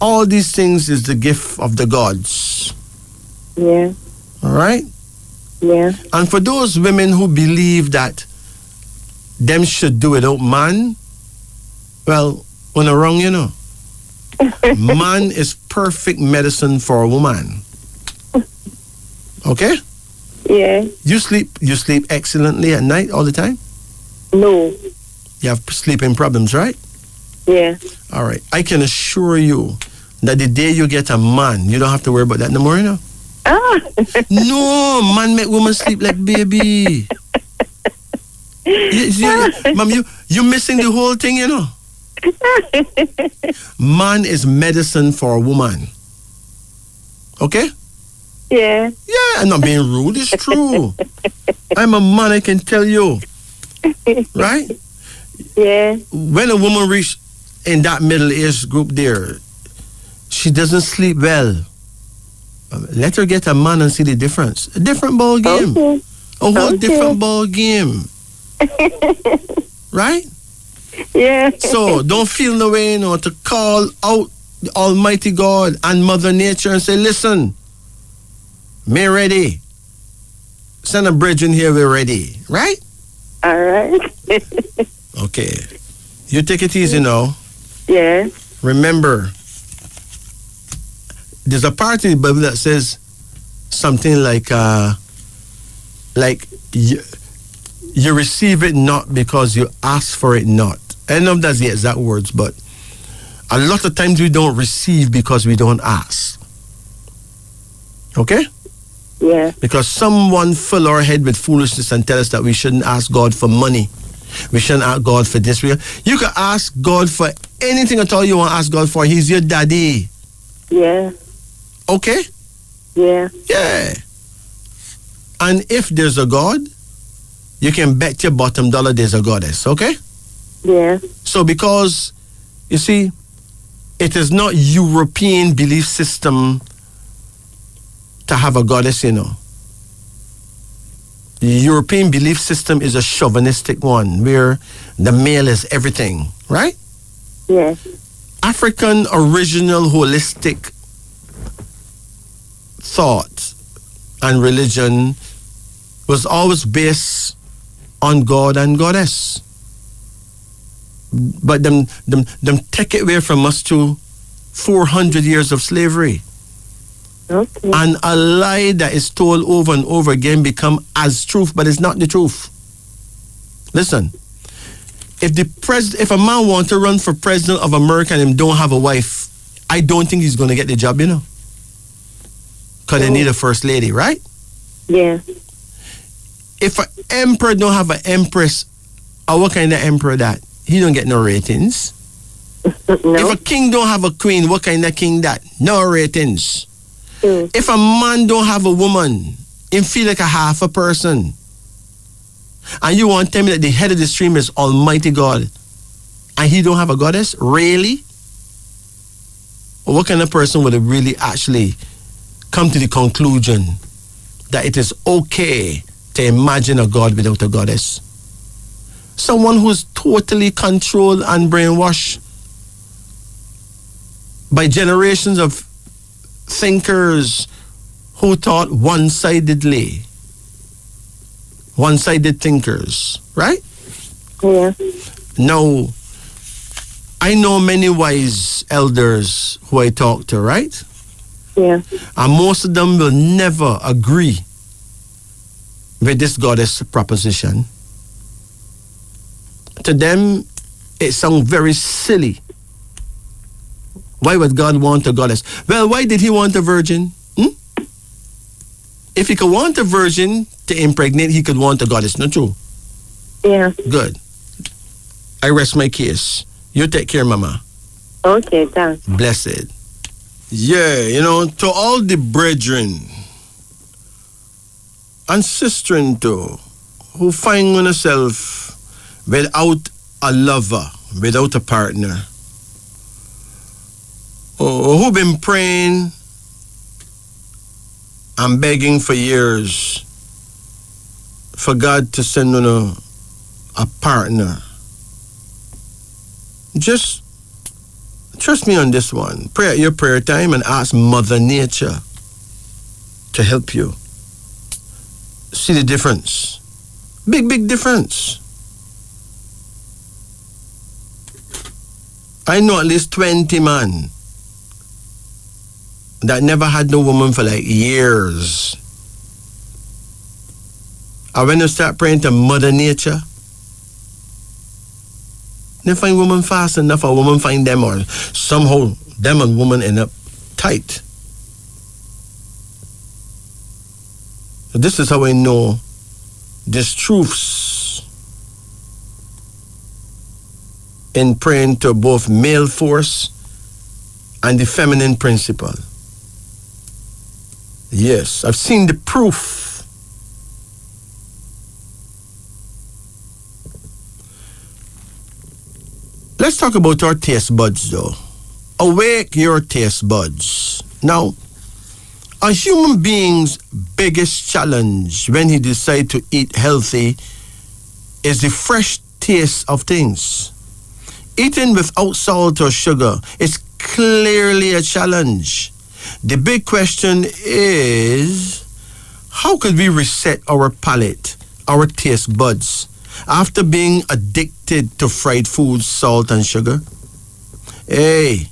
All these things is the gift of the gods. Yeah. All right? Yeah. And for those women who believe that them should do without man, well, when they're wrong, Man is perfect medicine for a woman. Okay? Yeah. You sleep excellently at night all the time? No. You have sleeping problems, right? Yeah. All right. I can assure you that the day you get a man, you don't have to worry about that no more, Ah. No, man make woman sleep like baby. Mom, you missing the whole thing, Man is medicine for a woman. Okay? Yeah. Yeah, I'm not being rude. It's true. I'm a man, I can tell you. Right? Yeah. When a woman reaches in that middle age group there, she doesn't sleep well. Let her get a man and see the difference. A different ball game. Okay. A whole different ball game. Right? Yeah. So don't feel no way, to call out the Almighty God and Mother Nature and say, listen, me ready. Send a bridge in here, we're ready. Right? All right. Okay. You take it easy now. Yeah. Remember, there's a part in the Bible that says something like you receive it not because you ask for it not. I don't know if that's the exact words, but A lot of times we don't receive because we don't ask. Okay? Yeah. Because someone fill our head with foolishness and tell us that we shouldn't ask God for money. We shouldn't ask God for this. You can ask God for anything at all you want to ask God for. He's your daddy. Yeah. Okay? Yeah. Yeah. And if there's a God, you can bet your bottom dollar there's a goddess. Okay? Yeah. So because, you see, it is not European belief system to have a goddess, you know. The European belief system is a chauvinistic one where the male is everything, right? Yeah. African original holistic thought and religion was always based on God and goddess. But them take it away from us to 400 years of slavery. Okay. And a lie that is told over and over again become as truth, but it's not the truth. Listen, if a man wants to run for president of America and him don't have a wife, I don't think he's going to get the job, you know. Because they need a first lady, right? Yeah. If an emperor don't have an empress, what kind of emperor that? He don't get no ratings. No. If a king don't have a queen, what kind of king that? No ratings. Mm. If a man don't have a woman, him feel like a half a person. And you want to tell me that the head of the stream is Almighty God, and he don't have a goddess? Really? Or what kind of person would really actually come to the conclusion that it is okay to imagine a God without a goddess? Someone who's totally controlled and brainwashed by generations of thinkers who thought one-sidedly. One-sided thinkers, right? Yeah. Now, I know many wise elders who I talk to, right? Yeah. And most of them will never agree with this goddess proposition. To them, it sounds very silly. Why would God want a goddess? Well, why did he want a virgin? If he could want a virgin to impregnate, he could want a goddess, not true? Yeah. Good. I rest my case. You take care, Mama. Okay, thanks. Blessed. Yeah, you know, to all the brethren and sistren too, who find themselves without a lover, without a partner, or who been praying and begging for years for God to send on a partner. Just trust me on this one. Pray at your prayer time and ask Mother Nature to help you. See the difference. Big, big difference. I know at least 20 men that never had no woman for like years. And when you start praying to Mother Nature, they find woman fast enough, or woman find them, or somehow them and woman end up tight. So this is how I know these truths in praying to both male force and the feminine principle. Yes, I've seen the proof. Let's talk about our taste buds, though. Awake your taste buds. Now, a human being's biggest challenge when he decides to eat healthy is the fresh taste of things. Eating without salt or sugar is clearly a challenge. The big question is, how could we reset our palate, our taste buds, after being addicted to fried foods, salt, and sugar? Hey,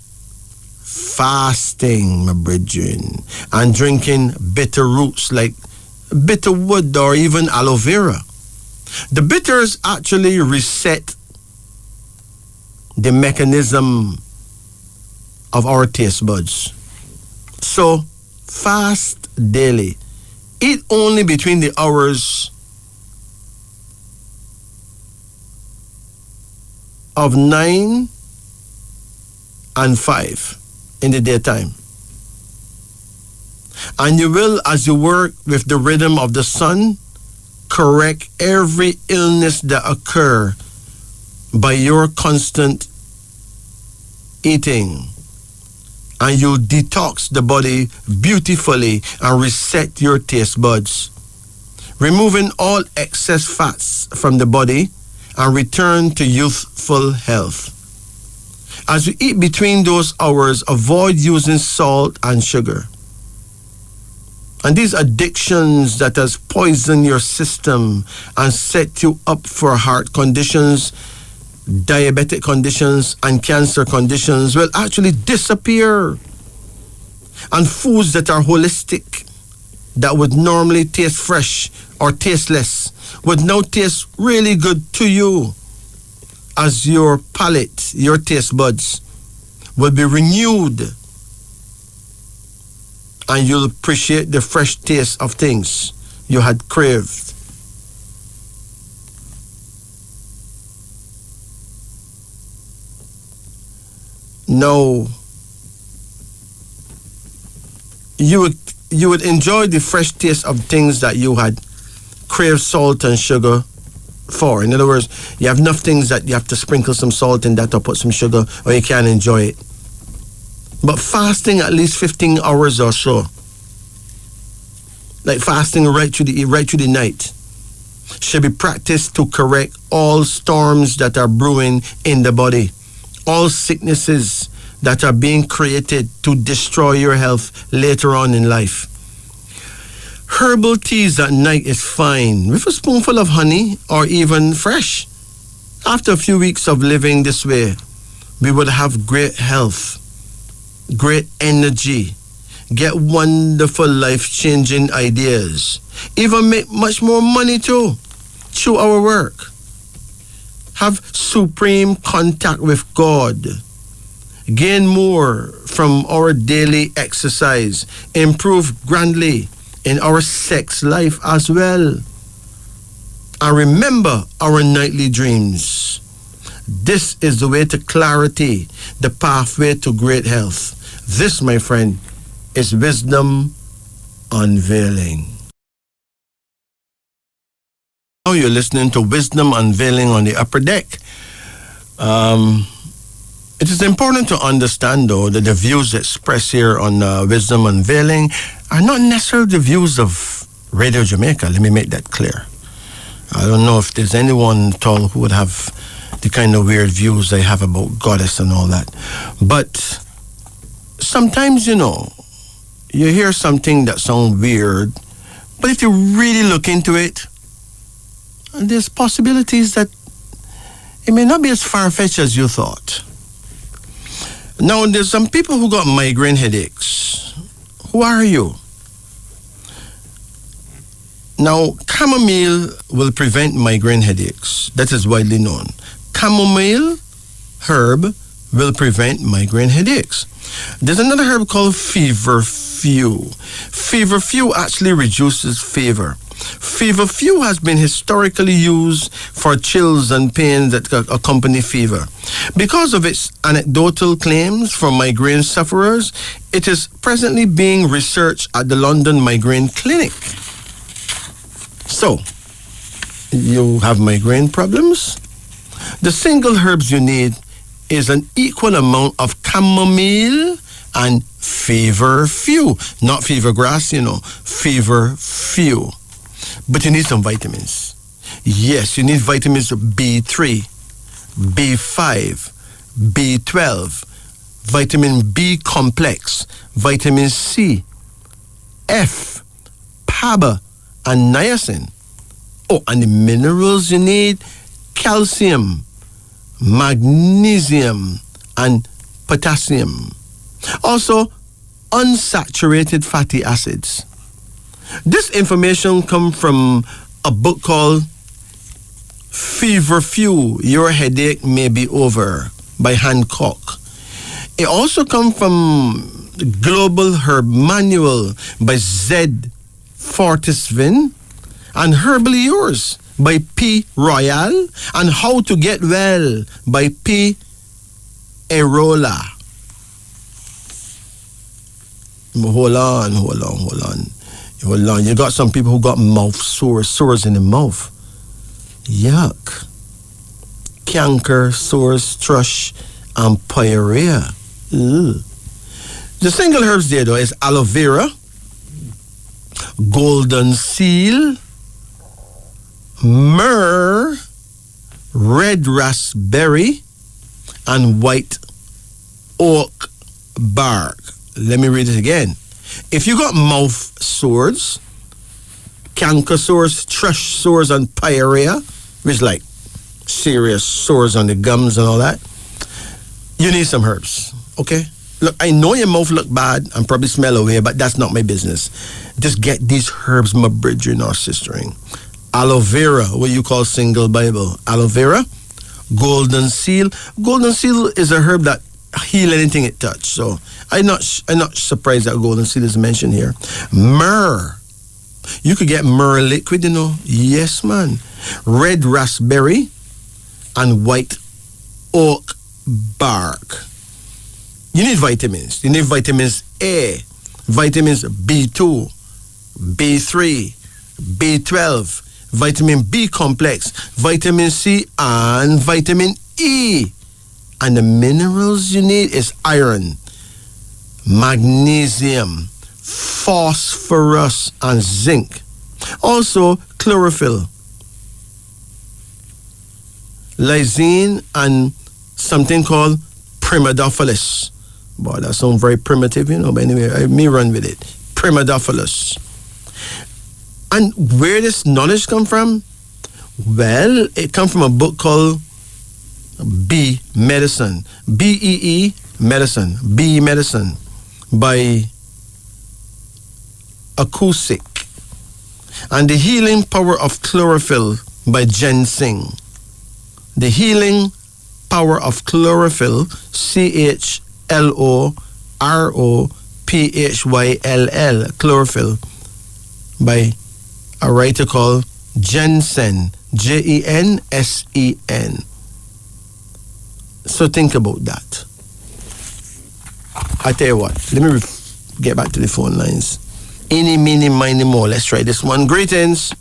fasting, my brethren, and drinking bitter roots like bitter wood or even aloe vera. The bitters actually reset the mechanism of our taste buds. So, fast daily. Eat only between the hours of 9 and 5 in the daytime. And you will, as you work with the rhythm of the sun, correct every illness that occur by your constant eating. And you detox the body beautifully and reset your taste buds, removing all excess fats from the body and return to youthful health. As you eat between those hours, avoid using salt and sugar. And these addictions that has poisoned your system and set you up for heart conditions, diabetic conditions, and cancer conditions will actually disappear. And foods that are holistic, that would normally taste fresh or tasteless, would now taste really good to you, as your palate, your taste buds will be renewed, and you'll appreciate the fresh taste of things you had craved. No, you would enjoy the fresh taste of things that you had craved salt and sugar for. In other words, you have enough things that you have to sprinkle some salt in that or put some sugar, or you can't enjoy it. But fasting at least 15 hours or so, like fasting right through the night, should be practiced to correct all storms that are brewing in the body, all sicknesses that are being created to destroy your health later on in life. Herbal teas at night is fine, with a spoonful of honey or even fresh. After a few weeks of living this way, we would have great health, great energy, get wonderful life-changing ideas, even make much more money too through our work. Have supreme contact with God, gain more from our daily exercise, improve grandly in our sex life as well. And remember our nightly dreams. This is the way to clarity, the pathway to great health. This, my friend, is Wisdom Unveiling. Now you're listening to Wisdom Unveiling on the Upper Deck. It is important to understand, though, that the views expressed here on Wisdom Unveiling are not necessarily the views of Radio Jamaica. Let me make that clear. I don't know if there's anyone at all who would have the kind of weird views they have about Goddess and all that. But sometimes, you hear something that sounds weird, but if you really look into it, there's possibilities that it may not be as far-fetched as you thought. Now, there's some people who got migraine headaches. Who are you? Now, chamomile will prevent migraine headaches. That is widely known. Chamomile herb will prevent migraine headaches. There's another herb called feverfew. Feverfew actually reduces fever. Feverfew has been historically used for chills and pains that accompany fever. Because of its anecdotal claims for migraine sufferers, it is presently being researched at the London Migraine Clinic. So, you have migraine problems? The single herbs you need is an equal amount of chamomile and feverfew. Not fevergrass, feverfew. But you need some vitamins. Yes, you need vitamins B3, B5, B12, vitamin B complex, vitamin C, F, PABA, and niacin. Oh, and the minerals you need: calcium, magnesium, and potassium. Also, unsaturated fatty acids. This information comes from a book called Feverfew, Your Headache May Be Over by Hancock. It also comes from the Global Herb Manual by Z. Fortisvin, and Herbally Yours by P. Royal, and How to Get Well by P. Erola. Hold on. You got some people who got mouth sores in the mouth. Yuck. Canker, sores, thrush, and pyorrhea. Ugh. The single herbs there, though, is aloe vera, golden seal, myrrh, red raspberry, and white oak bark. Let me read it again. If you got mouth sores, canker sores, thrush sores, and pyorrhea, which is like serious sores on the gums and all that, you need some herbs, okay? Look, I know your mouth look bad and probably smell away, but that's not my business. Just get these herbs, my brethren or sistering. Aloe vera, what you call single Bible. Aloe vera, golden seal. Golden seal is a herb that heal anything it touch. So I'm not surprised that golden seal is mentioned here. Myrrh. You could get myrrh liquid, you know. Yes, man. Red raspberry and white oak bark. You need vitamins. You need vitamins A, vitamins B2, B3, B12, vitamin B complex, vitamin C, and vitamin E. And the minerals you need is iron, magnesium, phosphorus, and zinc. Also, chlorophyll, lysine, and something called primidophilus. Boy, that sounds very primitive, you know, but anyway, me run with it. Primidophilus. And where this knowledge come from? Well, it come from a book called Bee Medicine. B-E-E Medicine. Bee Medicine by Acoustic. And The Healing Power of Chlorophyll by Ginseng. The Healing Power of Chlorophyll, CHLOROPHYLL, chlorophyll, by a writer called Jensen, Jensen. So think about that. I tell you what, let me get back to the phone lines. Any, mini, miny, more. Let's try this one. Greetings.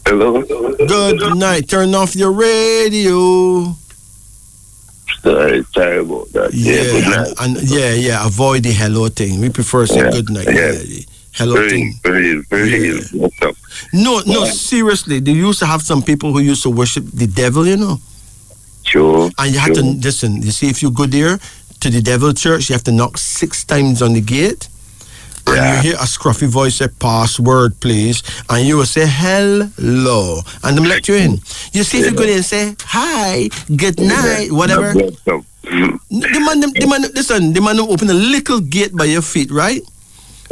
Hello. Good night. Turn off your radio. Sorry about that. Yeah, avoid the hello thing. We prefer say good night. Yeah. Hello thing. Very. No, seriously. They used to have some people who used to worship the devil, you know. Sure. And you have to listen. You see, if you go there to the devil church, you have to knock 6 times on the gate. And you hear a scruffy voice say, "Password, please." And you will say, "Hello." And them let you in. You see, if you go there and say, "Hi, good night," whatever. The man will open a little gate by your feet, right?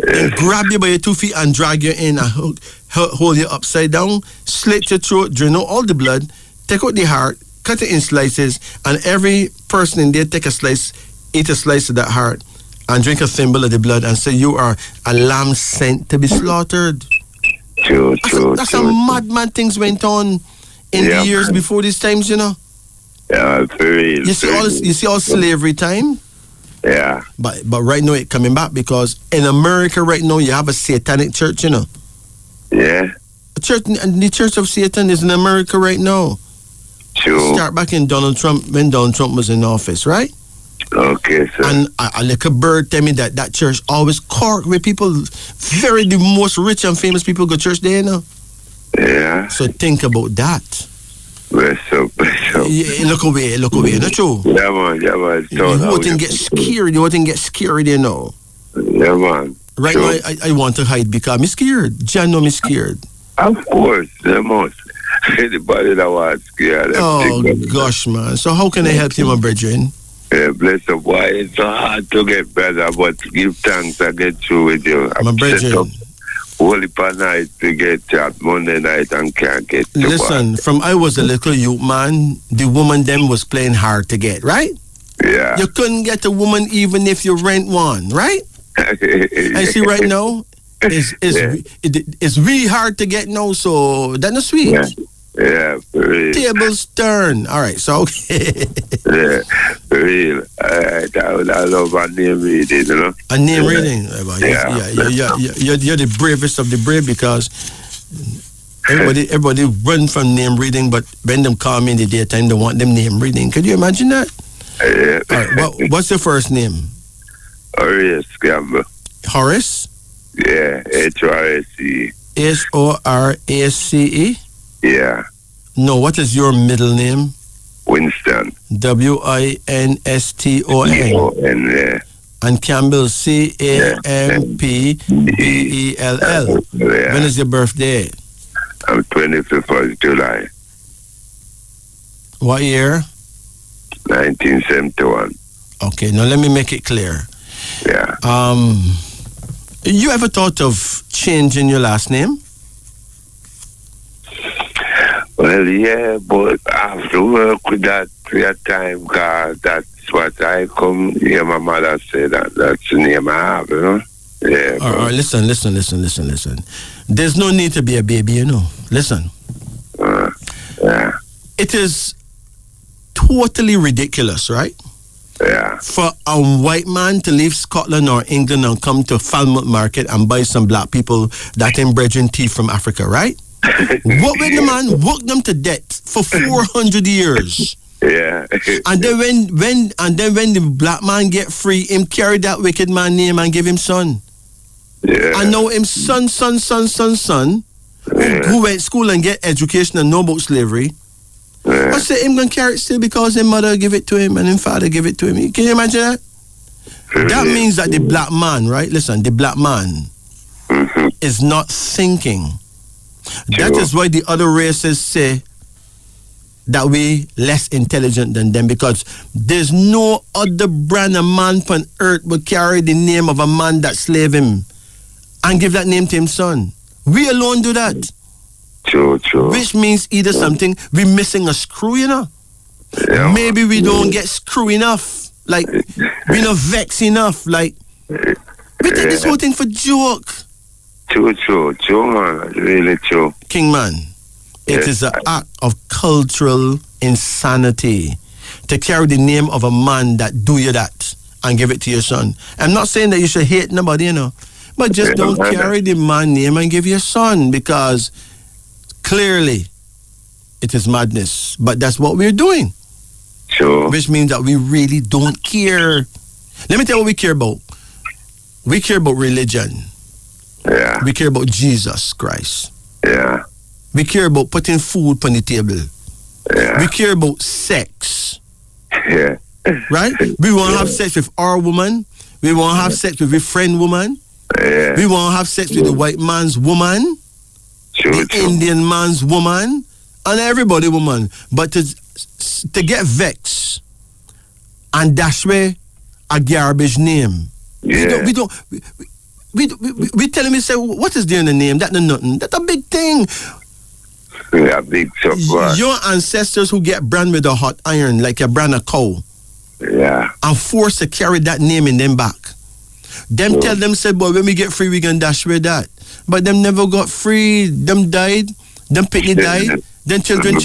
And grab you by your 2 feet and drag you in and hold you upside down, slit your throat, drain out all the blood, take out the heart, cut it in slices, and every person in there take a slice, eat a slice of that heart, and drink a thimble of the blood, and say you are a lamb sent to be slaughtered. That's how madman things went on in the years before these times, you know. Yeah, very. You see all slavery time. Yeah. But right now it's coming back because in America right now you have a satanic church, you know. Yeah. The Church of Satan is in America right now. Sure. Start back in Donald Trump when Donald Trump was in office, right? Okay, sir. And a little bird tell me that church always cork with people, the most rich and famous people go to church there, you know. Yeah. So think about that. Bless up. Yeah, look away, not true? Yeah, man. You wouldn't get scared, you know. Yeah, man. Right now, I want to hide because I'm scared. Jan know me scared. Of course, they must. Anybody that was scared. Oh, gosh, man. So how can I help you, my brethren? Yeah, bless up. Why it's so hard to get better, but give thanks and get through with you. My brethren. Holy night to get chat Monday night and can't get to Listen, from I was a little youth man, the woman them was playing hard to get, right? Yeah. You couldn't get a woman even if you rent one, right? And see, right now, it's really hard to get now, so that's not sweet. Yeah, for real. Tables turn. All right, so okay. Yeah, for real. I love a name reading, you know. A name reading. You're the bravest of the brave, because everybody run from name reading, but when them call me in the daytime, they want them name reading. Could you imagine that? Yeah. All right, what's your first name? Horace Campbell. Horace? Yeah, H-O-R-A-C-E. H-O-R-A-C-E? Yeah. No, what is your middle name? Winston. W-I-N-S-T-O-N. Yeah. And Campbell, C-A-M-P-B-E-L-L. Yeah. When is your birthday? I'm 25th of July. What year? 1971. Okay, now let me make it clear. Yeah. You ever thought of changing your last name? Well, yeah, but I have to work with that for a time, because that's what I come hear my mother say, that's the name I have, you know? Yeah. All right, listen. There's no need to be a baby, you know. Listen. Yeah. It is totally ridiculous, right? Yeah. For a white man to leave Scotland or England and come to Falmouth Market and buy some black people that inbred in tea from Africa, right? What when the man worked them to death for 400 years? Yeah. And then when the black man get free, him carry that wicked man name and give him son. Yeah. And now him son, who went to school and get education and know about slavery. Yeah. I say him gonna carry it still because his mother give it to him and his father give it to him. Can you imagine that? That means that the black man, right? Listen, the black man is not thinking. That is why the other races say that we less intelligent than them, because there's no other brand of man on earth would carry the name of a man that slave him and give that name to his son. We alone do that. True. Which means either something, we're missing a screw, you know. Yeah. Maybe we don't get screw enough. Like, we not vex enough. Like, we take this whole thing for joke. True, man. Really true. King man, it is an act of cultural insanity to carry the name of a man that do you that and give it to your son. I'm not saying that you should hate nobody, you know, but just don't carry the man name and give your son, because clearly it is madness. But that's what we're doing. Sure. Which means that we really don't care. Let me tell you what we care about. We care about religion. Yeah. We care about Jesus Christ. Yeah. We care about putting food on the table. Yeah. We care about sex. Yeah. Right? We want to have sex with our woman. We want to have sex with a friend woman. Yeah. We want to have sex with the white man's woman. The Indian man's woman. And everybody woman. But to get vexed and dash away a garbage name. Yeah. We tell him, we say, what is there in the name? That's nothing. That's a big thing. Yeah, big stuff. Your ancestors who get brand with a hot iron, like you brand a cow, yeah, and forced to carry that name in them back. Them tell them, say, boy, when we get free, we can dash with that. But them never got free. Them died. Them pitney died. Then children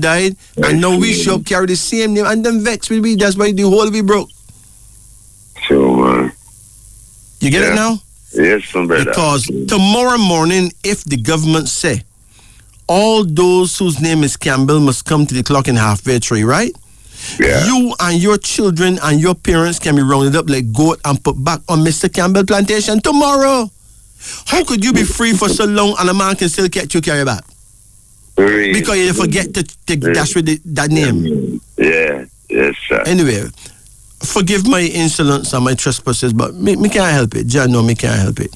died. And now we show up, carry the same name, and them vex with me. That's why the whole we broke. Sure, man. You get it now? Yes, somebody. Because tomorrow morning, if the government say all those whose name is Campbell must come to the clock in halfway tree, right? Yeah. You and your children and your parents can be rounded up like goat and put back on Mr. Campbell plantation tomorrow. How could you be free for so long and a man can still get you carry back? Because you forget to dash with that name. Yeah, yes, sir. Anyway, forgive my insolence and my trespasses, but me can't help it. John, no, me can't help it.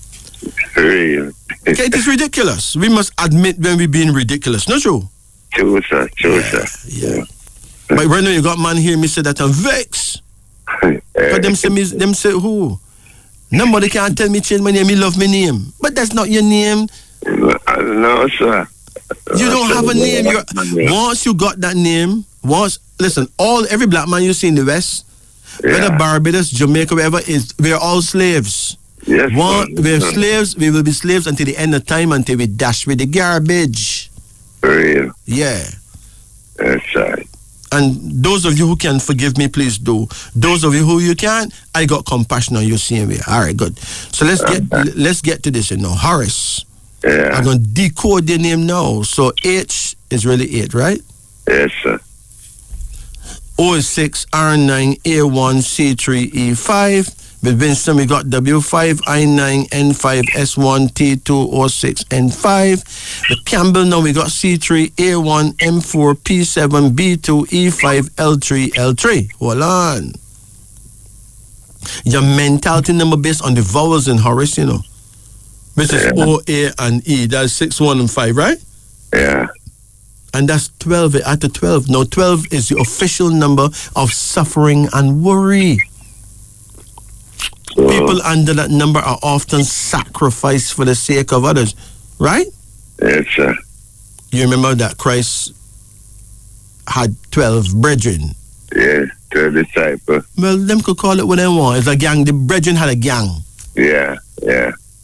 Real. Okay, it is ridiculous. We must admit when we're being ridiculous. Not true? True, sir. Yeah. But right now you got man here, me say that I'm vexed. But them say who? Nobody can tell me change my name, me love my name. But that's not your name. No, sir. You don't have a name. Once you got that name, Listen, every black man you see in the West, whether Barbados, Jamaica, wherever, we're all slaves. Yes, We're slaves. We will be slaves until the end of time, until we dash with the garbage. For real. Yeah. That's right. And those of you who can forgive me, please do. Those of you who you can't, I got compassion on you same way. All right, good. So let's get to this. Horace. Yeah. I'm gonna decode your name now. So H is really 8, right? Yes, sir. O6 R9 A1 C3 E5. With Winston, we got W5 I9 N5 S1 T2 O6 N5. With Campbell, now we got C3 A1 M4 P7 B2 E5 L3 L3. Hold on. Your mentality number based on the vowels in Horace, which is O, A, and E. That's 6, 1, and 5, right? Yeah. And that's 12 after 12. Now, 12 is the official number of suffering and worry. People under that number are often sacrificed for the sake of others, right? Yes, sir. You remember that Christ had 12 brethren. Yeah, 12 disciples. Well, them could call it what they want. It's a gang. The brethren had a gang. Yeah.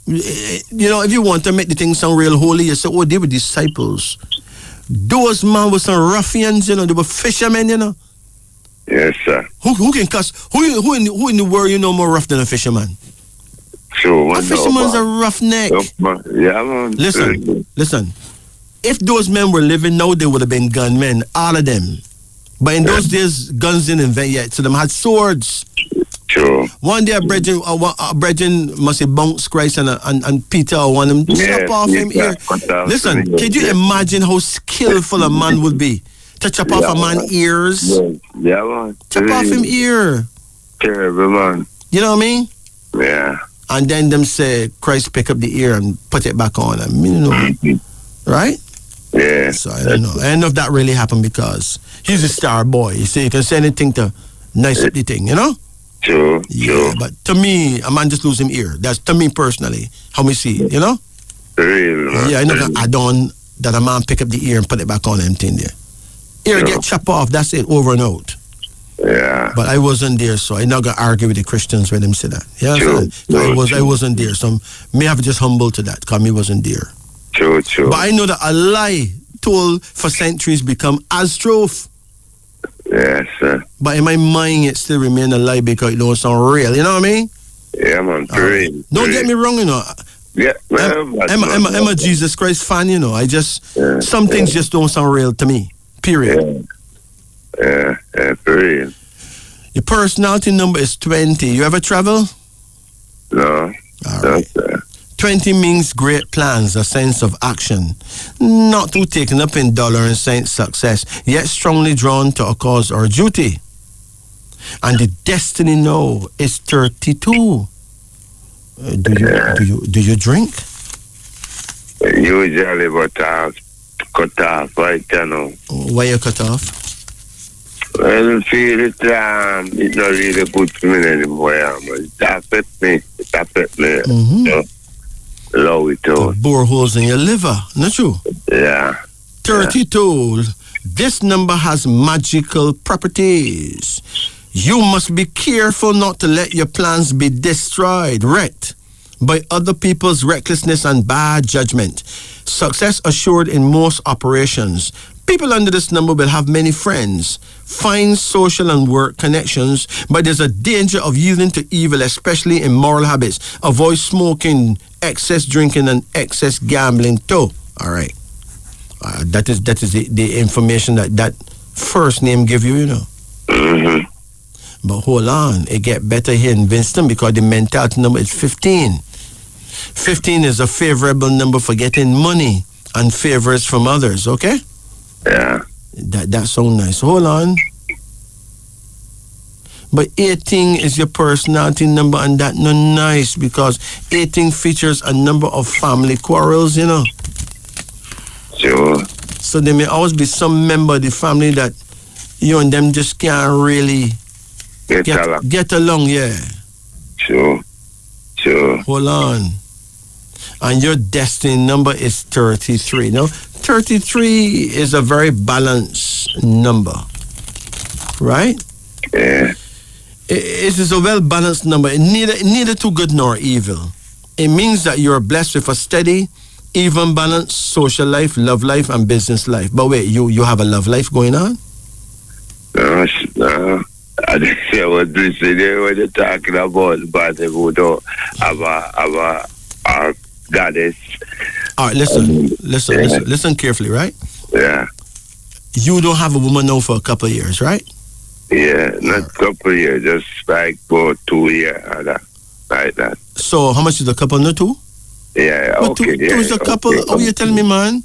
If you want to make the thing sound real holy, you say, they were disciples. Those men were some ruffians, they were fishermen, Yes, sir. Who can cuss? Who in the world more rough than a fisherman? Sure. A fisherman's a roughneck. Yeah, man. Listen. If those men were living now, they would have been gunmen, all of them. But in those days, guns didn't invent yet, so them had swords. Sure. One day, a brethren must have bounced Christ and Peter or one of them chop off him ear. Listen, can you imagine how skillful a man would be to chop off a man's ears? Yeah, man. Chop off him ear. Terrible, man. You know what I mean? Yeah. And then them say Christ pick up the ear and put it back on. Right? Yeah. So I don't know. I don't know if that really happened because he's a star boy. You see, he can say anything to nice up the thing, Sure. But to me, a man just lose him ear. That's to me personally, how we see it, Real, man. Yeah, I know that add on that a man pick up the ear and put it back on everything there. Ear get chopped off, that's it, over and out. Yeah. But I wasn't there, so I'm not gonna argue with the Christians when them say that. Yeah, I wasn't there, so may have just humble to that, because me wasn't there. True. But I know that a lie told for centuries become as truth. Yes, sir. But in my mind, it still remains a lie because it don't sound real. You know what I mean? Yeah, man. Don't get me wrong, Yeah, I'm a Jesus Christ fan, I just, some things just don't sound real to me. Period. Yeah, for real. Your personality number is 20. You ever travel? No. All right. 20 means great plans, a sense of action. Not too taken up in dollar and cent success, yet strongly drawn to a cause or duty. And the destiny now is 32. Do you drink? Usually, but I've cut off right now. Why you cut off? I feel it, it's not really good for me anymore. It affects me. Mm-hmm. So, low it out. Boreholes in your liver, not true? Yeah. 32. This number has magical properties. You must be careful not to let your plans be destroyed, wrecked by other people's recklessness and bad judgment. Success assured in most operations. People under this number will have many friends, fine social and work connections, but there's a danger of yielding to evil, especially in moral habits. Avoid smoking, excess drinking, and excess gambling too. All right. That is the information that first name give you, Mm-hmm. But hold on, it get better here in Winston because the mentality number is 15. 15 is a favorable number for getting money and favors from others, okay? Yeah. That sounds nice. Hold on. But 18 is your personality number, and that not nice because 18 features a number of family quarrels, Sure. So there may always be some member of the family that you and them just can't really get along, yeah. Sure. Hold on. And your destiny number is 33. Now, 33 is a very balanced number. right? Yeah. It is a well-balanced number, neither too good nor evil. It means that you're blessed with a steady, even balanced social life, love life, and business life. But wait, you have a love life going on? No. I didn't say what you're talking about, but we don't have a goddess. All right, listen carefully, right? Yeah. You don't have a woman now for a couple of years, right? Yeah, not a couple of years, just like about 2 years, like that. So how much is a couple now, 2? Yeah, but okay. Two is a couple. Okay. Oh, you telling me, man?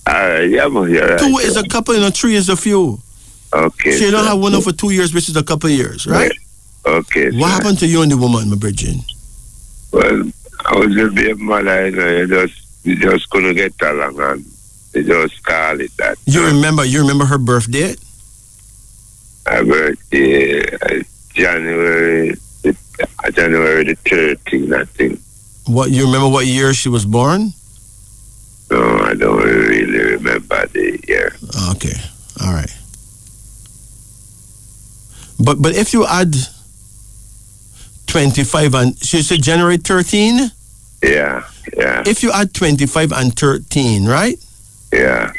Yeah, but you're right. 2 is a couple, 3 is a few. Okay. So you don't have one now for 2 years, which is a couple of years, right? Yeah. Okay. What happened to you and the woman, my Bridget? Well, I was just being mother, you just couldn't get along, and you just call it that. You remember her birth date? Her birthday, January the 13th, I think. What, you remember what year she was born? No, I don't really remember the year. Okay, all right. But if you add 25 and she said January 13? Yeah. If you add 25 and 13, right? Yeah.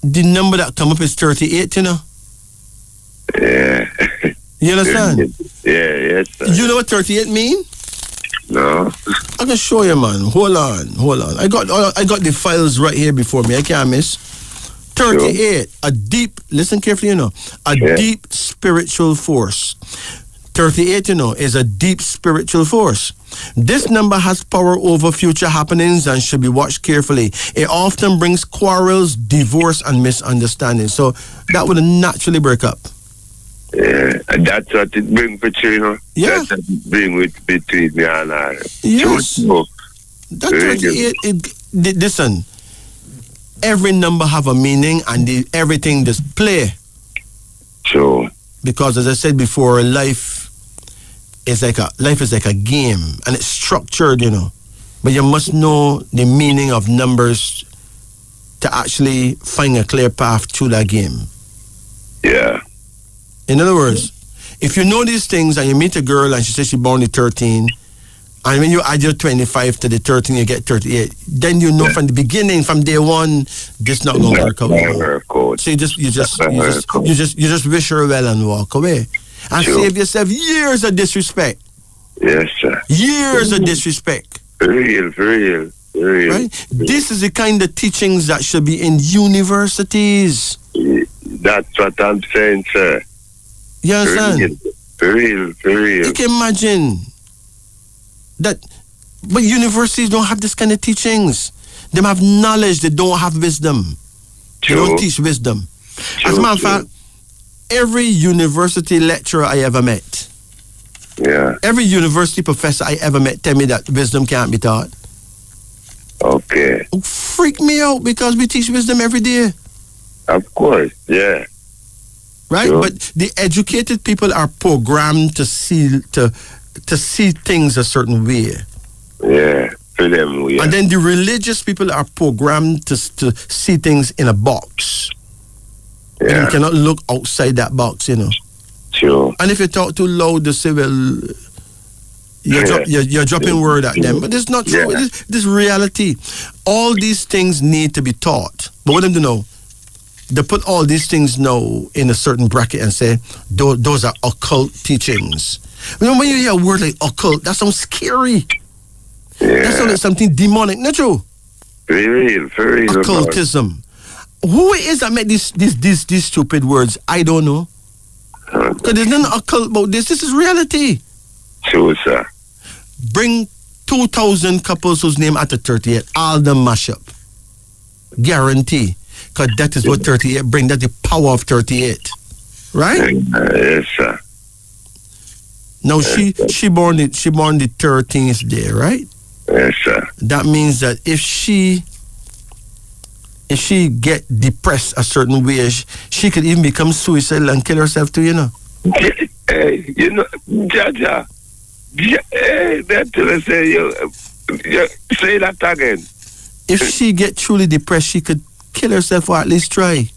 The number that come up is 38, you know? Yeah. You understand? Yeah, yes. Sir. You know what 38 mean? No. I can show you, man. Hold on. I got the files right here before me. I can't miss. 38, a deep, listen carefully, deep spiritual force. 38, is a deep spiritual force. This number has power over future happenings and should be watched carefully. It often brings quarrels, divorce, and misunderstandings. So that would naturally break up. Yeah, and that's what it brings between, Yeah. That's what it brings between me and her. Yes. That 38, listen, every number have a meaning and everything just play. True. Because as I said before, life is like a game and it's structured, But you must know the meaning of numbers to actually find a clear path through that game. Yeah. In other words, if you know these things and you meet a girl and she says she's born at 13, and when you add your 25 to the 13, you get 38. Then you know from the beginning, from day one, this not going to work out. So you just wish her well and walk away, and save yourself years of disrespect. Yes, sir. Years of disrespect. For real. Right? This is the kind of teachings that should be in universities. That's what I'm saying, sir. You understand? For real. You can imagine that, but universities don't have this kind of teachings. They have knowledge, they don't have wisdom. They don't teach wisdom. As a matter of fact, every university lecturer I ever met, every university professor I ever met tell me that wisdom can't be taught. Okay. It freak me out because we teach wisdom every day. Of course, yeah. Right? Sure. But the educated people are programmed to see things a certain way. Yeah, for them, yeah. And then the religious people are programmed to see things in a box. Yeah. And you cannot look outside that box, Sure. And if you talk too loud, they say, well, you're dropping word at them. But it's not true. Yeah. This reality. All these things need to be taught. But what them to know? They put all these things now in a certain bracket and say, those are occult teachings. When you hear a word like occult, that sounds scary. Yeah. That sounds like something demonic, not true? For real. Occultism. Who is that make these stupid words? I don't know. Because there's nothing occult about this. This is reality. Sure, sir. Bring 2,000 couples whose name at the 38, all them mash up. Guarantee. Because that is what 38 bring. That's the power of 38. Right? Yes, sir. Now she born the 13th day, right? Yes, sir. That means that if she get depressed a certain way, she could even become suicidal and kill herself too, Hey, Jaja. Hey, that's what I say. Say that again. If she get truly depressed, she could kill herself or at least try.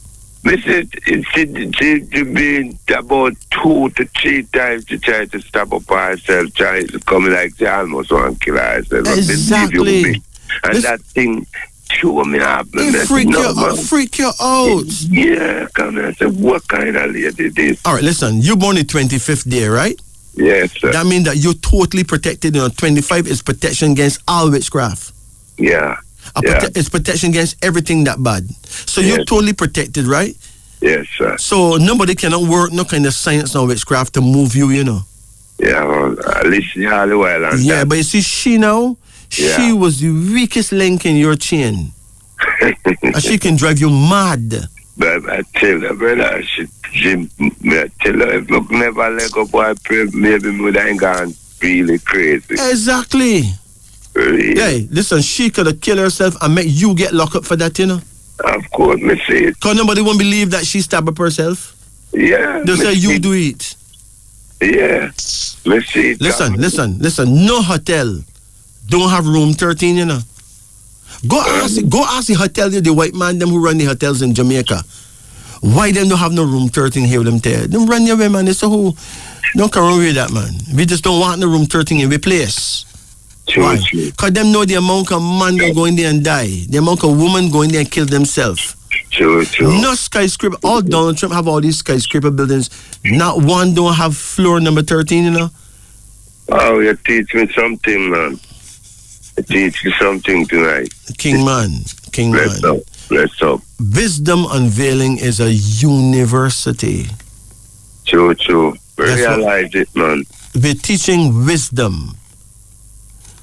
She been about 2 to 3 times to try to stop up herself, trying to come like she almost want to kill herself. Exactly. And that thing chew me up. It freak you out. Yeah, come here and say, what kind of lady this? All right, listen, you born the 25th day, right? Yes, sir. That means that you're totally protected. 25 is protection against all witchcraft. Yeah. It's protection against everything that bad. So you're totally protected, right? Yes, sir. So nobody cannot work no kind of science or witchcraft to move you, Yeah, well, at least all the while. But you see, she was the weakest link in your chain. And she can drive you mad. But I tell her, brother, I tell her, if look never let go, boy, maybe we ain't gone really crazy. Exactly. Really? Hey, listen, she could have killed herself and make you get locked up for that, Of course, me see it. Because nobody won't believe that she stabbed up herself. Yeah. They say you do it. Yeah. Me see it. Listen. No hotel don't have room 13, Go ask the hotel, the white man, them who run the hotels in Jamaica. Why them don't have no room 13 here with them there? Them run your way, man. They say, who? Don't come around with that, man. We just don't want no room 13 in the place. Why? Because them know the amount of man that go in there and die. The amount of women go in there and kill themselves. True. No skyscraper. All Donald Trump have all these skyscraper buildings. Not one don't have floor number 13, Oh, you teach me something, man. You teach me something tonight. King man. Bless up. Wisdom unveiling is a university. True. Realize it, man. We're teaching wisdom.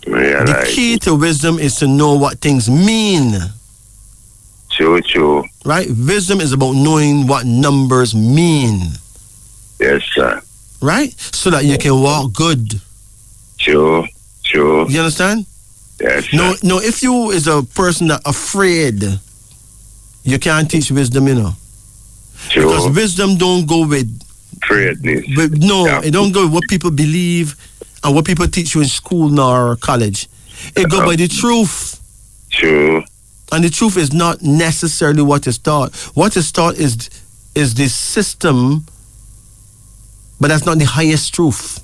The key to wisdom is to know what things mean. True. Right? Wisdom is about knowing what numbers mean. Yes, sir. Right? So that you can walk good. True. You understand? Yes, sir. No, if you is a person that afraid, you can't teach wisdom, True. Because wisdom don't go with afraidness. It don't go with what people believe and what people teach you in school nor college. It go by the truth. True. And the truth is not necessarily what is taught. What is taught is the system, but that's not the highest truth.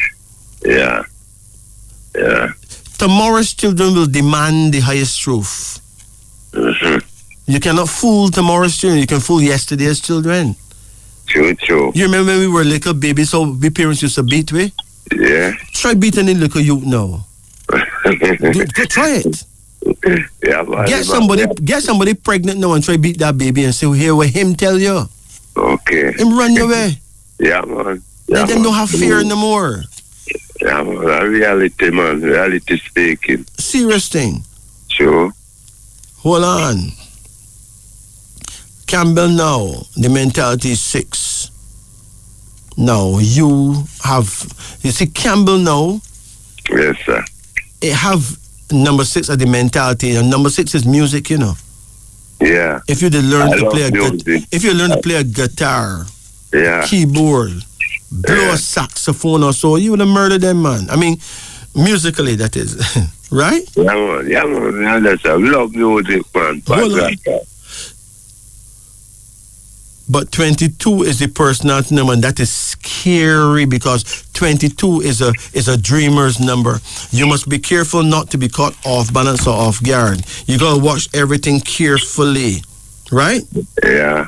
Yeah. Tomorrow's children will demand the highest truth. Mm-hmm. You cannot fool tomorrow's children. You can fool yesterday's children. True. You remember when we were little babies, so we parents used to beat we? Yeah. Try beating a little youth now. Go try it. Yeah, man. Get somebody pregnant now and try beat that baby and say, hear what him tell you. Okay. Him run your way. Yeah, man. Let them don't have fear no more. Yeah, man. Reality, man. Reality speaking. Serious thing. Sure. Hold on. Campbell now, the mentality is 6. Now, you see Campbell now. Yes, sir. It have number 6 as the mentality, and number 6 is music, Yeah. If you learn to play a guitar, yeah, keyboard, blow a saxophone or so, you would have murdered them, man. I mean, musically, that is. Right? Yeah, man. That's a love music, man. But 22 is the personality number, and that is scary because 22 is a dreamer's number. You must be careful not to be caught off balance or off guard. You gotta watch everything carefully, right? Yeah.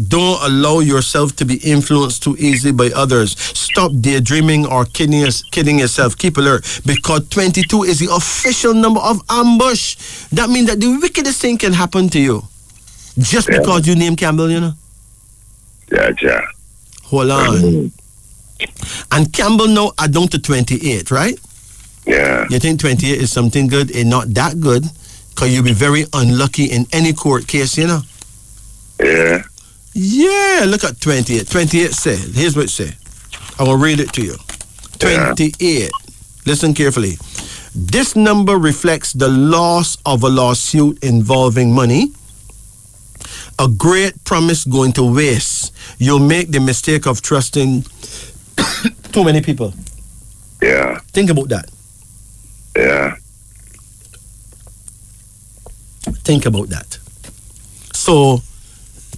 Don't allow yourself to be influenced too easily by others. Stop daydreaming or kidding yourself. Keep alert because 22 is the official number of ambush. That means that the wickedest thing can happen to you just because you name Campbell, Yeah. Hold on. And Campbell now add down to 28, right? Yeah. You think 28 is something good? It's not that good because you'll be very unlucky in any court case, Yeah. Yeah, look at 28. 28 said, here's what it said. I will read it to you. 28. Listen carefully. This number reflects the loss of a lawsuit involving money. A great promise going to waste. You'll make the mistake of trusting too many people. Yeah. Think about that. Yeah. Think about that. So,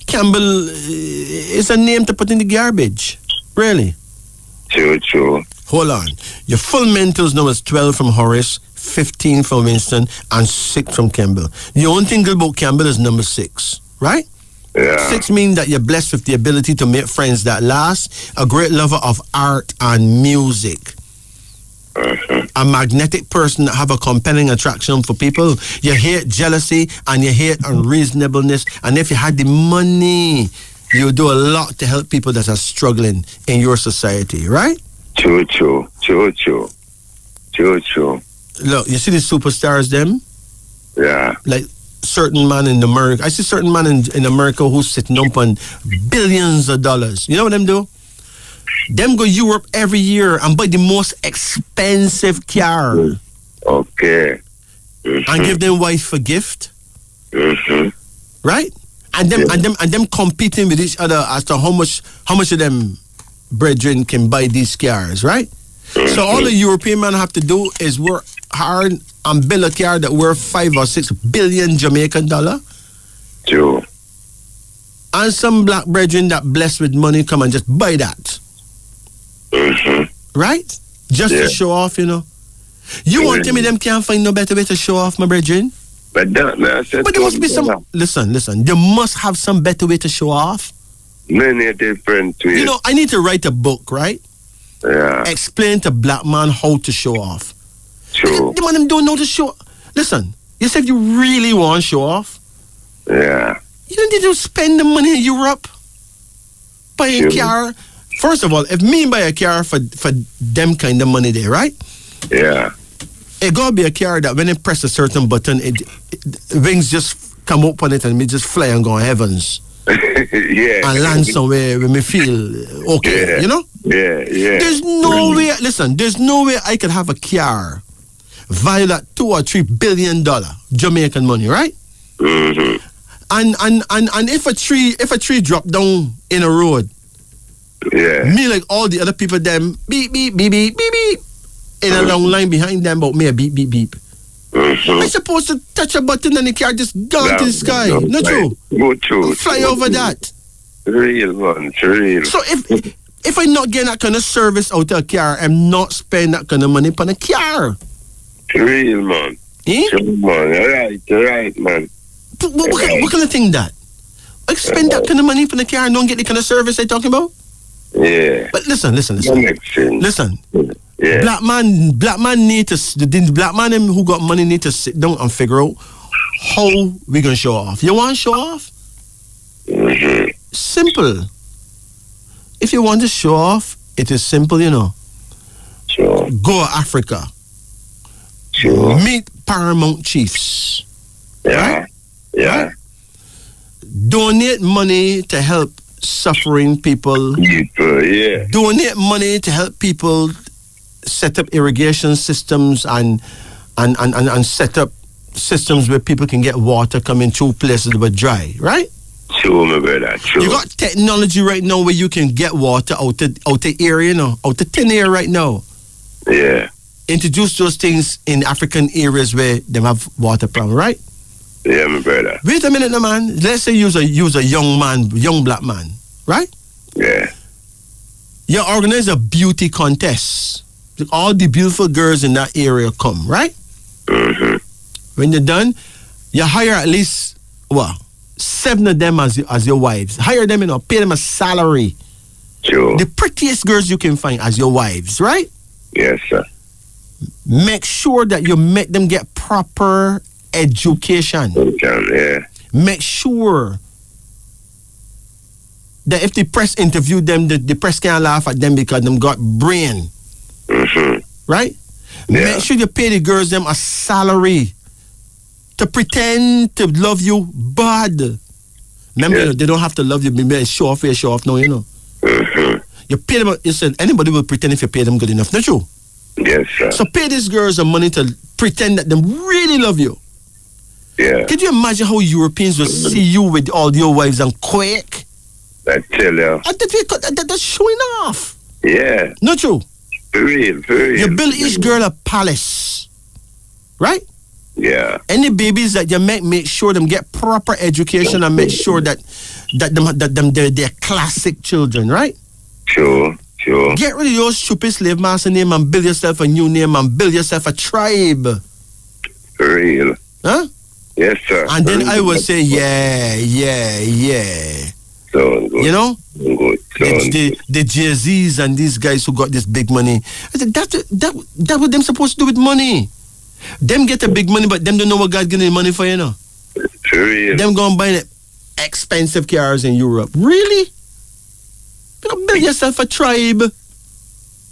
Campbell is a name to put in the garbage. Really. True. Hold on. Your full mentals now is 12 from Horace, 15 from Winston, and 6 from Campbell. The only thing good about Campbell is number 6, right? Yeah. 6 means that you're blessed with the ability to make friends that last, a great lover of art and music. A magnetic person that have a compelling attraction for people. You hate jealousy and you hate unreasonableness. And if you had the money, you do a lot to help people that are struggling in your society, right? True. Look, you see the superstars, them? Yeah. Like certain man in America. I see certain man in America who's sitting up on billions of dollars. You know what them do? Them go Europe every year and buy the most expensive car. Okay. And give them wife a gift. Right? And them competing with each other as to how much of them brethren can buy these cars, right? So all the European men have to do is work hard and build a car that worth 5 or 6 billion Jamaican dollar. True. And some black brethren that blessed with money come and just buy that. Right? Just to show off, you know. You want to tell me them can't find no better way to show off, my brethren? But there must be some... Listen. There must have some better way to show off. Many different ways. You know, I need to write a book, right? Yeah. Explain to black man how to show off. True. The man them don't know to show... Listen, you said you really want to show off. Yeah. You don't need to spend the money in Europe. Buying a car. First of all, if me buy a car for them kind of money there, right? Yeah. It gotta be a car that when it press a certain button, wings just come up on it and me just fly and go heavens. Yeah. And land somewhere where me feel okay, you know? Yeah. There's no way, listen, there's no way I could have a car valued at $2 or $3 billion Jamaican money, right? And if a tree drop down in a road, me like all the other people them beep beep beep beep beep beep in a long line behind them, but me a beep beep beep. I'm supposed to touch a button and the car just gone to the sky. Not true. Go true. Fly over that. Real one, real. So if I'm not getting that kind of service out of a car, I'm not spending that kind of money on a car. Real man. True, man. Right, man. What kind of thing that? I spend that kind of money for the car and don't get the kind of service I'm talking about? Yeah. But listen. Listen. Yeah. Black man need to, the black man who got money need to sit down and figure out how we gonna show off. You want to show off? Simple. If you want to show off, it is simple, you know. Sure. Go to Africa. Sure. Meet paramount chiefs. Yeah. Right? Yeah. Right? Donate money to help suffering people. Yeah. Donate money to help people set up irrigation systems and set up systems where people can get water coming through places that were dry, right? True, my brother. True. You got technology right now where you can get water out the area, you know, out the thin air right now. Yeah. Introduce those things in African areas where they have water problem, right? Yeah, my brother. Wait a minute, man. Let's say you're a young black man, right? Yeah. You organize a beauty contest. All the beautiful girls in that area come, right? When you're done, you hire at least 7 of them as your wives. Hire them, you know, pay them a salary. Sure. The prettiest girls you can find as your wives, right? Yes, sir. Make sure that you make them get proper education. Yeah. Make sure that if the press interview them, the press can't laugh at them because them got brain. Right? Yeah. Make sure you pay the girls them a salary to pretend to love you bad. Remember, you know, they don't have to love you. Maybe show off, no, you know. You pay them, you said anybody will pretend if you pay them good enough, not true? Yes, sir. So pay these girls some money to pretend that they really love you. Yeah. Could you imagine how Europeans will see you with all your wives and quake? I tell you. That's showing off. Yeah. Not true? For real. You build each girl a palace. Right? Yeah. Any babies that you make sure them get proper education and make sure that they're classic children, right? Sure. Get rid of your stupid slave master name and build yourself a new name and build yourself a tribe. For real. Huh? Yes, sir. And then I would say, yeah. So good. You know? Good. The Jay-Z's and these guys who got this big money. I said, that what them supposed to do with money. Them get a big money, but them don't know what God giving them money for, you know. For real. Them go and buy expensive cars in Europe. Really? You build yourself a tribe.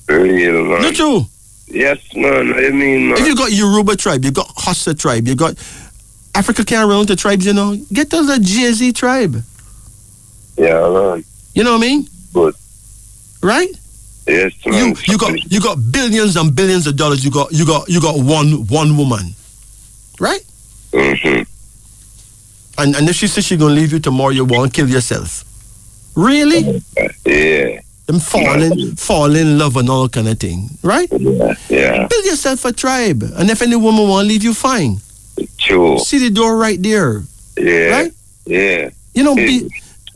For real, man. Not true? Yes, man. I mean, man. If you got Yoruba tribe, you got Hausa tribe, you got Africa can't run to tribes, you know. Get us a Jay-Z tribe. Yeah, man. You know what I mean? Good. Right? Yes, man. You got billions and billions of dollars. You got one woman, right? Mm-hmm. And if she says she's gonna leave you tomorrow, you won't kill yourself. Really? Yeah. Them fall in love and all kind of thing, right? Yeah. Build yourself a tribe, and if any woman won't leave you, fine. Sure. See the door right there. Yeah. Right? Yeah. You know,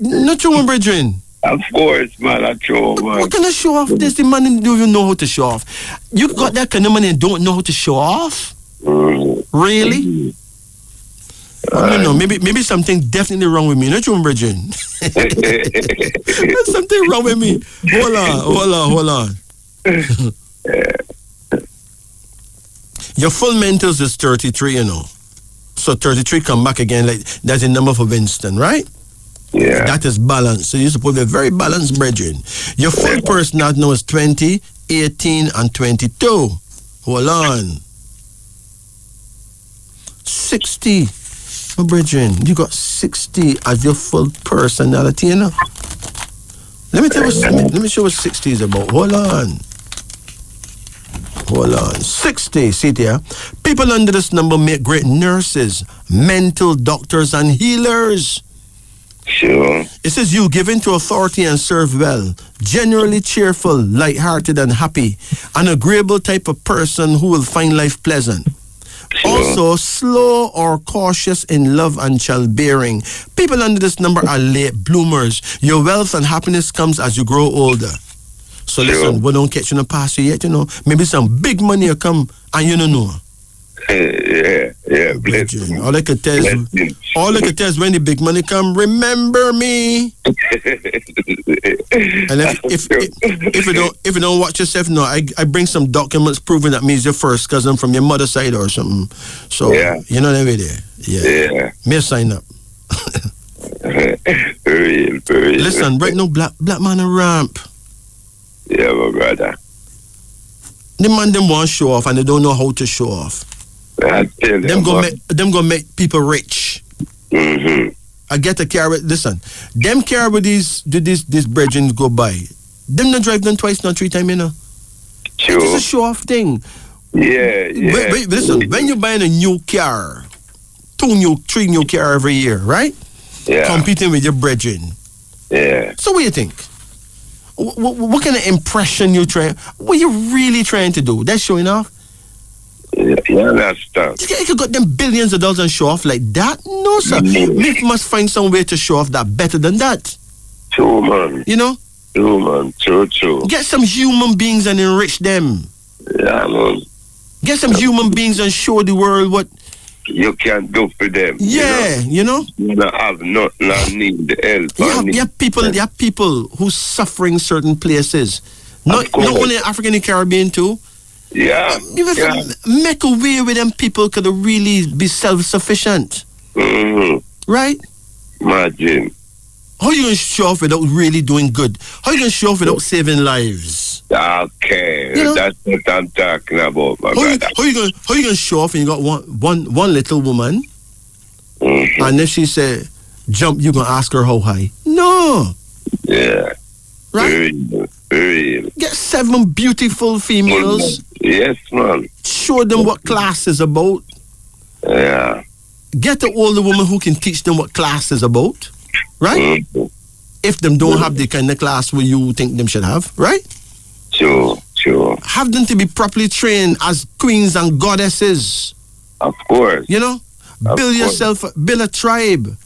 not true, brethren. Of course, man. That's true, man. What kind of show off this? The man don't even know how to show off. You got that kind of money and don't know how to show off? Really? I don't know. Maybe something definitely wrong with me. Not true, brethren. There's something wrong with me. Hold on. Your full mentals is 33, you know. So 33 come back again. Like that's a number for Winston, right? Yeah. That is balanced. So you're supposed to be very balanced, brethren. Your full person now is 20, 18, and 22. Hold on. 60. Oh, brethren, you got 60 as your full personality, you know? Let me show what 60 is about. Hold on. 60, see there. People under this number make great nurses, mental doctors, and healers. Sure. It says you give in to authority and serve well, generally cheerful, light-hearted, and happy, an agreeable type of person who will find life pleasant. Sure. Also, slow or cautious in love and childbearing. People under this number are late bloomers. Your wealth and happiness comes as you grow older. So listen, we don't catch you in the past yet, you know. Maybe some big money will come and you don't know. Yeah. All I can tell is when the big money come, remember me. And if you don't watch yourself, no, I bring some documents proving that means your first cousin from your mother's side or something. So you know that way there. Yeah. Me sign up. Real. Listen, right now black man a ramp. Yeah, my brother. The man them want to show off and they don't know how to show off. I tell them go make people rich. Mm-hmm. I get a car with, listen, them car with these brethren go by. Them not drive them twice, not three times, you know. Sure. It's a show off thing. Yeah. Wait, listen, when you're buying a new car, 3 new car every year, right? Yeah. Competing with your brethren. Yeah. So what do you think? What kind of impression you trying? What you really trying to do? That's showing off. Yeah, that's tough. You could got them billions of dollars and show off like that? No, sir. We must find some way to show off that better than that. True, man. You know? True, man. True. Get some human beings and enrich them. Yeah, man. Get some human beings and show the world what you can do for them. Yeah, you know? You don't have nothing and need help. You have people who suffering certain places. Not only in Africa and the Caribbean too. Yeah. You have to make a way with them people could really be self-sufficient. Mm-hmm. Right? Imagine. How are you going to show off without really doing good? How are you going to show off without saving lives? Okay. You know? That's what I'm talking about, my brother. How are you going to show off and you got one little woman and if she say jump, you're going to ask her how high? No. Yeah. Right? Very. Get 7 beautiful females. Yes, man. Show them what class is about. Yeah. Get an older woman who can teach them what class is about. Right? Mm-hmm. If them don't have the kind of class where you think them should have. Right? Sure. Have them to be properly trained as queens and goddesses. Of course. You know? Build a tribe.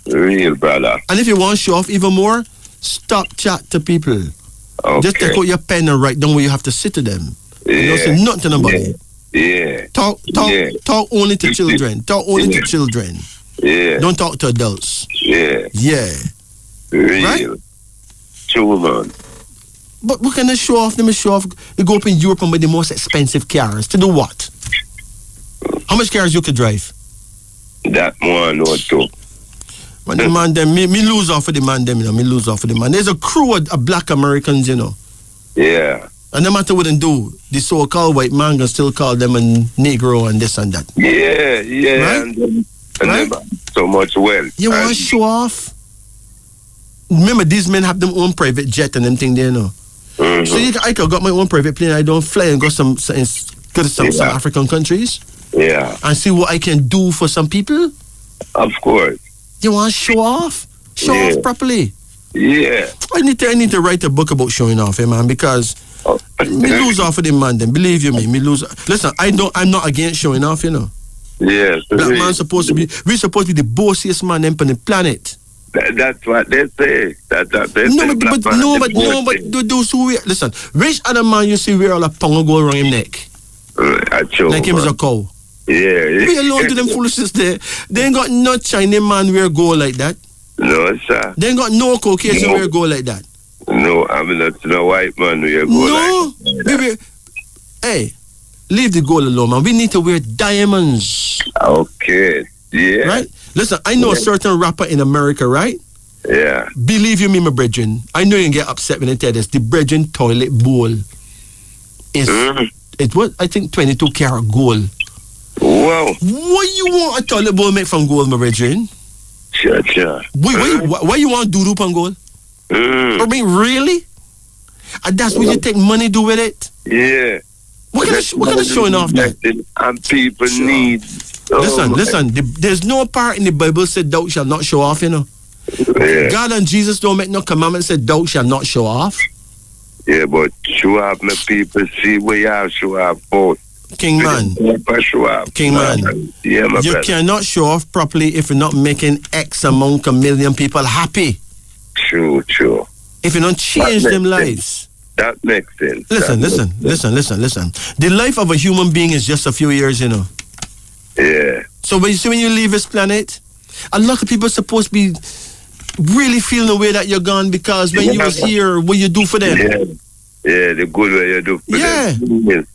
Real, brother. And if you want to show off even more, stop chat to people. Okay. Just take out your pen and write down where you have to sit to them. Yeah. Don't say nothing to nobody. Yeah. Talk only to children. Talk only to children. Yeah. Don't talk to adults. Yeah. Yeah. Real. Right? True, man. But what can they show off? They show off. They go up in Europe and buy the most expensive cars. To do what? How much cars you could drive? That one or two. But the man them, me lose off of the man them, you know. Me lose off of the man. There's a crew of black Americans, you know. Yeah. And no matter what they do, the so-called white man can still call them a Negro and this and that. Yeah, yeah. Right? And Right? them so much wealth. You want to show off? Remember, these men have their own private jet and them thing there, you know. Mhm. So I could got my own private plane. I don't fly and go to some African countries Yeah, and see what I can do for some people. of course. You want to show off? Show Yeah. off properly. Yeah. I need to write a book about showing off, man, because Oh. me lose off of the man then. Believe you me, me lose. Listen, I'm not against showing off, you know. Yes. Black man supposed to be. We supposed to be the bossiest man on the planet. That's what they say. They No, say but black man is the boss. those who wear, listen, rich other man you see wear all a pongo go around him neck. I show, Like him is a man. cow. Yeah. Be alone to them foolishness there. They ain't got no Chinese man wear gold like that. No, sir. They ain't got no Caucasian No. wear gold like that. No, I'm not no white man who you go No. like We wear, hey, leave the gold alone, man. We need to wear diamonds. Okay. Yeah. Right? Listen, I know a certain rapper in America, right? Yeah. Believe you me, my brethren. I know you can get upset when I tell this. The brethren toilet bowl is, it was, I think, 22 karat gold. Wow. What you want a toilet bowl made from gold, my brethren? Sure. Why you want doo-doo from gold? I mean, really? And that's what you take money do with it? Yeah. What kind of showing off that? And people need. Listen. There's no part in the Bible said thou shalt not show off, you know. Yeah. God and Jesus don't make no commandment said thou shalt not show off. Yeah, but show up, my people see where you have show up both. King man. Show up. King man. Yeah, my You brother. cannot show off properly if you're not making X amount of million people happy. True. If you don't change That them makes lives. That makes sense. Listen. The life of a human being is just a few years, you know. Yeah. So when you leave this planet, a lot of people are supposed to be really feeling the way that you're gone because when you was here, what you do for them. Yeah, the good way you do for them.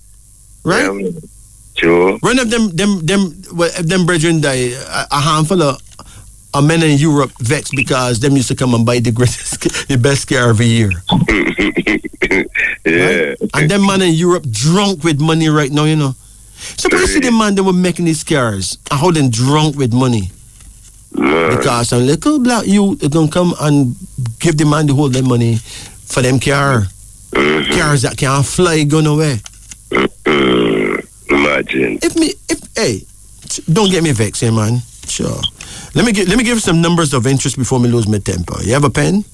Right? Yeah, sure. One of them brethren die, a handful of men in Europe vexed because them used to come and buy the best car every year. Yeah. Right? And them man in Europe drunk with money right now, you know. So when you see the man that were making these cars and how them drunk with money. Man. Because some little black youth is gonna come and give the man the whole their money for them car. Cars that can't fly going away. Imagine. Hey, don't get me vexed, eh, man. Sure. Let me give you some numbers of interest before me lose my temper. You have a pen?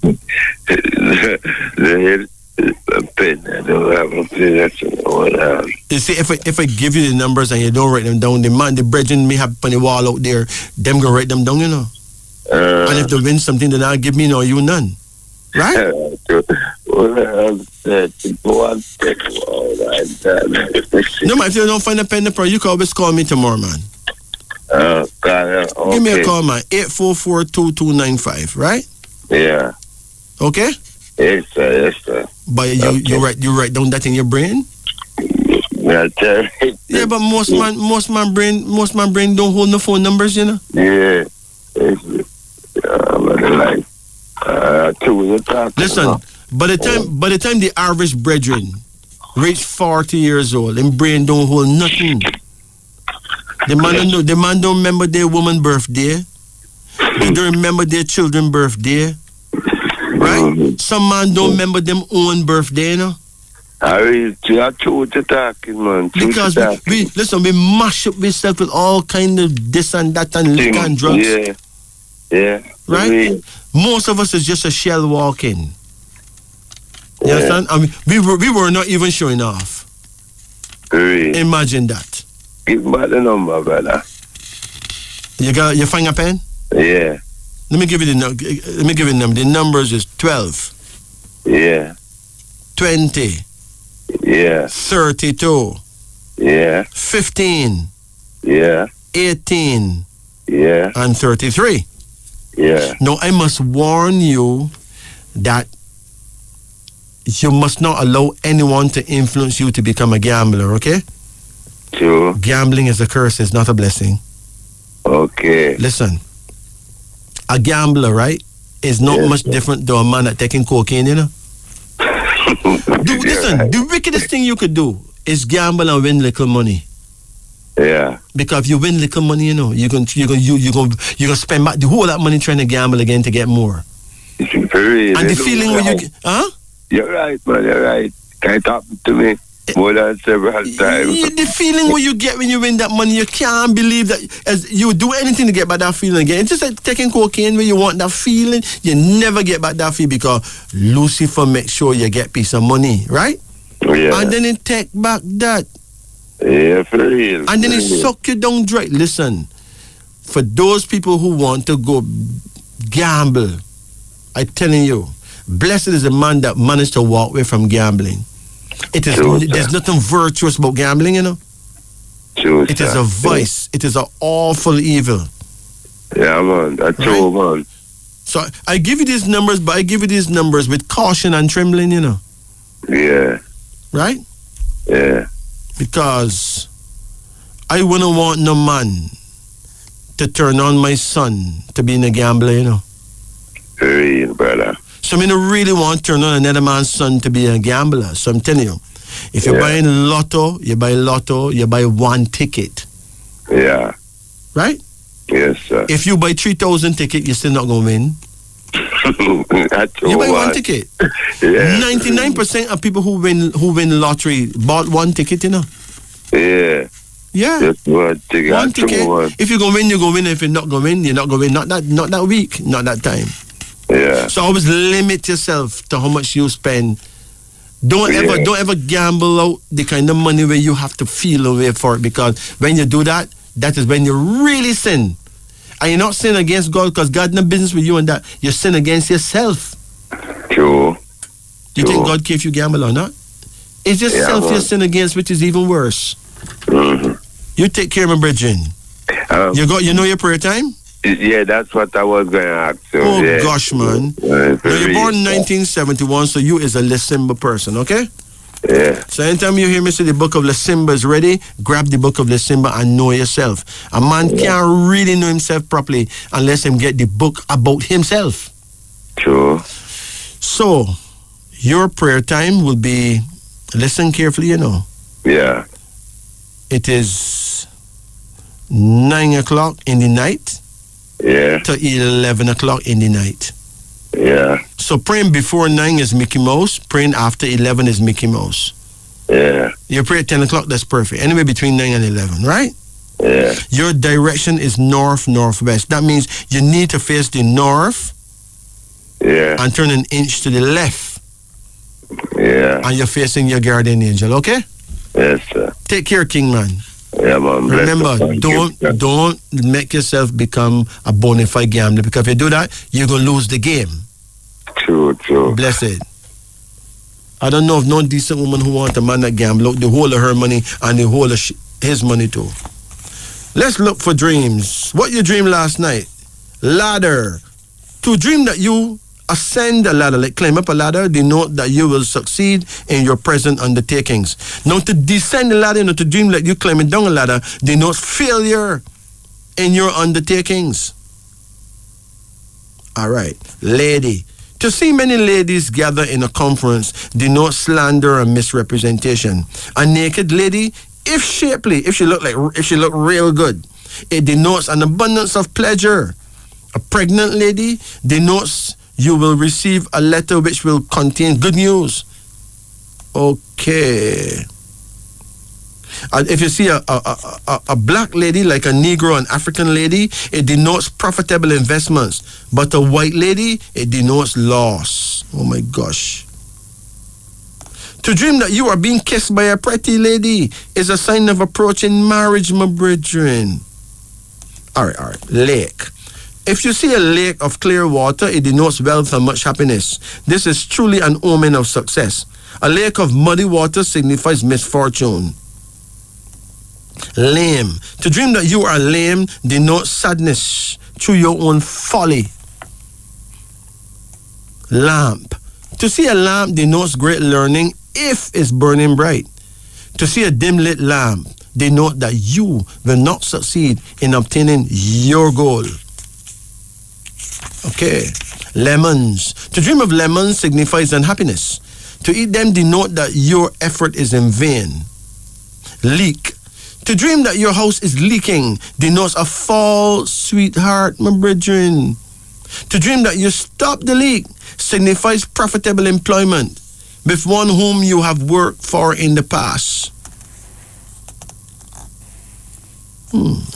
A pen. I don't have a pen. That's what I have. You see, if I give you the numbers and you don't write them down, the brethren may have on the wall out there, them gonna write them down, you know. And if they win something, then I'll give me no, you none. Right? No, man, if you don't find a pen, you can always call me tomorrow, man. Okay. Give me a call, man. 844-2295, right? Yeah. Okay? Yes, sir. But you write down that in your brain? Yeah, but most man brain don't hold no phone numbers, you know. Yeah. Listen, by the time the average brethren reach 40 years old, them brain don't hold nothing. The man don't remember their woman birthday. They don't remember their children birthday. Right? Some man don't remember them own birthday, you know. Because we mash up ourselves with all kind of this and that and liquor and drugs. Yeah. Right? Most of us is just a shell walking. You understand? I mean, we were not even showing off. Imagine that. Give me the number, brother. You find a pen? Yeah. Let me give you the number. The numbers is 12, Yeah. 20, Yeah. 32, Yeah. 15, Yeah. 18, Yeah. and 33. Yeah. Now, I must warn you that you must not allow anyone to influence you to become a gambler, okay? True. Gambling is a curse, it's not a blessing. Okay. Listen, a gambler, right, is not Yes, much sir. different to a man that taking cocaine, you know? Listen, Right. the wickedest thing you could do is gamble and win little money. Yeah. Because if you win little money, you know, you can spend back the whole that money trying to gamble again to get more. Very, And the feeling when you huh? You're right, man. You're right. Can it happen to me more than several times? The feeling what you get when you win that money, you can't believe that as you would do anything to get back that feeling again. It's just like taking cocaine when you want that feeling, you never get back that feeling because Lucifer makes sure you get piece of money, right? Yeah. And then it take back that. Yeah, for real. And then for it real. suck you down dry. Listen, for those people who want to go gamble, I'm telling you, blessed is the man that managed to walk away from gambling. It is True, there's sir. nothing virtuous about gambling, you know. True, It is sir. a vice. It is an awful evil. Yeah, man. That's true, man. So I give you these numbers, but I give you these numbers with caution and trembling, you know, Yeah. right? Yeah. Because I wouldn't want no man to turn on my son to being a gambler, you know. For real, brother. So I don't really want to turn on another man's son to be a gambler. So I'm telling you, if you're Yeah. buying lotto, you buy one ticket, Yeah. right? Yes, sir. If you buy 3,000 tickets, you're still not going to win. That's true, You buy one man. ticket. Yeah. 99% of people who win lottery bought one ticket, you know. Yeah. Yeah. Just one ticket. One That's true, ticket. man. If you're gonna win, you're gonna win. If you're not gonna win, you're not gonna win. Not that week, not that time. Yeah. So always limit yourself to how much you spend. Don't ever gamble out the kind of money where you have to feel away for it, because when you do that, that is when you really sin. And you're not sin against God, because God no business with you and that. You sin against yourself. True. Do you think Sure. God care if you gamble or not? It's just Yeah, self you man. sin against, which is even worse. Mm-hmm. You take care of my brethren. You know your prayer time? Yeah, that's what I was going to ask you. Oh, yeah. gosh, man. For Now, you're real, born in sir. 1971, so you is a Lesimba person, okay? Yeah. So anytime you hear me say the book of Lesimba is ready, grab the book of Lesimba and know yourself. A man can't really know himself properly unless him get the book about himself. True. So, your prayer time will be, listen carefully, you know. Yeah. It is 9 o'clock in the night Yeah. to 11 o'clock in the night. Yeah. So praying before 9 is Mickey Mouse, praying after 11 is Mickey Mouse. Yeah. You pray at 10 o'clock, that's perfect. Anyway, between 9 and 11, right? Yeah. Your direction is north-northwest. That means you need to face the north Yeah. and turn an inch to the left, Yeah. and you're facing your guardian angel, okay? Yes, sir. Take care, King Man. Yeah, man. Bless Remember, the Lord. don't make yourself become a bona fide gambler, because if you do that, you're going to lose the game. True, true. Blessed. I don't know of no decent woman who want a man that gamble out the whole of her money and the whole of his money too. Let's look for dreams. What you dreamed last night? Ladder. To dream that you ascend a ladder, like climb up a ladder, denote that you will succeed in your present undertakings. Now to descend the ladder, to dream like you climbing down a ladder, denotes failure in your undertakings. All right, lady. To see many ladies gather in a conference denotes slander and misrepresentation. A naked lady, if shapely, if she look real good, it denotes an abundance of pleasure. A pregnant lady denotes you will receive a letter which will contain good news. Okay. And if you see a black lady, like a Negro, an African lady, it denotes profitable investments. But a white lady, it denotes loss. Oh my gosh. To dream that you are being kissed by a pretty lady is a sign of approaching marriage, my brethren. All right. Lake. If you see a lake of clear water, it denotes wealth and much happiness. This is truly an omen of success. A lake of muddy water signifies misfortune. Lame. To dream that you are lame denotes sadness through your own folly. Lamp. To see a lamp denotes great learning if it's burning bright. To see a dim lit lamp denotes that you will not succeed in obtaining your goal. Okay. Lemons. To dream of lemons signifies unhappiness. To eat them denote that your effort is in vain. Leak. To dream that your house is leaking denotes a false sweetheart, my brethren. To dream that you stop the leak signifies profitable employment with one whom you have worked for in the past.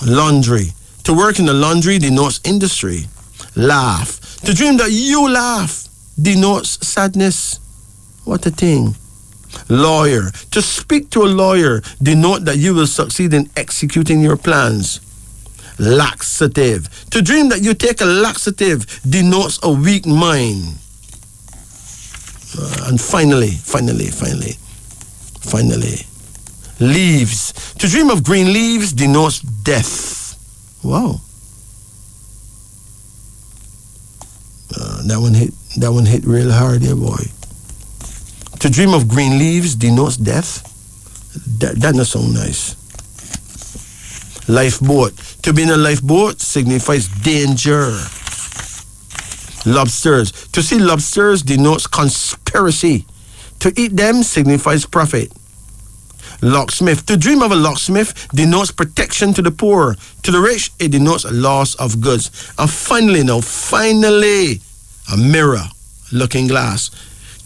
Laundry. To work in the laundry denotes industry. Laugh. To dream that you laugh denotes sadness. What a thing. Lawyer. To speak to a lawyer denote that you will succeed in executing your plans. Laxative. To dream that you take a laxative denotes a weak mind. And finally, leaves. To dream of green leaves denotes death. Wow. That one hit real hard here, boy. To dream of green leaves denotes death. That doesn't sound nice. Lifeboat. To be in a lifeboat signifies danger. Lobsters. To see lobsters denotes conspiracy. To eat them signifies profit. Locksmith. To dream of a locksmith denotes protection to the poor. To the rich, it denotes a loss of goods. And finally, a mirror, looking glass.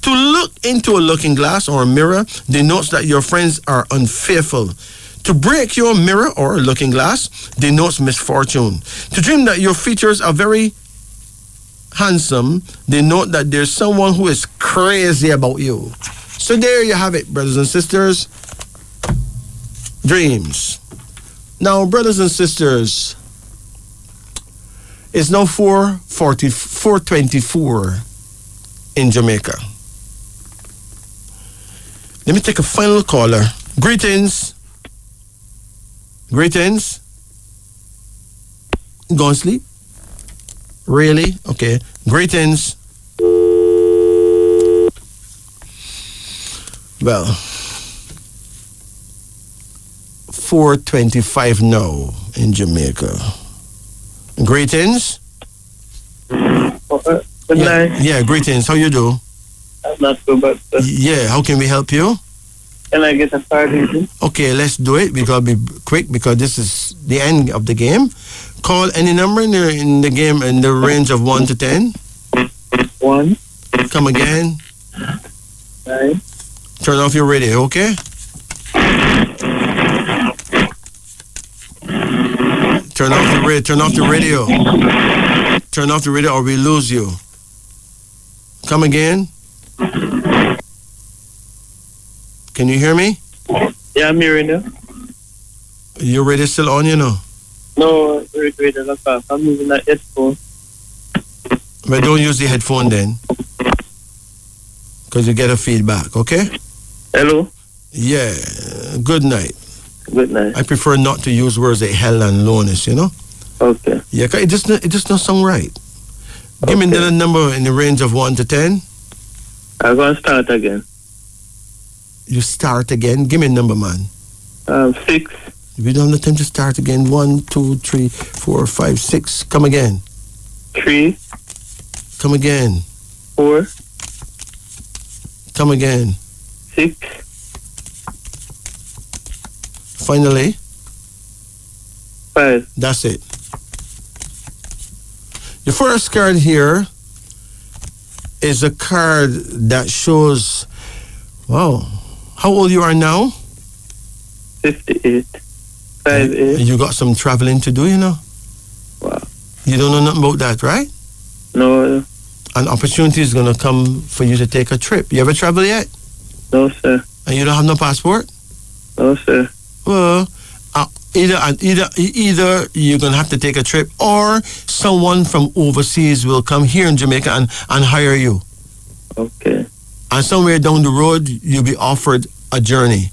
To look into a looking glass or a mirror denotes that your friends are unfaithful. To break your mirror or looking glass denotes misfortune. To dream that your features are very handsome denote that there's someone who is crazy about you. So there you have it, brothers and sisters. Dreams. Now, brothers and sisters, it's now 4:24 in Jamaica. Let me take a final caller. Greetings. Go and sleep? Really? Okay. Greetings. Well, 4:25 now in Jamaica. Greetings. Good night. Yeah, greetings. How you do? I'm not so bad, sir. Yeah, how can we help you? Can I get a card? Okay, let's do it. We gotta be quick because this is the end of the game. Call any number in the game in the range of 1 to 10. 1. Come again. 9. Turn off your radio, okay? Turn off the radio. Turn off the radio or we lose you. Come again. Can you hear me? Yeah, I'm hearing you. Your radio still on, you know? No, wait, I'm using that headphone. But don't use the headphone then. Because you get a feedback, okay? Hello? Yeah, good night. Good night. I prefer not to use words like hell and lowness, you know? Okay. Yeah, 'cause it just don't sound right. Give me the number in the range of 1 to 10. I'm going to start again. You start again? Give me a number, man. 6. We don't have time to start again. 1, 2, 3, 4, 5, 6. Come again. 3. Come again. 4. Come again. 6. Finally. 5. That's it. The first card here is a card that shows, wow, how old you are now? 58. 58. You got some traveling to do, you know? Wow. You don't know nothing about that, right? No. An opportunity is going to come for you to take a trip. You ever travel yet? No, sir. And you don't have no passport? No, sir. Well, Either you're gonna have to take a trip, or someone from overseas will come here in Jamaica and hire you. Okay. And somewhere down the road, you'll be offered a journey.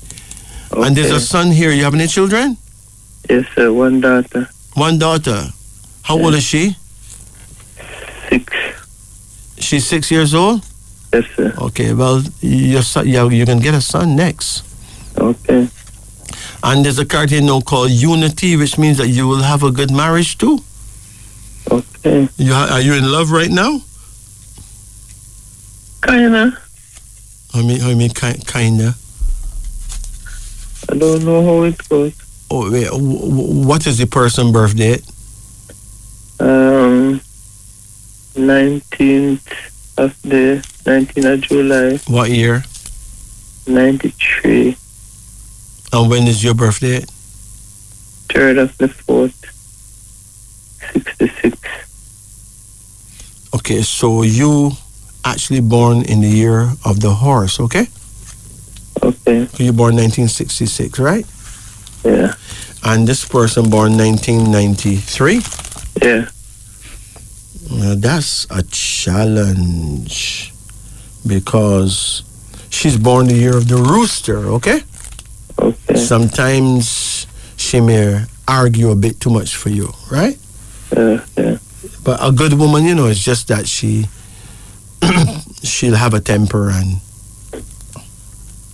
Okay. And there's a son here. You have any children? Yes, sir. One daughter. One daughter. How old is she? 6. She's 6 years old? Yes, sir. Okay, well, your son, you can get a son next. Okay. And there's a card here now called Unity, which means that you will have a good marriage too. Okay. Are you in love right now? Kinda. I mean, kinda. I don't know how it goes. Oh, wait, what is the person's birthday? 19th of July, What year? 93. And when is your birthday? 3rd of the 4th, 66. Okay, so you actually born in the year of the horse, okay? Okay. So you born 1966, right? Yeah. And this person born 1993. Yeah. Now that's a challenge because she's born the year of the rooster, okay? Okay. Sometimes she may argue a bit too much for you, right? Yeah. But a good woman, it's just that she'll have a temper, and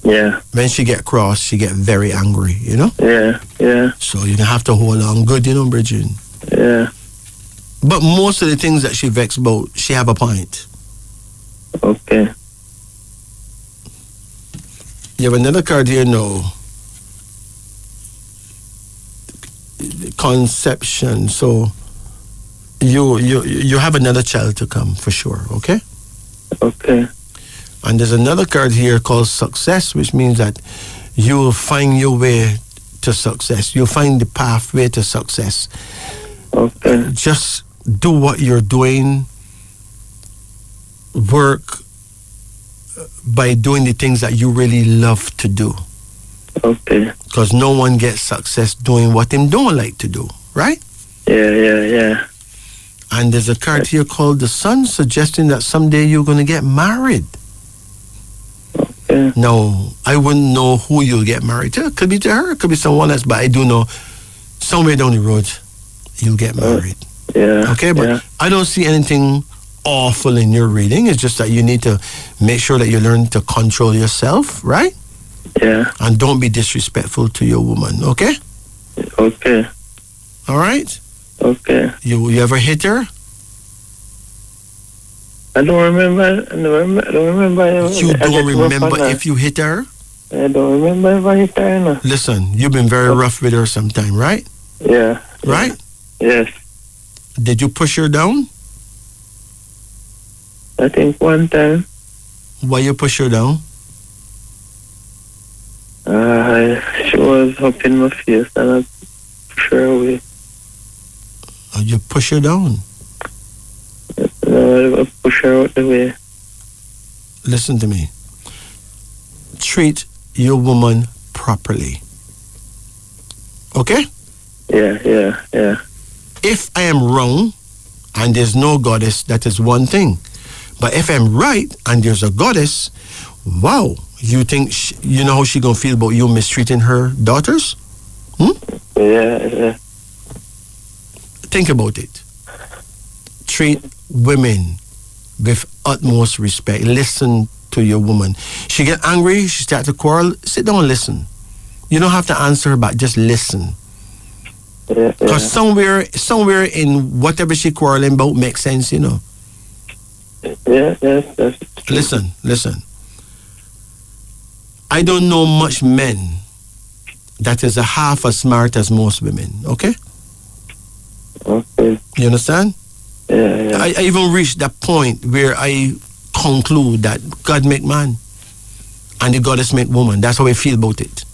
Yeah. when she get cross, she get very angry, Yeah. So you have to hold on good, Bridget. Yeah. But most of the things that she vex about, she have a point. Okay. You have another card here now. Conception. So you have another child to come for sure, okay? Okay. And there's another card here called success, which means that you'll find your way to success. You'll find the pathway to success. Okay. Just do what you're doing. Work by doing the things that you really love to do. Okay. Because no one gets success doing what they don't like to do, right? Yeah. And there's a card here called the Sun, suggesting that someday you're going to get married. Okay. No, I wouldn't know who you'll get married to. It could be to her, it could be someone else, but I do know somewhere down the road you'll get married. Yeah. Okay, but yeah. I don't see anything awful in your reading. It's just that you need to make sure that you learn to control yourself, right? Yeah. And don't be disrespectful to your woman, okay? Okay. All right? Okay. You ever hit her? I don't remember. I don't remember. You don't remember if you hit her? I don't remember if I hit her. No. Listen, you've been very rough with her sometime, right? Yeah. Right? Yes. Did you push her down? I think one time. Why you push her down? She was up in my face and I pushed her away. You push her down? No, I pushed her out the way. Listen to me. Treat your woman properly. Okay? Yeah. If I am wrong and there's no goddess, that is one thing. But if I'm right and there's a goddess, wow, you think you know how she gonna feel about you mistreating her daughters? Yeah. Think about it. Treat women with utmost respect. Listen to your woman. She get angry, she start to quarrel, sit down and listen. You don't have to answer her back, just listen. Because somewhere in whatever she quarreling about makes sense, Yeah. Listen. I don't know much men that is a half as smart as most women, okay? Okay. You understand? Yeah. I even reached that point where I conclude that God make man and the goddess make woman. That's how I feel about it.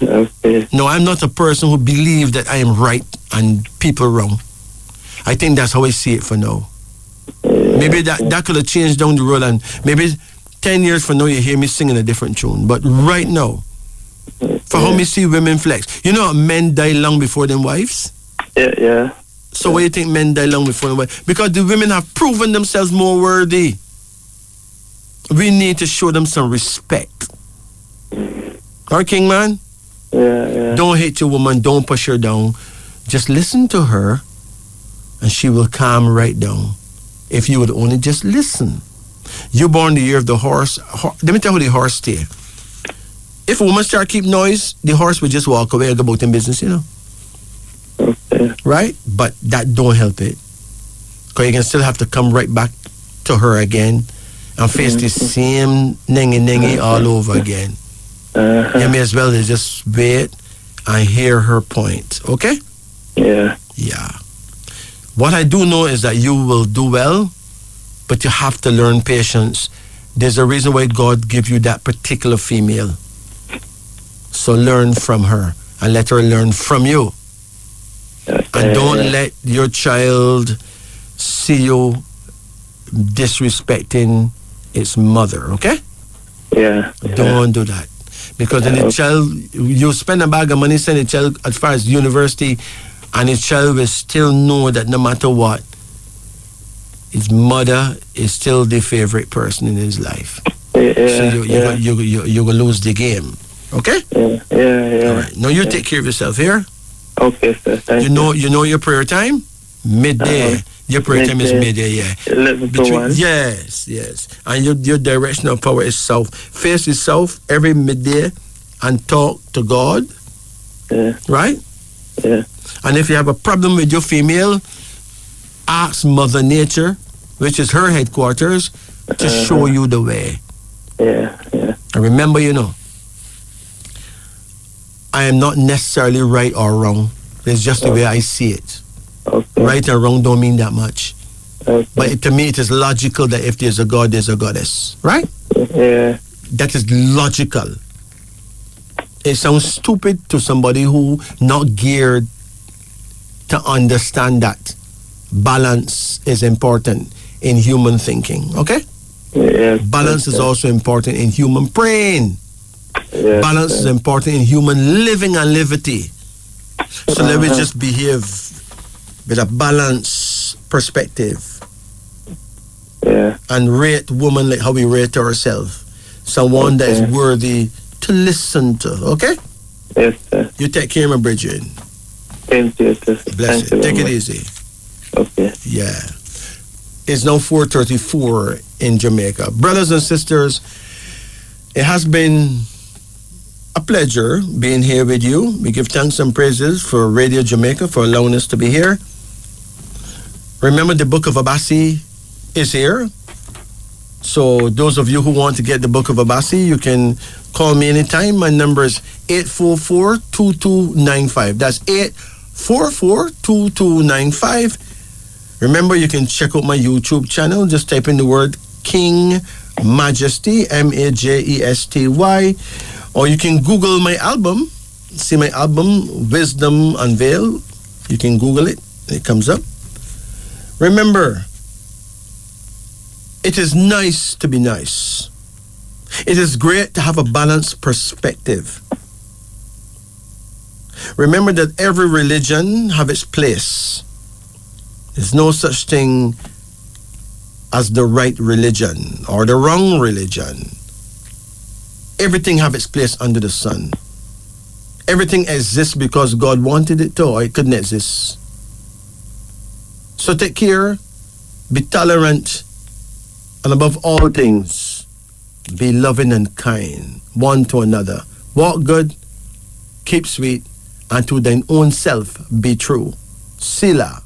Okay. No, I'm not a person who believes that I am right and people wrong. I think that's how I see it for now. Maybe that could have changed down the road, and maybe 10 years from now you hear me singing a different tune. But right now, For how me see women flex. You know, men die long before them wives. Yeah. So why you think men die long before them wives? Because the women have proven themselves more worthy. We need to show them some respect. Our king man. Yeah. Don't hate your woman. Don't push her down. Just listen to her, and she will calm right down. If you would only just listen. You born the year of the horse. Let me tell you how the horse stay. If a woman start keep noise, the horse would just walk away and go about in business, you know. Okay. Right? But that don't help it. Because you can still have to come right back to her again and face the same nengi all over again. You may as well just wait and hear her point. Okay? Yeah. Yeah. What I do know is that you will do well, but you have to learn patience. There's a reason why God gave you that particular female. So learn from her and let her learn from you. And don't let your child see you disrespecting its mother, okay? Yeah. Don't do that. Because then the child, you spend a bag of money, send the child as far as university, and the child will still know that no matter what, his mother is still the favorite person in his life. So you will lose the game. Okay? Yeah. All right. Now you take care of yourself here. Okay, sir. Thank you. You know your prayer time? Midday. Your prayer time is midday, yeah. 11 to 1. Yes. And your directional power is south. Face the south every midday and talk to God. Yeah. Right? Yeah. And if you have a problem with your female, ask Mother Nature, which is her headquarters, to show you the way. Yeah. And remember, I am not necessarily right or wrong. It's just the way I see it. Okay. Right or wrong don't mean that much. Okay. But to me, it is logical that if there's a God, there's a goddess. Right? Yeah. That is logical. It sounds stupid to somebody who not geared to understand that balance is important in human thinking. Okay? Yeah. Balance is also important in human praying. Yeah. Balance is important in human living and liberty. So let me just behave with a balanced perspective. Yeah. And rate woman like how we rate ourselves. Someone that is worthy to listen to. Okay? Yes, sir. You take care, my Bridget. Thank you, sir. Bless you. Take it easy. Okay. Yeah. It's now 4:34 in Jamaica. Brothers and sisters, it has been a pleasure being here with you. We give thanks and praises for Radio Jamaica for allowing us to be here. Remember, the Book of Abasi is here. So those of you who want to get the Book of Abasi, you can call me anytime. My number is 844-2295. That's 844-2295. Remember, you can check out my YouTube channel. Just type in the word King Majesty, Majesty. Or you can Google my album. See my album, Wisdom Unveiled. You can Google it. It comes up. Remember, it is nice to be nice. It is great to have a balanced perspective. Remember that every religion have its place. There's no such thing as the right religion or the wrong religion. Everything have its place under the sun. Everything exists because God wanted it to, or it couldn't exist. So take care, be tolerant, and above all things, be loving and kind one to another. Walk good, keep sweet, and to thine own self be true. Sila.